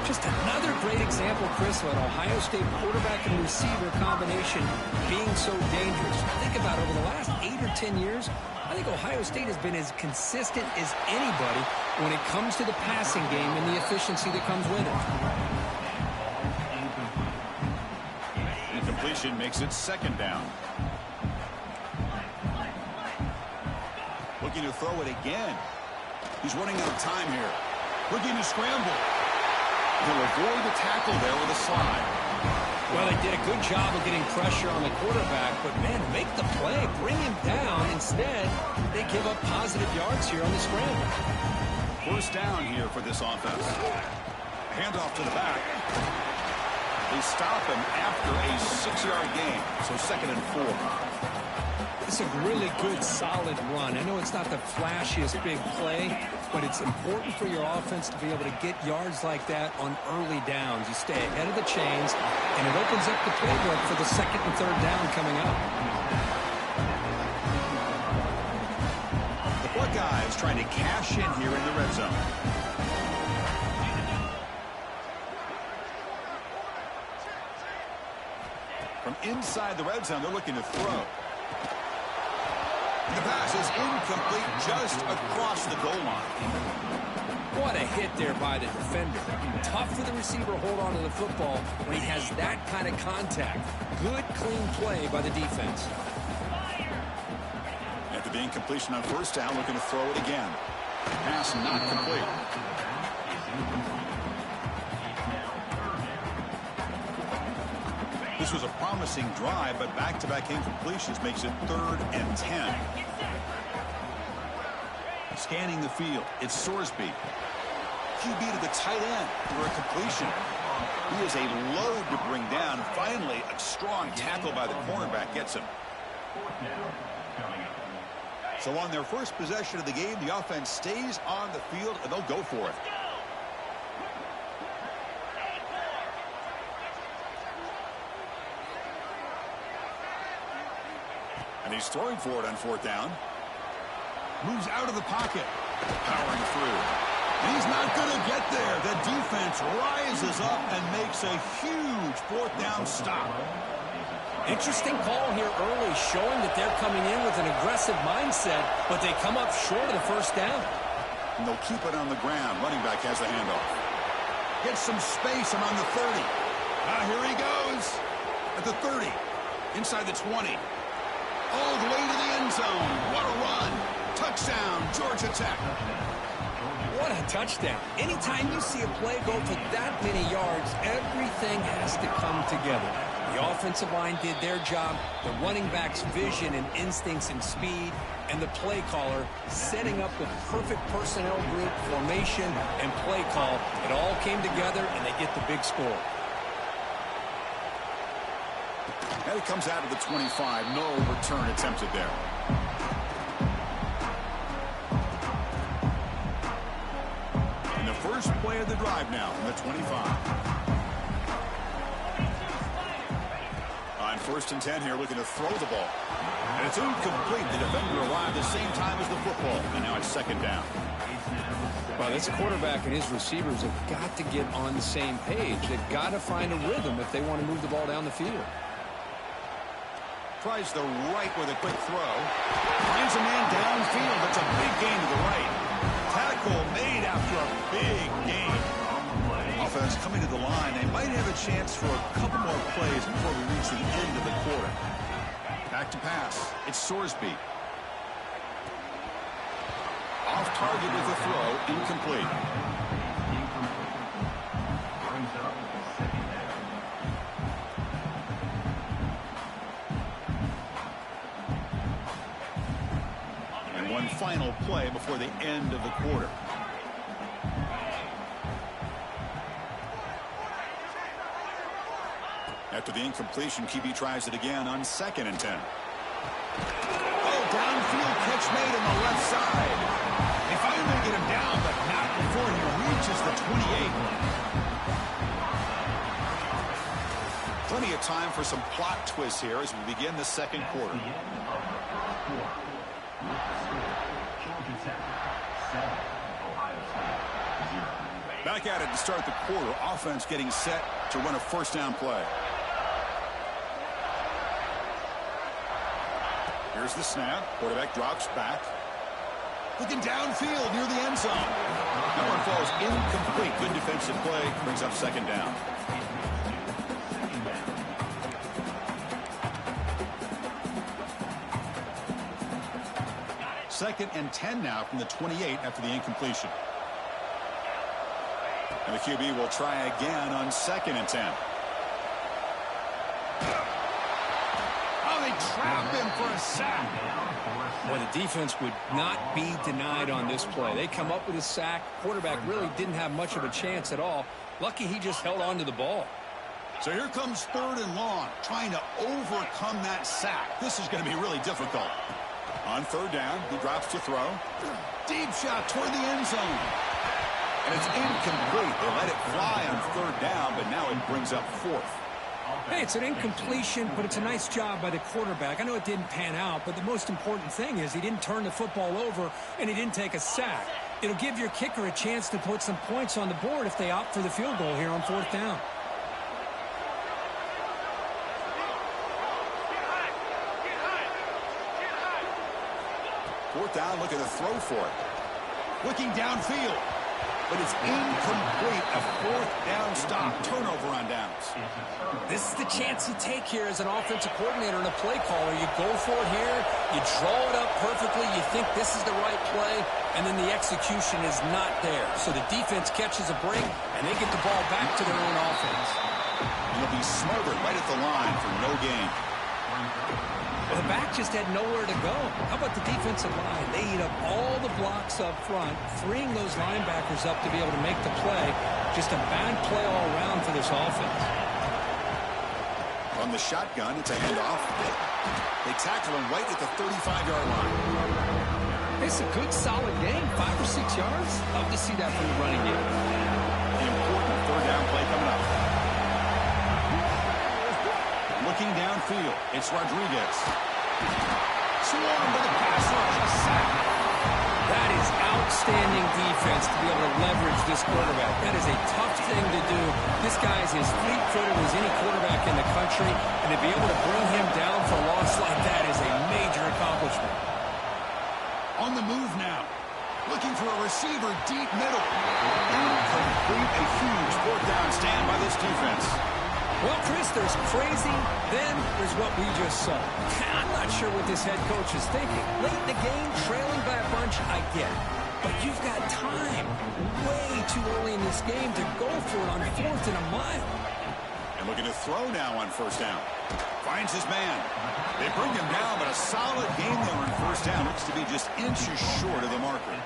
Just another great example, Chris, of an Ohio State quarterback and receiver combination being so dangerous. Think about it, over the last 8 or 10 years, I think Ohio State has been as consistent as anybody when it comes to the passing game and the efficiency that comes with it. Incompletion makes it 2nd down. Looking to throw it again. He's running out of time here. Looking to scramble. He'll avoid the tackle there with a slide. Well, they did a good job of getting pressure on the quarterback, but, man, make the play, bring him down. Instead, they give up positive yards here on the scramble. 1st down here for this offense. Handoff to the back. They stop him after a 6-yard gain, so 2nd and 4. It's a really good, solid run. I know it's not the flashiest big play, but it's important for your offense to be able to get yards like that on early downs. You stay ahead of the chains, and it opens up the playbook for the 2nd and 3rd down coming up. The Buckeyes trying to cash in here in the red zone. From inside the red zone, they're looking to throw. The pass is incomplete just across the goal line. What a hit there by the defender. Tough for the receiver to hold on to the football when he has that kind of contact. Good, clean play by the defense. After the incompletion on 1st down, looking to throw it again. Pass not complete. This was a promising drive, but back-to-back incompletions makes it 3rd and 10. Scanning the field, it's Sorsby. QB to the tight end for a completion. He is a load to bring down. Finally, a strong tackle by the cornerback gets him. So on their first possession of the game, the offense stays on the field, and they'll go for it. And he's throwing for it on 4th down. Moves out of the pocket. Powering through. And he's not going to get there. The defense rises up and makes a huge 4th down stop. Interesting call here early, showing that they're coming in with an aggressive mindset, but they come up short of the 1st down. And they'll keep it on the ground. Running back has the handoff. Gets some space around the 30. Here he goes. At the 30. Inside the 20. All the way to the end zone. What a run. Touchdown, Georgia Tech. What a touchdown. Anytime you see a play go for that many yards, everything has to come together. The offensive line did their job, the running back's vision and instincts and speed, and the play caller setting up the perfect personnel group, formation, and play call. It all came together, and they get the big score. And it comes out of the 25. No return attempted there. And the first play of the drive now from the 25. On 1st and 10 here, looking to throw the ball. And it's incomplete. The defender arrived at the same time as the football. And now it's 2nd down. Well, this quarterback and his receivers have got to get on the same page. They've got to find a rhythm if they want to move the ball down the field. Tries the right with a quick throw. Finds a man downfield. That's a big gain to the right. Tackle made after a big gain. Offense coming to the line. They might have a chance for a couple more plays before we reach the end of the quarter. Back to pass. It's Sorsby. Off target with a throw. Incomplete. And one final play before the end of the quarter. After the incompletion, QB tries it again on 2nd and 10. Oh, downfield catch made on the left side. They finally get him down, but not before he reaches the 28. Plenty of time for some plot twists here as we begin the 2nd quarter. Back at it to start the quarter. Offense getting set to run a 1st down play. Here's the snap. Quarterback drops back. Looking downfield near the end zone. That one falls incomplete. Good defensive play. Brings up 2nd down. Second and 10 now from the 28 after the incompletion. And the QB will try again on 2nd and 10. Trap him for a sack. Well, the defense would not be denied on this play. They come up with a sack. Quarterback really didn't have much of a chance at all. Lucky he just held on to the ball. So here comes 3rd and long, trying to overcome that sack. This is going to be really difficult. On 3rd down, he drops to throw. Deep shot toward the end zone. And it's incomplete. They let it fly on 3rd down, but now it brings up 4th. Hey, it's an incompletion, but it's a nice job by the quarterback. I know it didn't pan out, but the most important thing is he didn't turn the football over and he didn't take a sack. It'll give your kicker a chance to put some points on the board if they opt for the field goal here on 4th down. Fourth down, looking to throw for it. Looking downfield. But it's incomplete. A 4th down stop. Turnover on downs. This is the chance you take here as an offensive coordinator and a play caller. You go for it here. You draw it up perfectly. You think this is the right play. And then the execution is not there. So the defense catches a break, and they get the ball back to their own offense. And they'll be smothered right at the line for no gain. Well, the back just had nowhere to go. How about the defensive line? They eat up all the blocks up front, freeing those linebackers up to be able to make the play. Just a bad play all around for this offense. From the shotgun, it's a handoff. They tackle him right at the 35-yard line. It's a good, solid game, 5 or 6 yards. Love to see that from the running game. The important 3rd down play coming up. Looking downfield, it's Rodriguez. Swarm with a pass rush, a sack. That is outstanding defense to be able to leverage this quarterback. That is a tough thing to do. This guy is as fleet-footed as any quarterback in the country, and to be able to bring him down for a loss like that is a major accomplishment. On the move now. Looking for a receiver deep middle. Incomplete. A huge 4th down stand by this defense. Well, Chris, there's crazy, then there's what we just saw. I'm not sure what this head coach is thinking. Late in the game, trailing by a bunch, I get it. But you've got time way too early in this game to go for it on 4th and a mile. And looking to throw now on first down. Finds his man. They bring him down, but a solid game there on first down. Looks to be just inches short of the marker.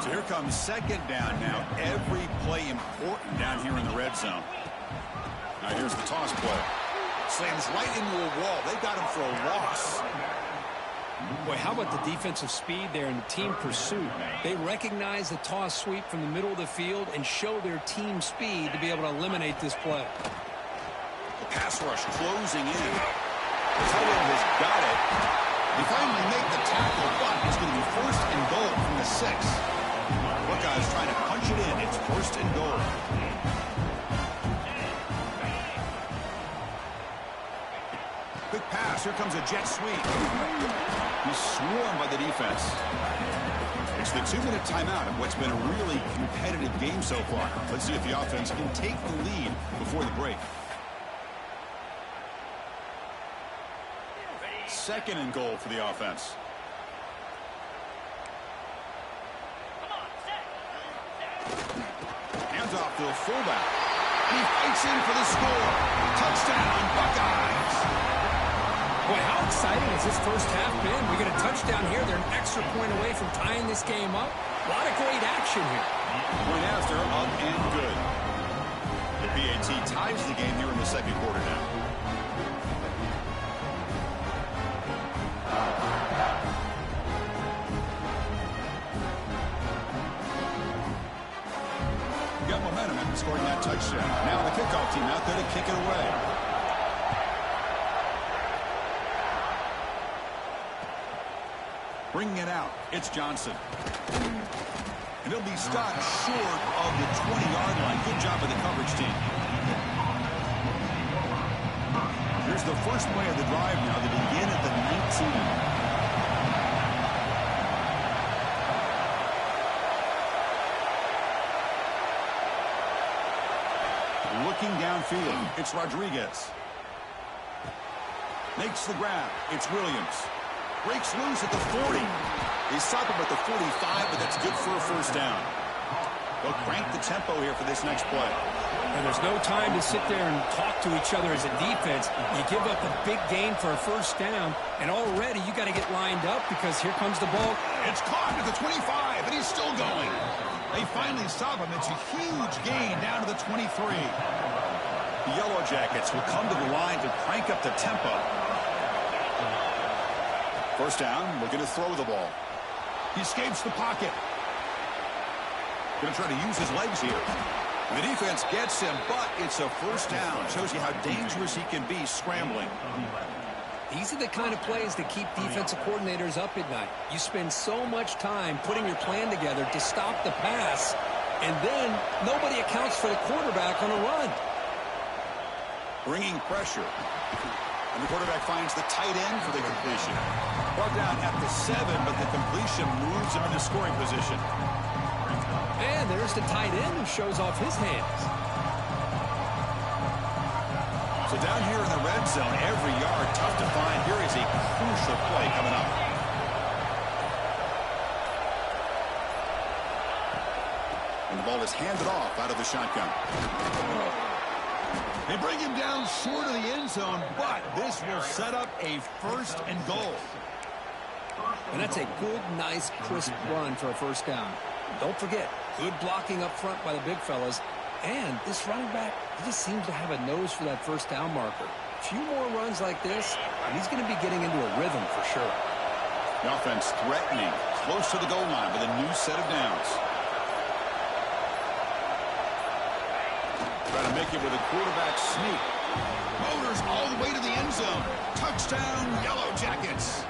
So here comes second down now. Every play important down here in the red zone. Now here's the toss play. Slams right into a wall. They got him for a loss. Boy, how about the defensive speed there and the team pursuit? They recognize the toss sweep from the middle of the field and show their team speed to be able to eliminate this play. The pass rush closing in. The tight end has got it. They finally make the tackle, but it's going to be 1st and goal from the 6. Buckeyes trying to punch it in. It's 1st and goal. Quick pass. Here comes a jet sweep. He's swarmed by the defense. It's the 2-minute timeout of what's been a really competitive game so far. Let's see if the offense can take the lead before the break. 2nd and goal for the offense. Hands off to the fullback. He fights in for the score. Touchdown, Buckeyes. Boy, how exciting has this first half been? We get a touchdown here. They're an extra point away from tying this game up. A lot of great action here. Point after, up and good. The PAT ties the game here in the second quarter now. Got momentum after scoring that touchdown. Now the kickoff team out there to kick it away. Bringing it out, it's Johnson. And he'll be stopped short of the 20-yard line. Good job of the coverage team. Here's the first play of the drive now. They begin at the 19. Looking downfield, it's Rodriguez. Makes the grab, it's Williams. Breaks loose at the 40. They stop him at the 45, but that's good for a first down. They'll crank the tempo here for this next play. And there's no time to sit there and talk to each other as a defense. You give up a big gain for a first down, and already you got to get lined up because here comes the ball. It's caught at the 25, and he's still going. They finally stop him. It's a huge gain down to the 23. The Yellow Jackets will come to the line to crank up the tempo. First down, looking to throw the ball. He escapes the pocket. Going to try to use his legs here. The defense gets him, but it's a first down. Shows you how dangerous he can be scrambling. These are the kind of plays that keep defensive coordinators up at night. You spend so much time putting your plan together to stop the pass, and then nobody accounts for the quarterback on a run. Bringing pressure. And the quarterback finds the tight end for the completion. Brought down at the 7, but the completion moves him into scoring position. And there's the tight end who shows off his hands. So down here in the red zone, every yard tough to find. Here is a crucial play coming up. And the ball is handed off out of the shotgun. They bring him down short of the end zone, but this will set up a first and goal. And that's a good, nice, crisp run for a first down. Don't forget, good blocking up front by the big fellas. And this running back, he just seems to have a nose for that first down marker. A few more runs like this, and he's going to be getting into a rhythm for sure. The offense threatening, close to the goal line with a new set of downs. Trying to make it with a quarterback sneak. Motors all the way to the end zone. Touchdown, Yellow Jackets.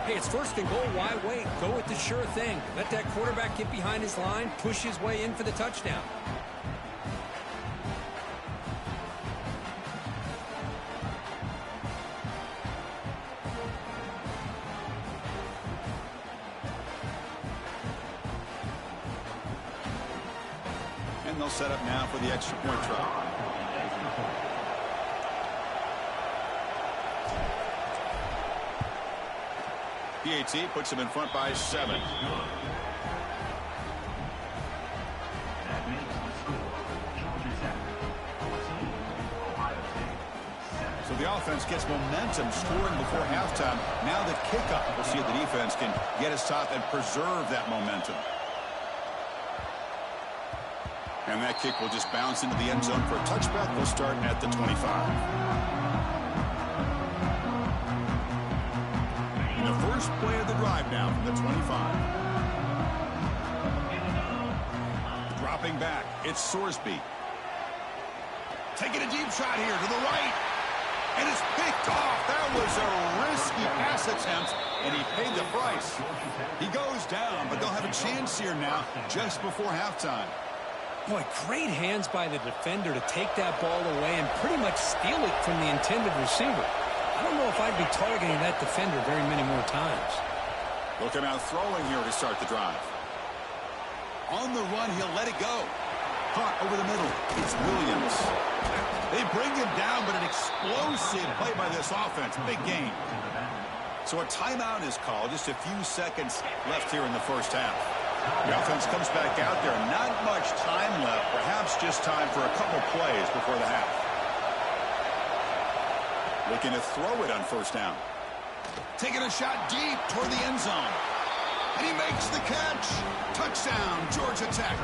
Hey, it's first and goal. Why wait? Go with the sure thing. Let that quarterback get behind his line, push his way in for the touchdown. And they'll set up now for the extra point try. PAT puts them in front by 7. That makes the score Georgia Tech 14, Ohio State 7. So the offense gets momentum scoring before halftime. Now the kickoff. We'll see if the defense can get a stop and preserve that momentum. And that kick will just bounce into the end zone for a touchback. We'll start at the 25. And the first play of the drive now from the 25. Dropping back, it's Sorsby. Taking a deep shot here to the right. And it's picked off. That was a risky pass attempt, and he paid the price. He goes down, but they'll have a chance here now just before halftime. Boy, great hands by the defender to take that ball away and pretty much steal it from the intended receiver. I don't know if I'd be targeting that defender very many more times. Looking out throwing here to start the drive. On the run, he'll let it go. Caught over the middle. It's Williams. They bring him down, but an explosive play by this offense. Big game. So a timeout is called. Just a few seconds left here in the first half. The offense comes back out there. Not much time left. Perhaps just time for a couple plays before the half. Looking to throw it on first down. Taking a shot deep toward the end zone. And he makes the catch. Touchdown, Georgia Tech.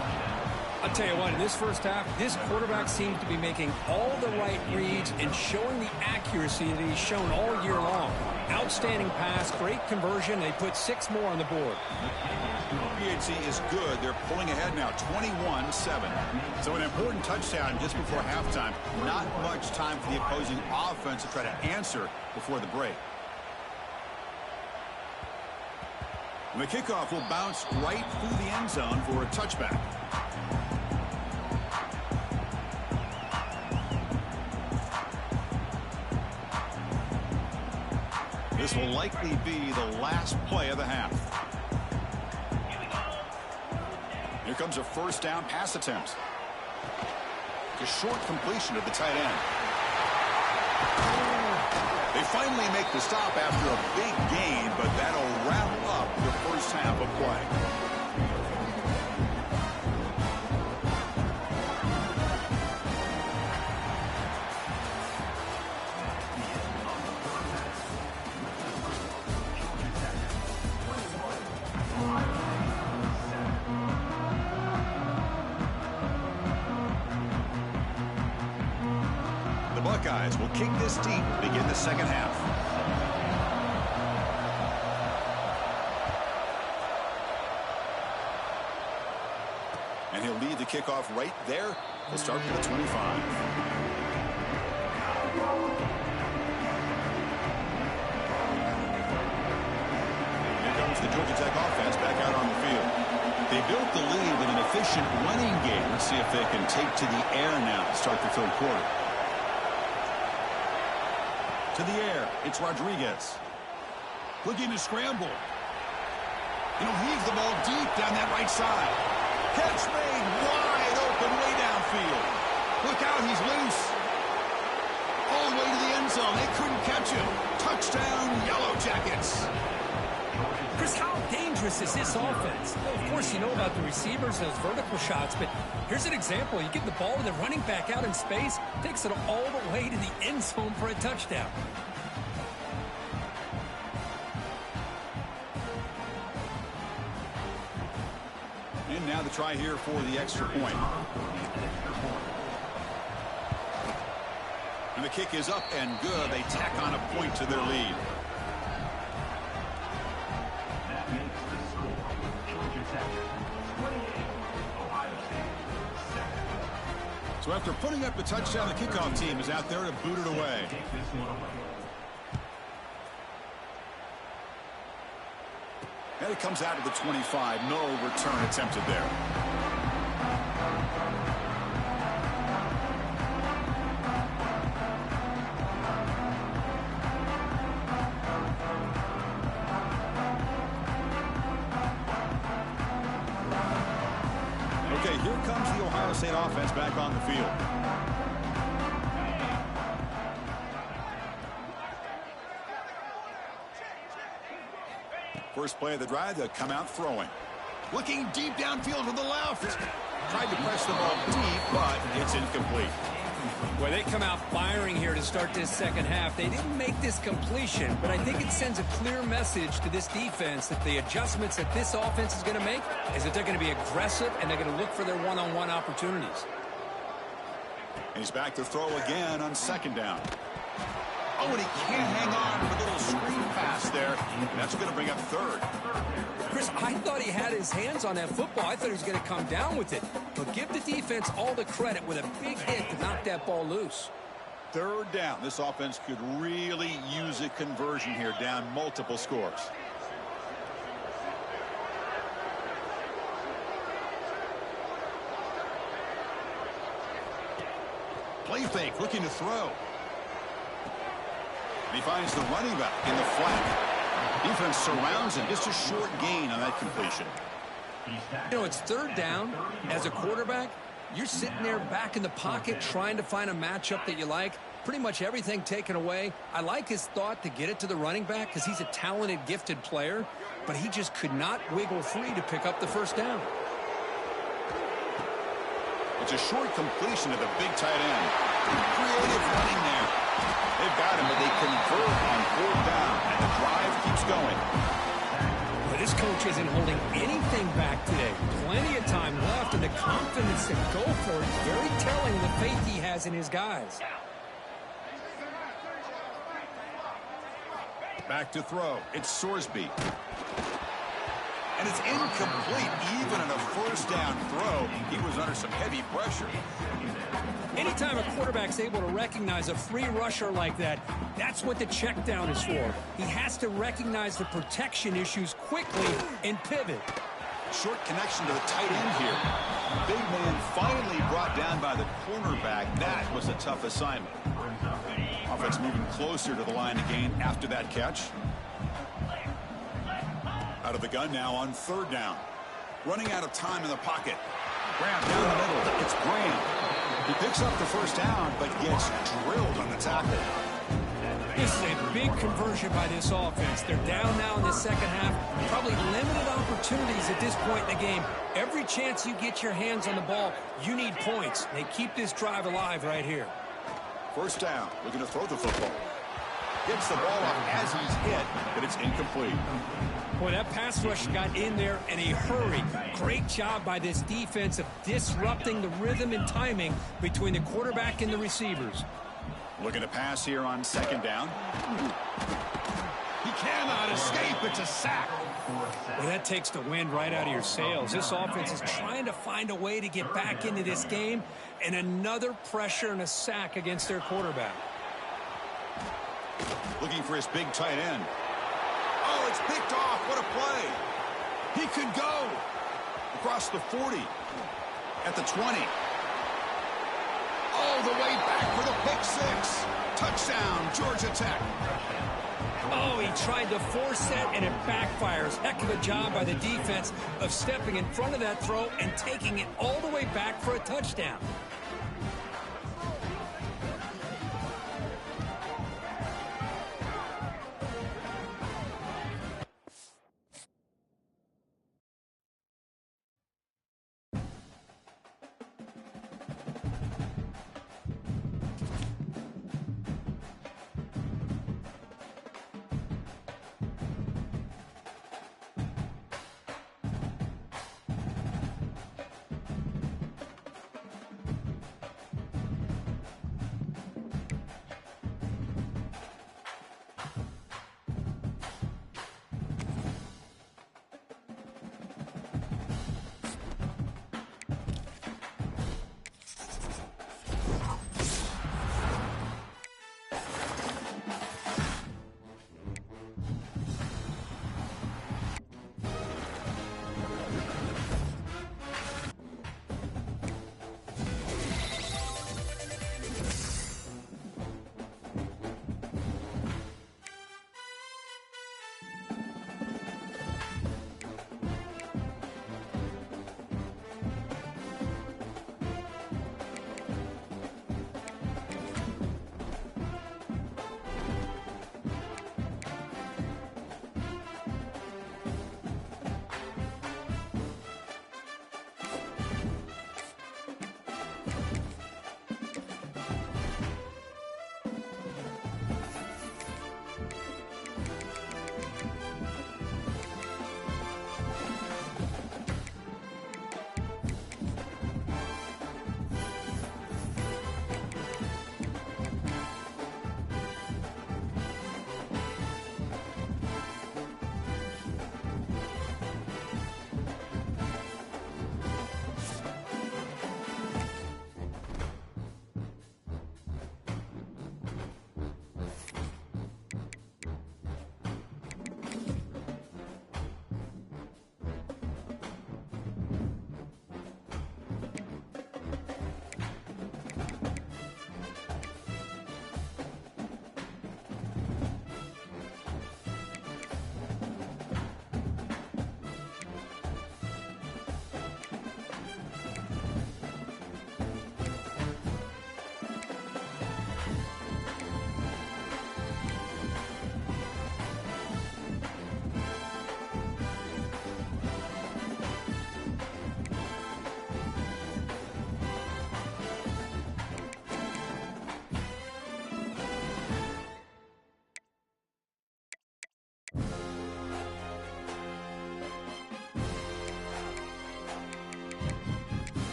I'll tell you what, in this first half, this quarterback seems to be making all the right reads and showing the accuracy that he's shown all year long. Outstanding pass, great conversion. They put 6 more on the board. PAT is good. They're pulling ahead now, 21-7. So an important touchdown just before halftime. Not much time for the opposing offense to try to answer before the break. And the kickoff will bounce right through the end zone for a touchback. This will likely be the last play of the half. Here comes a first down pass attempt. A short completion of the tight end. They finally make the stop after a big gain, but that'll wrap up the first half of play. Buckeyes will kick this deep to begin the second half. And he'll lead the kickoff right there. We'll start with the 25. Here comes the Georgia Tech offense back out on the field. They built the lead with an efficient running game. Let's see if they can take to the air now to start the third quarter. To the air, it's Rodriguez. Looking to scramble. He'll heave the ball deep down that right side. Catch made wide open way downfield. Look out, he's loose. All the way to the end zone. They couldn't catch him. Touchdown, Yellow Jackets. Chris, how dangerous is this offense? Well, of course, you know about the receivers, those vertical shots, but here's an example. You get the ball with the running back out in space, takes it all the way to the end zone for a touchdown. And now the try here for the extra point. And the kick is up and good. They tack on a point to their lead. So after putting up the touchdown, the kickoff team is out there to boot it away. And it comes out of the 25. No return attempted there. Okay, here comes the Ohio State offense back on the field. First play of the drive, they'll come out throwing. Looking deep downfield to the left. Tried to press the ball deep, but it's incomplete. Well, they come out firing here to start this second half. They didn't make this completion, but I think it sends a clear message to this defense that the adjustments that this offense is going to make is that they're going to be aggressive and they're going to look for their one-on-one opportunities. He's back to throw again on second down. Oh, and he can't hang on for a little screen pass there. And that's going to bring up third. Chris, I thought he had his hands on that football. I thought he was going to come down with it. But give the defense all the credit with a big hit to knock that ball loose. Third down. This offense could really use a conversion here, down multiple scores. Play fake, looking to throw. And he finds the running back in the flat. Defense surrounds him. Just a short gain on that completion. You know, it's third down. As a quarterback, you're sitting there back in the pocket trying to find a matchup that you like. Pretty much everything taken away. I like his thought to get it to the running back because he's a talented, gifted player, but he just could not wiggle free to pick up the first down. It's a short completion to the big tight end. Creative running there. They've got him, but they convert on fourth down, and the drive keeps going. But this coach isn't holding anything back today. Plenty of time left, and the confidence to go for it is very telling the faith he has in his guys. Back to throw. It's Sorsby. And it's incomplete. Even on a first down throw, he was under some heavy pressure. Anytime a quarterback's able to recognize a free rusher like that, that's what the check down is for. He has to recognize the protection issues quickly and pivot. Short connection to the tight end here. Big man finally brought down by the cornerback. That was a tough assignment. Offense moving closer to the line of gain after that catch. Out of the gun now on third down. Running out of time in the pocket. Graham down the middle. It's Graham. He picks up the first down, but gets drilled on the tackle. This is a big conversion by this offense. They're down now in the second half. Probably limited opportunities at this point in the game. Every chance you get your hands on the ball, you need points. They keep this drive alive right here. First down. Looking to throw the football. Gets the ball up as he's hit, but it's incomplete. Boy, that pass rush got in there in a hurry. Great job by this defense of disrupting the rhythm and timing between the quarterback and the receivers. Looking to pass here on second down. He cannot escape. It's a sack. Well, that takes the wind right out of your sails. This offense is trying to find a way to get back into this game, and another pressure and a sack against their quarterback. Looking for his big tight end. Oh, it's picked off. What a play. He could go. Across the 40. At the 20. All the way back for the pick six. Touchdown, Georgia Tech. Oh, he tried to force that, and it backfires. Heck of a job by the defense of stepping in front of that throw and taking it all the way back for a touchdown.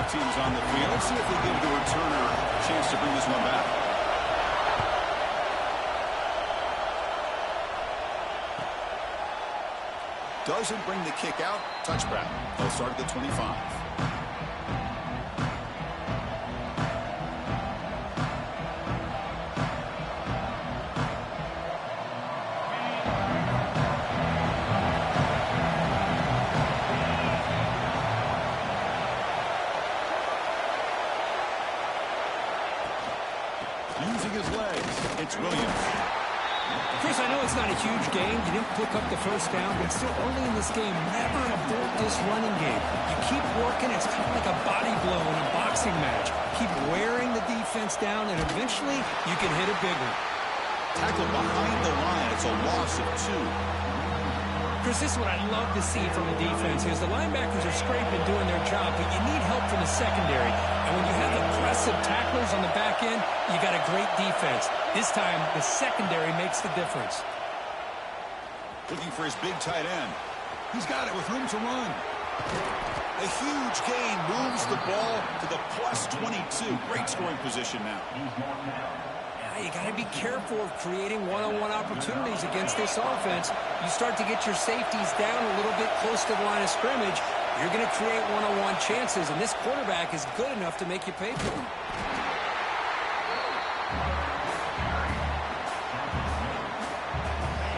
Both teams on the field. Let's see if they give the returner a chance to bring this one back. Doesn't bring the kick out. Touchback. They'll start at the 25. Using his legs, it's Williams. Chris, I know it's not a huge game. You didn't pick up the first down, but still early in this game, never abort this running game. You keep working. It's kind of like a body blow in a boxing match. Keep wearing the defense down, and eventually you can hit a big one. Tackle behind the line. It's a loss of 2. Chris, this is what I love to see from the defense is the linebackers are scraping, doing their job, but you need help from the secondary. And when you have aggressive tacklers on the back end, you got a great defense. This time, the secondary makes the difference. Looking for his big tight end. He's got it with room to run. A huge gain moves the ball to the plus 22. Great scoring position now. You got to be careful of creating one-on-one opportunities against this offense. You start to get your safeties down a little bit close to the line of scrimmage, you're going to create one-on-one chances, and this quarterback is good enough to make you pay for them.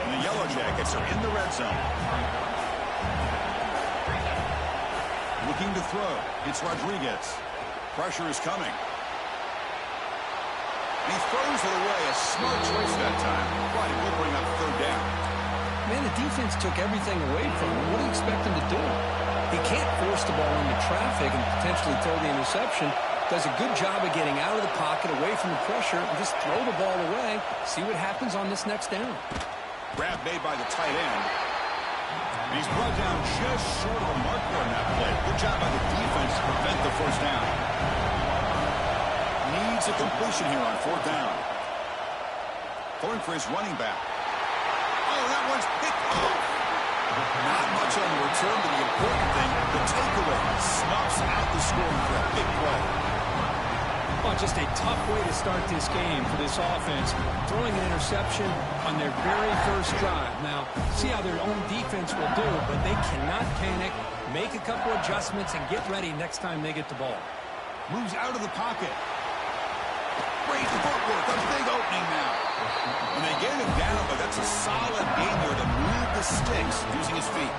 And the Yellow Jackets are in the red zone. Looking to throw. It's Rodriguez. Pressure is coming. And he throws it away. A smart choice that time. But it will bring up third down. Man, the defense took everything away from him. What do you expect him to do? He can't force the ball into traffic and potentially throw the interception. Does a good job of getting out of the pocket, away from the pressure, and just throw the ball away. See what happens on this next down. Grab made by the tight end. And he's brought down just short of the marker on that play. Good job by the defense to prevent the first down. Needs a completion here on fourth down. Throwing for his running back. Oh, that one's picked off. Not much on the return, but the important thing, the takeaway, snuffs out the scoring for a big play. Oh, just a tough way to start this game for this offense. Throwing an interception on their very first drive. Now, see how their own defense will do, but they cannot panic, make a couple adjustments, and get ready next time they get the ball. Moves out of the pocket. Great footwork, a big opening now. And they get him down, but that's a solid game there to move the sticks using his feet.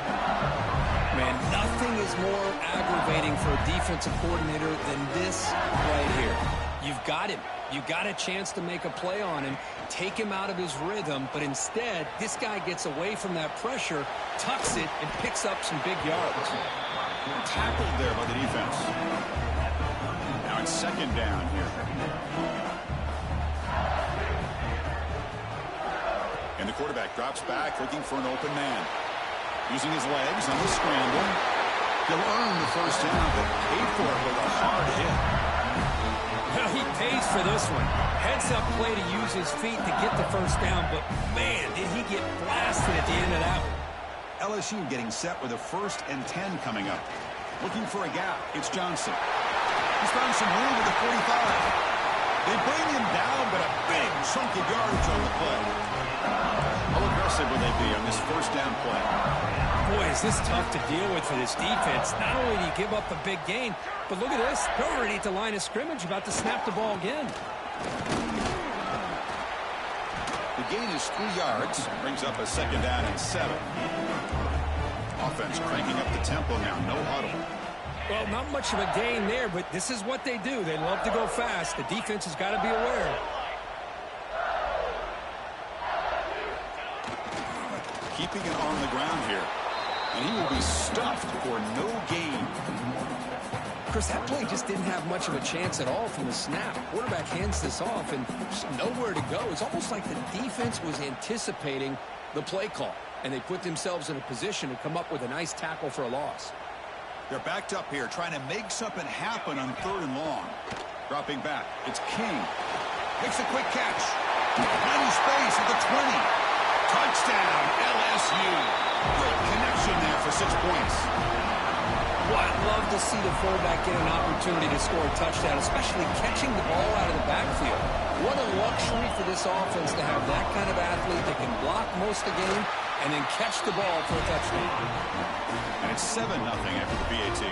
Man, nothing is more aggravating for a defensive coordinator than this right here. You've got him. You got a chance to make a play on him, take him out of his rhythm, but instead, this guy gets away from that pressure, tucks it, and picks up some big yards. Tackled there by the defense. Now it's second down here. And the quarterback drops back, looking for an open man. Using his legs on the scramble. He'll earn the first down, but pay for it with a hard hit. Well, he pays for this one. Heads-up play to use his feet to get the first down, but man, did he get blasted at the end of that one. LSU getting set with a 1st and 10 coming up. Looking for a gap. It's Johnson. He's found some room at the 45. They bring him down, but a big chunk of yardage on the play. How aggressive will they be on this first down play? Boy, is this tough to deal with for this defense. Not only do you give up a big gain, but look at this. They're already at the line of scrimmage, about to snap the ball again. The gain is 3 yards. Brings up a 2nd down and 7. Offense cranking up the tempo now. No huddle. Well, not much of a gain there, but this is what they do. They love to go fast. The defense has got to be aware. Keeping it on the ground here. And he will be stuffed for no gain. Chris, that play just didn't have much of a chance at all from the snap. Quarterback hands this off and just nowhere to go. It's almost like the defense was anticipating the play call, and they put themselves in a position to come up with a nice tackle for a loss. They're backed up here, trying to make something happen on 3rd and long. Dropping back, it's King. Makes a quick catch. Plenty space at the 20. Touchdown, LSU. Great connection there for 6 points. Well, I'd love to see the fullback get an opportunity to score a touchdown, especially catching the ball out of the backfield. What a luxury for this offense to have that kind of athlete that can block most of the game and then catch the ball for a touchdown. And it's 7-0 after the PAT.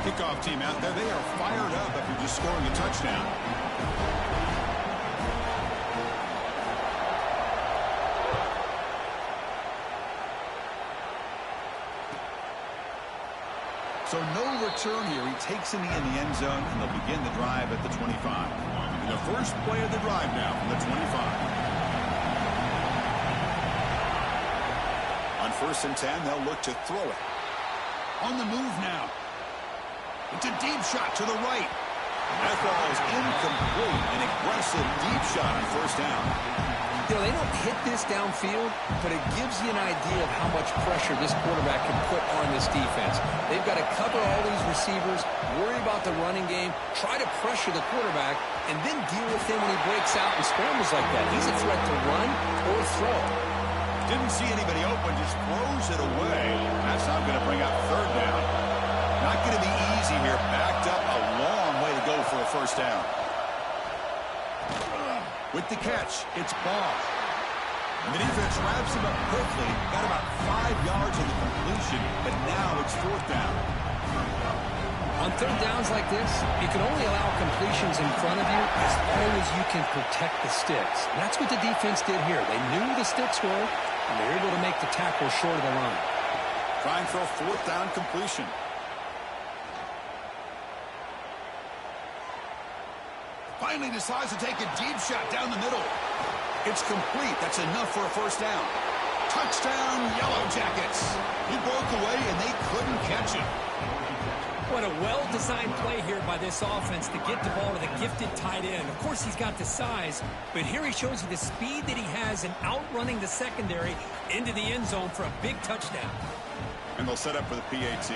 Kickoff team out there, they are fired up after just scoring a touchdown. So no return here. He takes it in the end zone, and they'll begin the drive at the 25. And the first play of the drive now from the 25. On 1st and 10, they'll look to throw it. On the move now. It's a deep shot to the right. That ball is incomplete. An aggressive deep shot on 1st down. You know, they don't hit this downfield, but it gives you an idea of how much pressure this quarterback can put on this defense. They've got to cover all these receivers, worry about the running game, try to pressure the quarterback, and then deal with him when he breaks out and scrambles like that. He's a threat to run or throw. Didn't see anybody open, just throws it away. That's not going to bring up 3rd down. Not going to be easy here. Backed up a long way to go for a 1st down. With the catch, it's Ball. And the defense wraps him up quickly. Got about 5 yards of the completion, but now it's 4th down. On 3rd downs like this, you can only allow completions in front of you as long as you can protect the sticks. And that's what the defense did here. They knew the sticks were, and they were able to make the tackle short of the line. Trying for a 4th down completion. Finally decides to take a deep shot down the middle. It's complete. That's enough for a 1st down. Touchdown, Yellow Jackets. He broke away, and they couldn't catch him. What a well-designed play here by this offense to get the ball to the gifted tight end. Of course, he's got the size, but here he shows you the speed that he has in outrunning the secondary into the end zone for a big touchdown. And they'll set up for the PAT.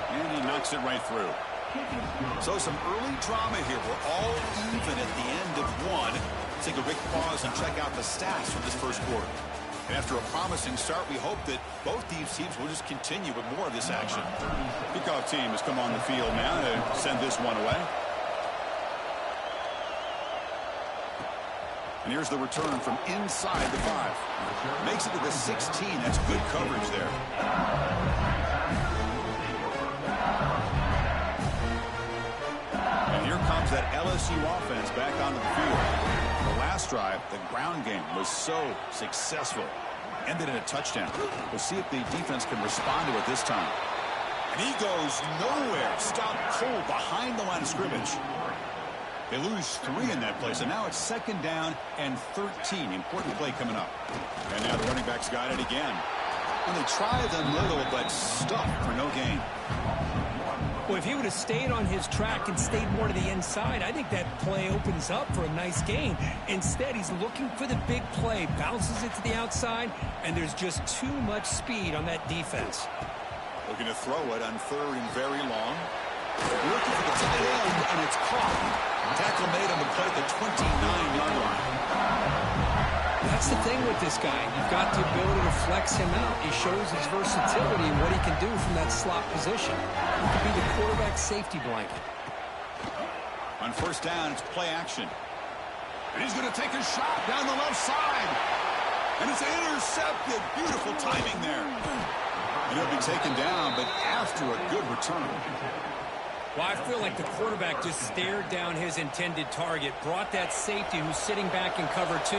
And he knocks it right through. So some early drama here. We're all even at the end of one. Let's take a quick pause and check out the stats from this 1st quarter. And after a promising start, we hope that both these teams will just continue with more of this action. Kickoff team has come on the field now to send this one away. And here's the return from inside the 5. Makes it to the 16. That's good coverage there. Comes that LSU offense back onto the field. The last drive, the ground game was so successful. Ended in a touchdown. We'll see if the defense can respond to it this time. And he goes nowhere. Stopped cold behind the line of scrimmage. They lose 3 in that play, so now it's 2nd down and 13. Important play coming up. And now the running back's got it again. And they try them little, but stuck for no gain. Well, if he would have stayed on his track and stayed more to the inside, I think that play opens up for a nice gain. Instead, he's looking for the big play, bounces it to the outside, and there's just too much speed on that defense. Looking to throw it on 3rd and very long. Looking for the tight end, and it's caught. Tackle made on the play at the 29-yard line. That's the thing with this guy. You've got the ability to flex him out. He shows his versatility and what he can do from that slot position. He could be the quarterback safety blanket. On 1st down, it's play action. And he's going to take a shot down the left side. And it's intercepted. Beautiful timing there. And he'll be taken down, but after a good return. Well, I feel like the quarterback just stared down his intended target, brought that safety who's sitting back in cover 2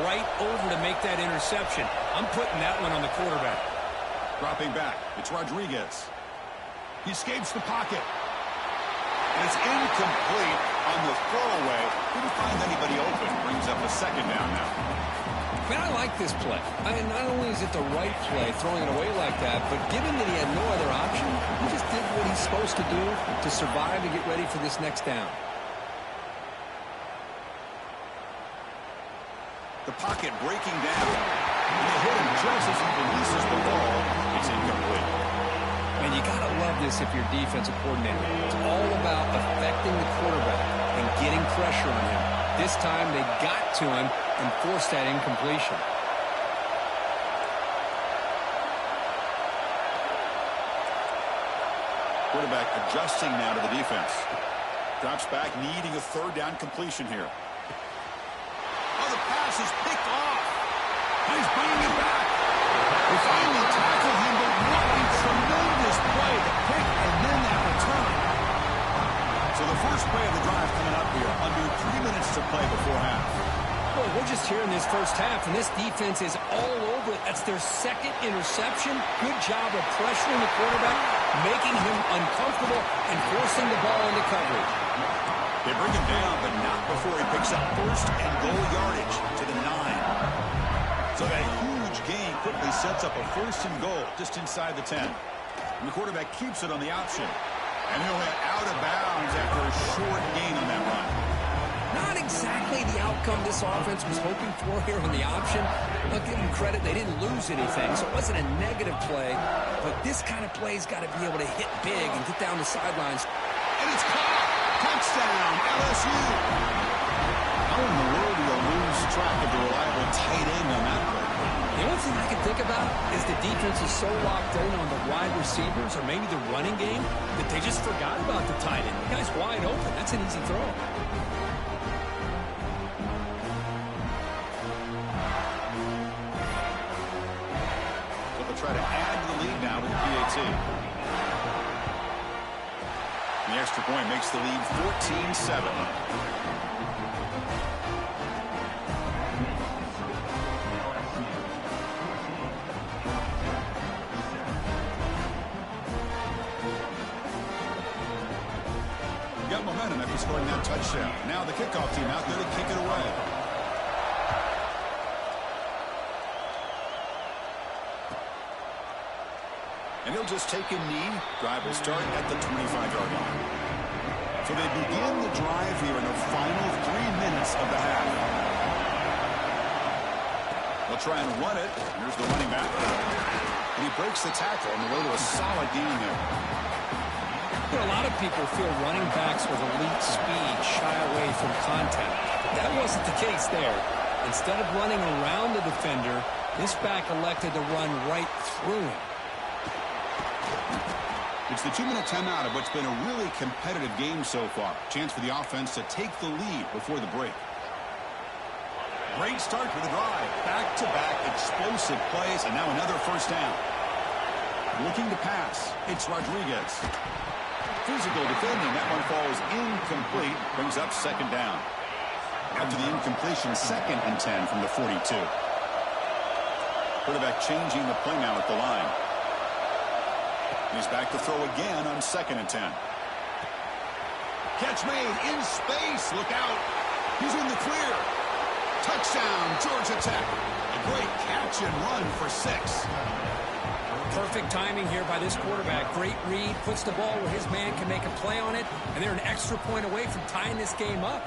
right over to make that interception. I'm putting that one on the quarterback. Dropping back, it's Rodriguez. He escapes the pocket. And it's incomplete on the throwaway. Couldn't find anybody open. Brings up a 2nd down now. Man, I like this play. Not only is it the right play, throwing it away like that, but given that he had no other option, he just did what he's supposed to do to survive and get ready for this next down. The pocket breaking down. And they hit him just as he releases the ball. It's incomplete. Man, you got to love this if you're defensive coordinator. It's all about affecting the quarterback and getting pressure on him. This time they got to him and forced that incompletion. Quarterback adjusting now to the defense. Drops back, needing a third down completion here. Oh, the pass is picked off. And he's bringing it back. They finally tackled him, but what a tremendous play. The pick and then that return. So the first play of the drive coming up here. Under 3 minutes to play before half. Well, we're just here in this first half, and this defense is all over it. That's their second interception. Good job of pressuring the quarterback, making him uncomfortable, and forcing the ball into coverage. They bring him down, but not before he picks up first and goal yardage to the 9. So that huge gain quickly sets up a first and goal just inside the 10. And the quarterback keeps it on the option. And he'll head out of bounds after a short gain on that run. Not exactly the outcome this offense was hoping for here on the option. I'll give them credit, they didn't lose anything, so it wasn't a negative play. But this kind of play's got to be able to hit big and get down the sidelines. And it's caught! Touchdown, LSU! How in the world do you lose track of the reliable tight end on that play? The only thing I can think about is the defense is so locked in on the wide receivers or maybe the running game that they just forgot about the tight end. The guy's wide open. That's an easy throw. Try to add to the lead now with the PAT. The extra point makes the lead 14-7. Got momentum after scoring that touchdown. Now the kickoff team out there to kick it away. And he'll just take a knee. Drive will start at the 25-yard line. So they begin the drive here in the final 3 minutes of the half. They'll try and run it. Here's the running back. And he breaks the tackle on the way to a solid gain there. A lot of people feel running backs with elite speed shy away from contact. But that wasn't the case there. Instead of running around the defender, this back elected to run right through him. It's the 2-minute timeout of what's been a really competitive game so far. Chance for the offense to take the lead before the break. Great start to the drive. Back-to-back explosive plays, and now another first down. Looking to pass. It's Rodriguez. Physical defending. That one falls incomplete. Brings up second down. After the incompletion, 2nd and 10 from the 42. Quarterback changing the play now at the line. He's back to throw again on 2nd and 10. Catch made in space. Look out. He's in the clear. Touchdown, Georgia Tech. A great catch and run for 6. Perfect timing here by this quarterback. Great read. Puts the ball where his man can make a play on it. And they're an extra point away from tying this game up.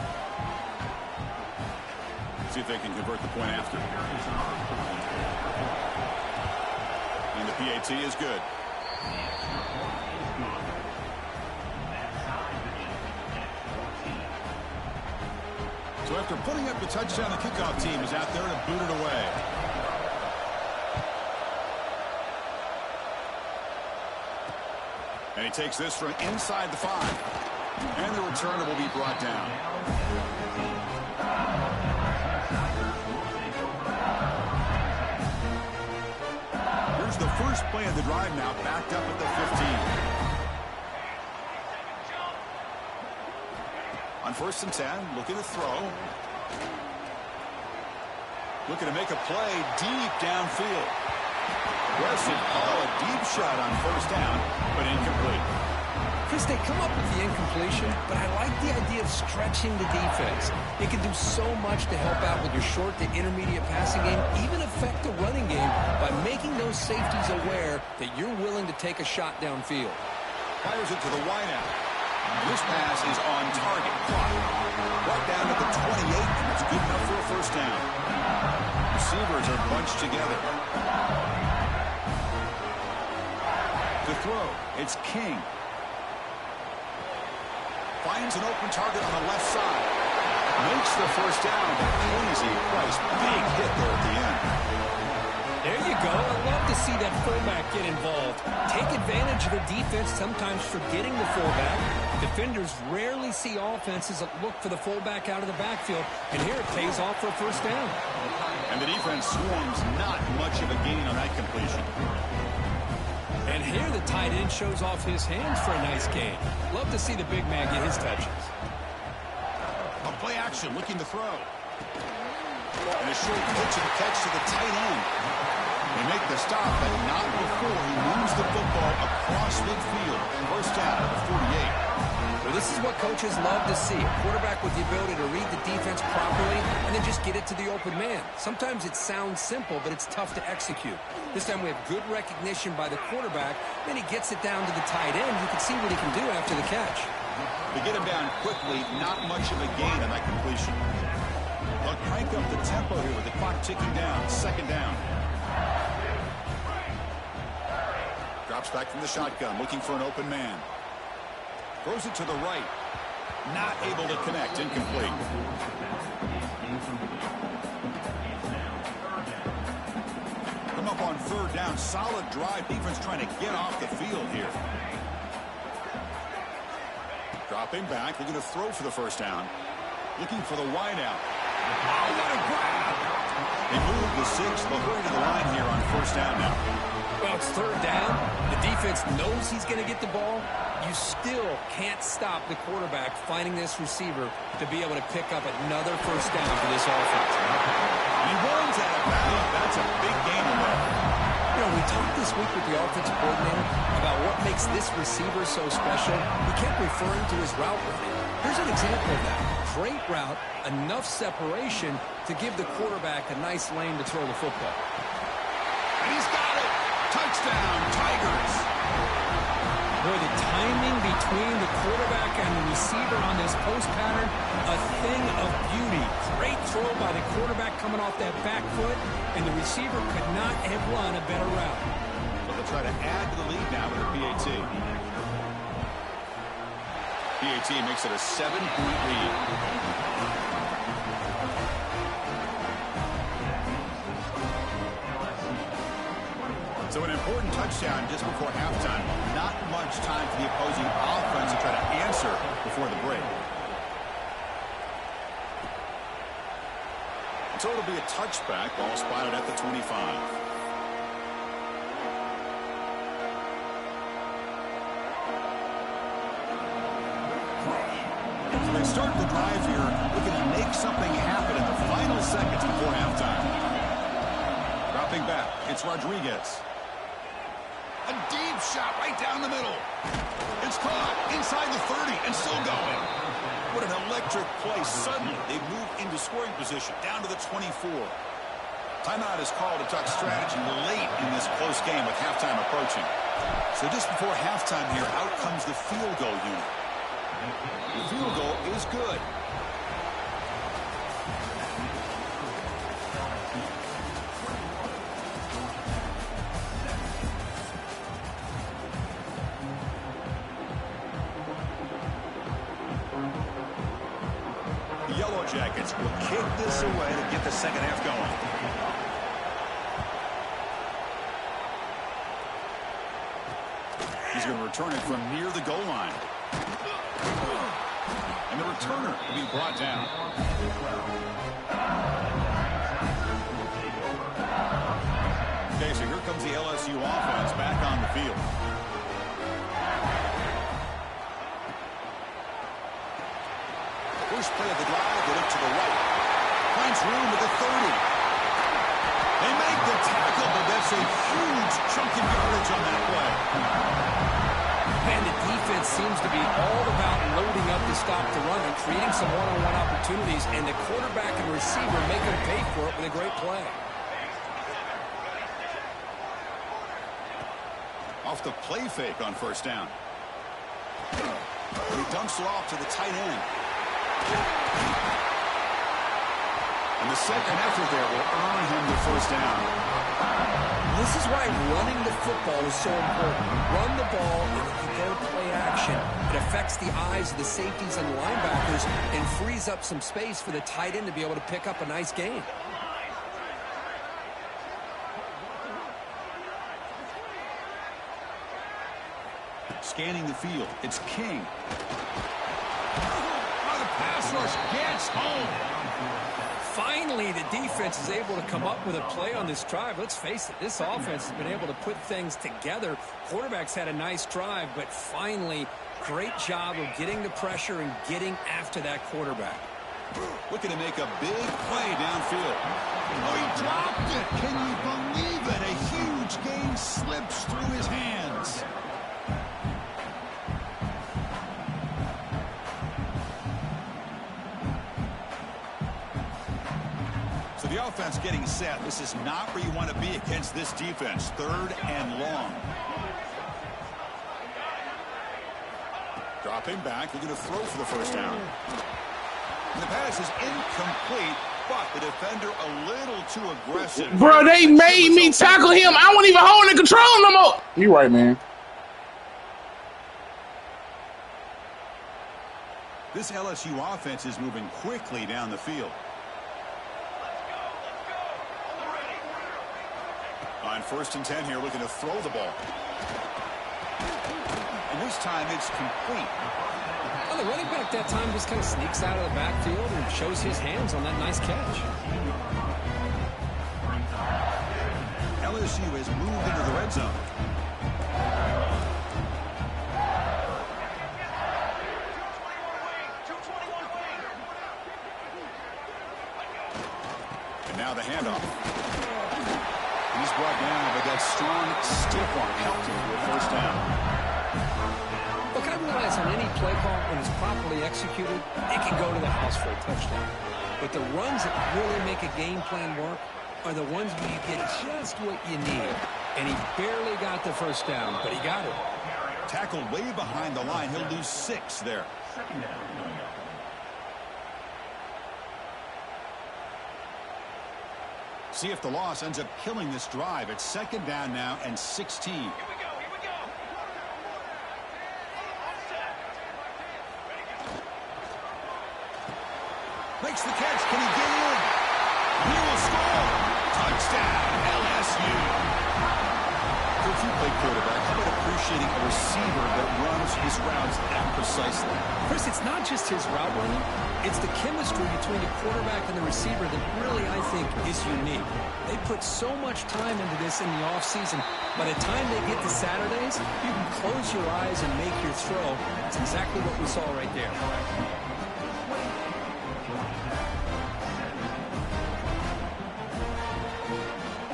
See if they can convert the point after. And the PAT is good. So after putting up the touchdown, the kickoff team is out there to boot it away. And he takes this from inside the 5. And the returner will be brought down. Here's the first play of the drive now, backed up at the 15. On 1st and 10, looking to throw. Looking to make a play deep downfield. Aggressive call, a deep shot on 1st down, but incomplete. Chris, they come up with the incompletion, but I like the idea of stretching the defense. It can do so much to help out with your short to intermediate passing game, even affect the running game by making those safeties aware that you're willing to take a shot downfield. Fires it to the wideout. This pass is on target. Brought down at the 28, and it's good enough for a 1st down. Receivers are bunched together. To throw, it's King. Finds an open target on the left side. Makes the 1st down. Easy price. Big hit there at the end. There you go. I love to see that fullback get involved. Take advantage of the defense, sometimes forgetting the fullback. Defenders rarely see offenses that look for the fullback out of the backfield, and here it pays off for a first down. And the defense swarms not much of a gain on that completion. And here the tight end shows off his hands for a nice gain. Love to see the big man get his touches. A play action, looking to throw. And a short pitch and catch to the tight end. They make the stop, but not before he moves the football across midfield. First down at the 48. Well, this is what coaches love to see. A quarterback with the ability to read the defense properly and then just get it to the open man. Sometimes it sounds simple, but it's tough to execute. This time we have good recognition by the quarterback. Then he gets it down to the tight end. You can see what he can do after the catch. They get him down quickly, not much of a gain on that completion. They'll crank up the tempo here with the clock ticking down. Second down. Drops back from the shotgun, looking for an open man. Throws it to the right. Not able to connect. Incomplete. Come up on third down. Solid drive. Defense trying to get off the field here. Dropping back. Looking to throw for the first down. Looking for the wide out. Oh, what a grab! They move the 6. They'll hurry to the line here on first down now. Well, it's third down. The defense knows he's going to get the ball. You still can't stop the quarterback finding this receiver to be able to pick up another first down for this offense. He runs out of bounds. That's a big gain in there. You know, we talked this week with the offensive coordinator about what makes this receiver so special. He kept referring to his route running. Here's an example of that. Great route, enough separation to give the quarterback a nice lane to throw the football. And he's got it. Touchdown, Tigers. Boy, the timing between the quarterback and the receiver on this post pattern, a thing of beauty. Great throw by the quarterback coming off that back foot, and the receiver could not have run a better route. So they'll try to add to the lead now with a PAT. PAT makes it a 7-point lead. So an important touchdown just before halftime. Not much time for the opposing offense to try to answer before the break. So it'll be a touchback. Ball spotted at the 25. They start the drive here looking to make something happen in the final seconds before halftime. Dropping back, it's Rodriguez. A deep shot right down the middle. It's caught inside the 30 and still going. What an electric play. Suddenly, they move into scoring position down to the 24. Timeout is called to talk strategy late in this close game with halftime approaching. So just before halftime here, out comes the field goal unit. The field goal is good. The Yellow Jackets will kick this away to get the second half going. He's going to return it from near the goal line. And the returner will be brought down. Okay, so here comes the LSU offense back on the field. First play of the drive, they look to the right. Finds room at the 30. They make the tackle, but that's a huge chunk of yardage on that play. And the defense seems to be all about loading up to stop the run and creating some one-on-one opportunities, and the quarterback and receiver make them pay for it with a great play. Off the play fake on first down. He dunks it off to the tight end. And the second effort there will earn him the first down. This is why running the football is so important. Run the ball, and if you go play action, it affects the eyes of the safeties and the linebackers and frees up some space for the tight end to be able to pick up a nice gain. Scanning the field. It's King. Oh, the pass rush gets home. Finally, the defense is able to come up with a play on this drive. Let's face it, this offense has been able to put things together. Quarterback's had a nice drive, but finally, great job of getting the pressure and getting after that quarterback. Looking to make a big play downfield. Oh, he dropped it. Can you believe it? A huge game slips through his hands. So the offense getting set. This is not where you want to be against this defense. 3rd and long. Dropping back. Looking to throw for the first down. And the pass is incomplete, but the defender a little too aggressive. Bro, they made me tackle him. I wasn't even holding the control no more. You right, man. This LSU offense is moving quickly down the field. On 1st and 10 here, looking to throw the ball. And this time it's complete. Well, the running back that time just kind of sneaks out of the backfield and shows his hands on that nice catch. LSU has moved into the red zone. And now the handoff. He's brought down, but that strong stiff arm helped him to a first down. Look, I realize on any play call, when it's properly executed, it can go to the house for a touchdown. But the runs that really make a game plan work are the ones where you get just what you need. And he barely got the first down, but he got it. Tackled way behind the line. He'll lose 6 there. See if the loss ends up killing this drive. It's 2nd down now and 16. Here we go. Makes the catch. Can he get in? He will score. Touchdown, LSU. If you play quarterback, how about appreciating a receiver that runs his routes that precisely? Chris, it's not just his route running. It's the chemistry between the quarterback and the receiver that really, I think, is unique. They put so much time into this in the offseason. By the time they get to Saturdays, you can close your eyes and make your throw. That's exactly what we saw right there.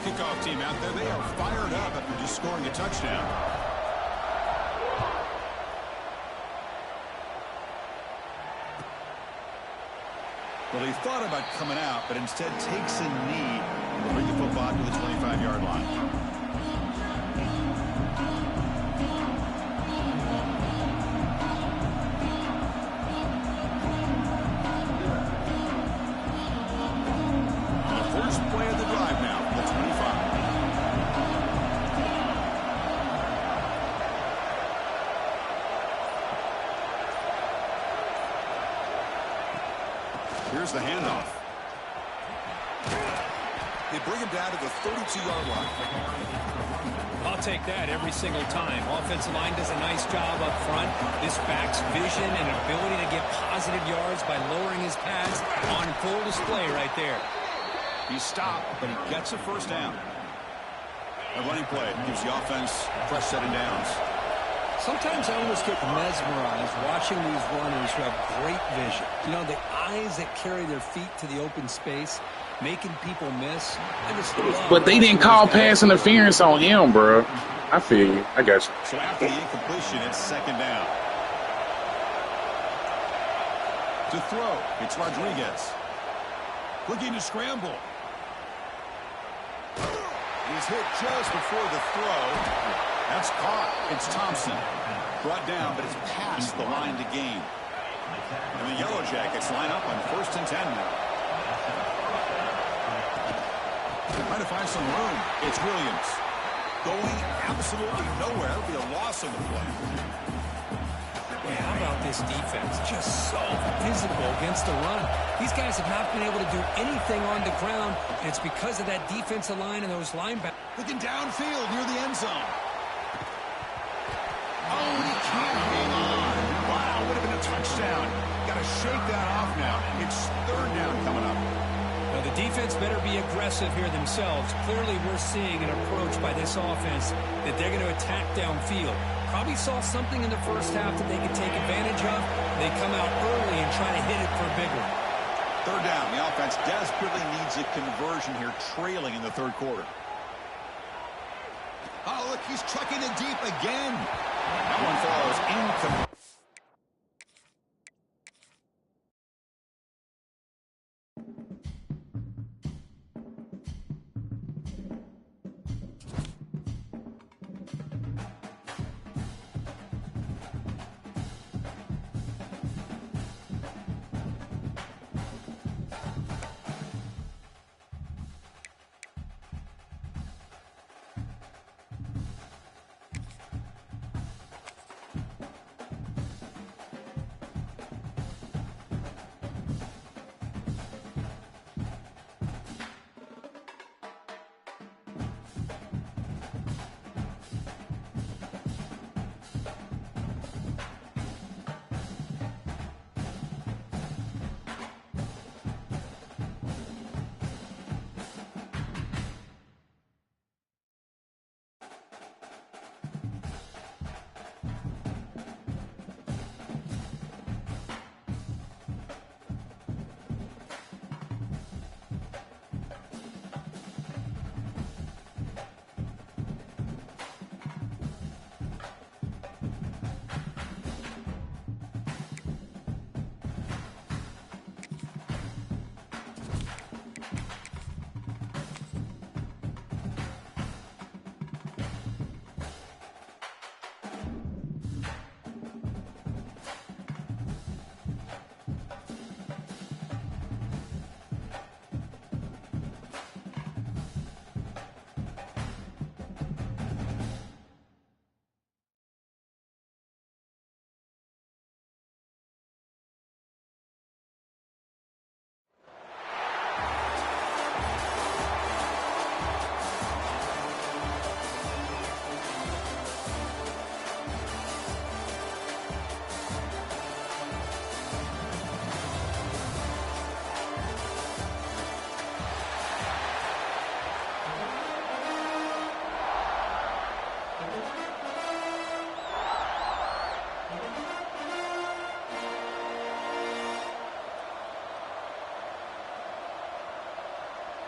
Kickoff team out there, they are fired up after just scoring a touchdown. Well, he thought about coming out, but instead takes a knee to bring the football to the 25-yard line. Here's the handoff. They bring him down to the 32-yard line. I'll take that every single time. Offensive line does a nice job up front. This back's vision and ability to get positive yards by lowering his pads on full display right there. He's stopped, but he gets a first down. A running play gives the offense fresh set of downs. Sometimes I almost get mesmerized watching these runners who have great vision. You know, the eyes that carry their feet to the open space, making people miss. But they didn't call pass interference on him, bro. I feel you. I got you. So after the incompletion, it's 2nd down. To throw, it's Rodriguez. Looking to scramble. He's hit just before the throw. That's caught. It's Thompson. Brought down, but it's past the line to gain. And the Yellow Jackets line up on 1st and 10 now. Trying to find some room. It's Williams. Going absolutely nowhere. It'll be a loss on the play. Man, how about this defense? Just so physical against the run. These guys have not been able to do anything on the ground, and it's because of that defensive line and those linebackers. Looking downfield near the end zone. Oh, he shake that off now. It's third down coming up. Now, the defense better be aggressive here themselves. Clearly, we're seeing an approach by this offense that they're going to attack downfield. Probably saw something in the first half that they could take advantage of. They come out early and try to hit it for a big one. Third down. The offense desperately needs a conversion here, trailing in the third quarter. Oh, look, he's trucking it deep again. That one falls incomplete.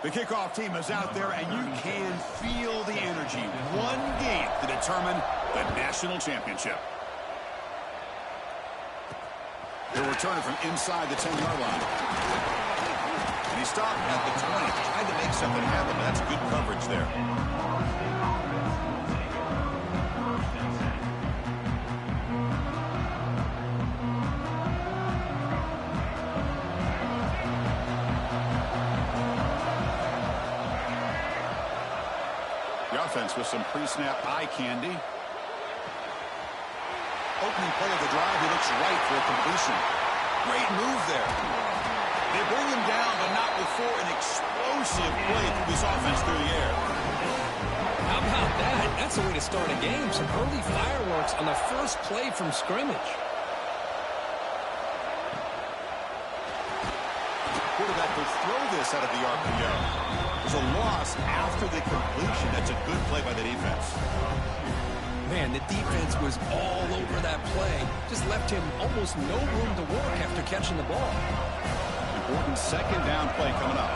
The kickoff team is out there, and you can feel the energy. One game to determine the national championship. He'll return it from inside the 10-yard line. And he stopped at the 20. Tried to make something happen, but that's good coverage there. With some pre-snap eye candy. Opening play of the drive, he looks right for a completion. Great move there. They bring him down, but not before an explosive play through this offense through the air. How about that? That's the way to start a game. Some early fireworks on the first play from scrimmage. Quarterback will throw this out of the RPO. There's a loss after the completion. That's a good play by the defense. Man, the defense was all over that play. Just left him almost no room to work after catching the ball. Important second down play coming up.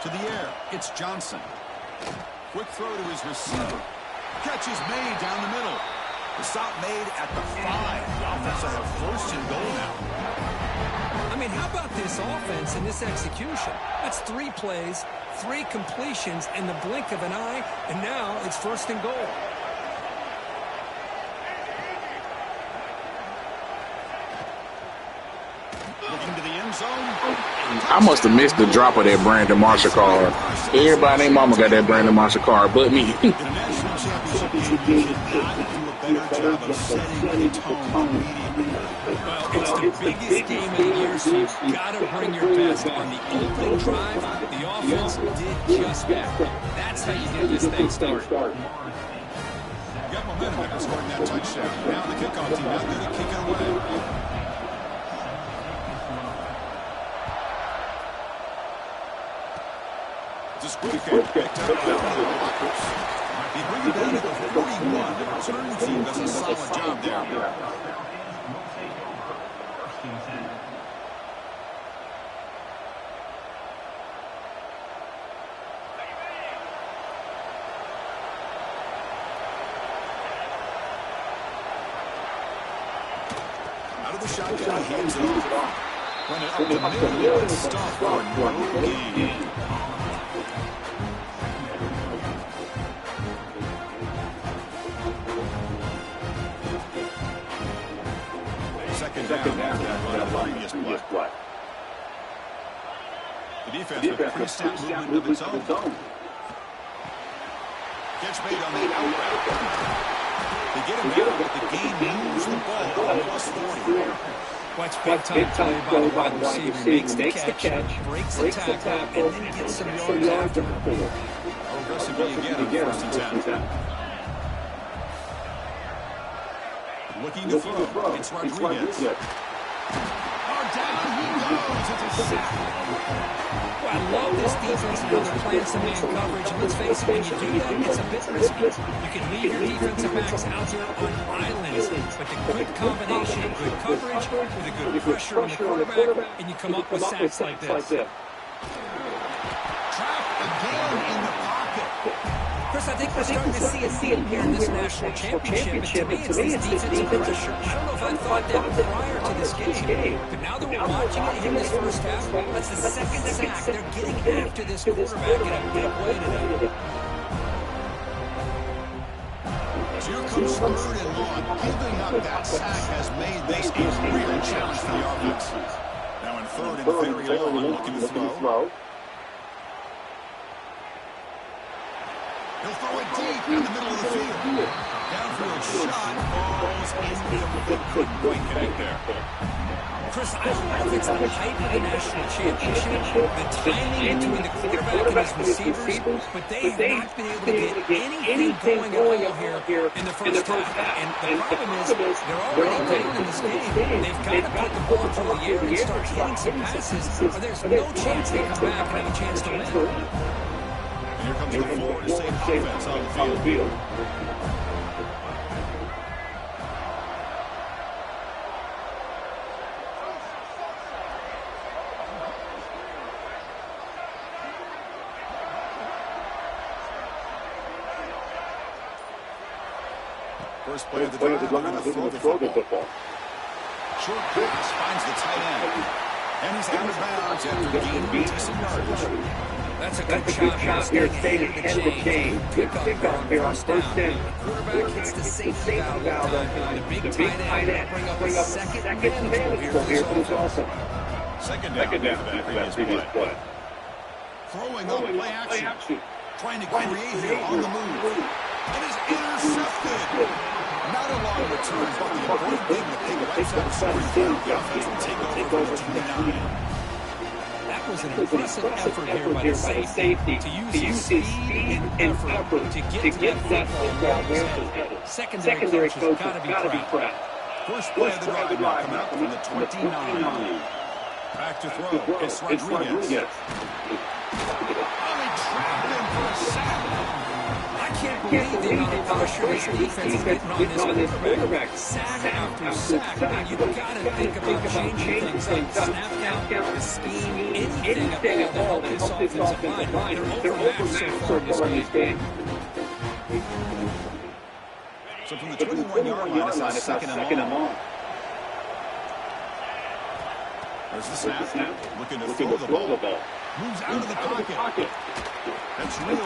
To the air, it's Johnson. Quick throw to his receiver. Catch is made down the middle. The stop made at the 5. The offense will have first and goal now. I mean, how about this offense and this execution? That's 3 plays, 3 completions in the blink of an eye, and now it's first and goal. Looking to the end zone. I must have missed the drop of that Brandon Marshall card. Everybody named mama got that Brandon Marshall card but me. In a national championship game, you should not do a better job of setting the tone immediately. Well, it's the biggest game of the year, so you've got to bring your best. On the opening drive, the offense did just that. That's how you get this thing started. Got momentum after scoring that touchdown. Now the kickoff team out there to kick it away. Just quick picked up by the blockers. He brings it down to the 41. The return team does a solid job there. Out of the shotgun, he hands it off. Run it up the middle, but stop for no gain. Second down after that run of the previous play. The defense with pretty sound movement of its own. Catch made on the out route. They get him out, but the game moves the ball plus 40. Well, it's big time play by the wide receiver. Makes the catch, breaks the tackle, and then gets some yards after. How aggressive do you get on 1st and 10? Looking to throw. It's Rodriguez. Oh, down he goes. It's a sack. Well, I love this defense and how they're playing some man coverage. And let's face it, when you do that, it's a bit risky. You can leave your defensive backs out there on islands, but the good combination of good coverage with a good pressure on the quarterback, and you come up with sacks like this. Trapped again in the pocket. Chris, I think we're starting to see a theme here in this national championship, and to me, it's this defensive pressure. I don't know if I thought that prior to this game, but now that we're watching it in this first half, that's the second sack. They're getting after this quarterback in a big way today. So here comes 3rd and long. Giving up that sack has made this a real challenge for the offense. Now in 3rd and very long, looking to throw. He'll throw it deep in the middle of the field. Downfield shot falls incomplete. Couldn't quite connect there. Chris, I don't know if it's the height of the national championship, the timing between the quarterback and his receivers, but they have not been able to get anything going at all here in the first half. And the problem is they're already down in this game. They've got to put the ball through the air and start hitting some passes, or there's no chance they come back and have a chance to win. Here comes the Florida State offense on the field. First play of the drive, they're going to throw the football. Short pass finds the tight end. And he's out of bounds after gaining decent yardage. That's a good shot here, staying ahead of the chain. Good pickup here on 1st down. The quarterback hits the safety valve. The big tight end bring up a second manageable here for this offense. Second down after that previous play. Throwing up play action. Trying to create here on the move. It is intercepted. Not a long return, but the important thing to pick right out of scoring down. The offense will take over for 29. That was an impressive effort here by the safety to use his speed and effort to get that football where it was headed. Secondary coach has got to be proud. First play of the drive now coming up from the 29. Back to throw. It's Rodriguez. Trapped him for a sack. I can't believe the amount of pressure this defense is getting on this quarterback. Sack after sack. Now, you've got to think about changing things up. Snap count, the scheme, anything at all to help this offensive line. They're overmatched so far in this game. So from the 21-yard line, it's a second and long. There's the snap. Looking to throw the ball. Moves out of the pocket. That's real.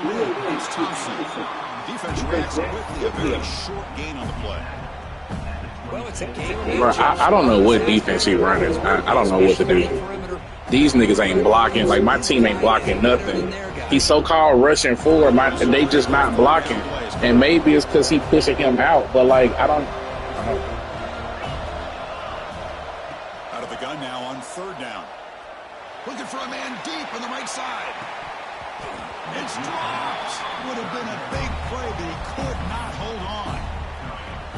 It's Thompson. Defense reacts quickly. A very short gain on the play. Well, it's a game. Bro, I don't know what defense he's running. I don't know what to do. these niggas ain't blocking. Like, my team ain't blocking nothing. He's so-called rushing forward, they just not blocking. And maybe it's because he pushing him out, but, like, I don't. Out of the gun now on 3rd down. Looking for a man deep on the right side. It's dropped. Would have been a big play, but he could not hold on.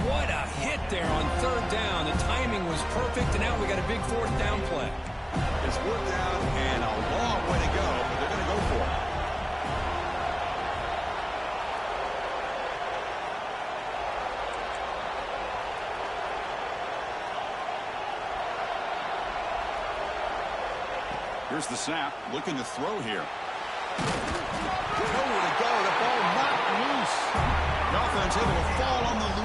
What a hit there on 3rd down. The timing was perfect, and now we got a big 4th down play. It's worked out and a long way to go, but they're going to go for it. Here's the snap, looking to throw here. Nowhere to go, the ball knocked loose. The offense able to fall on the loose.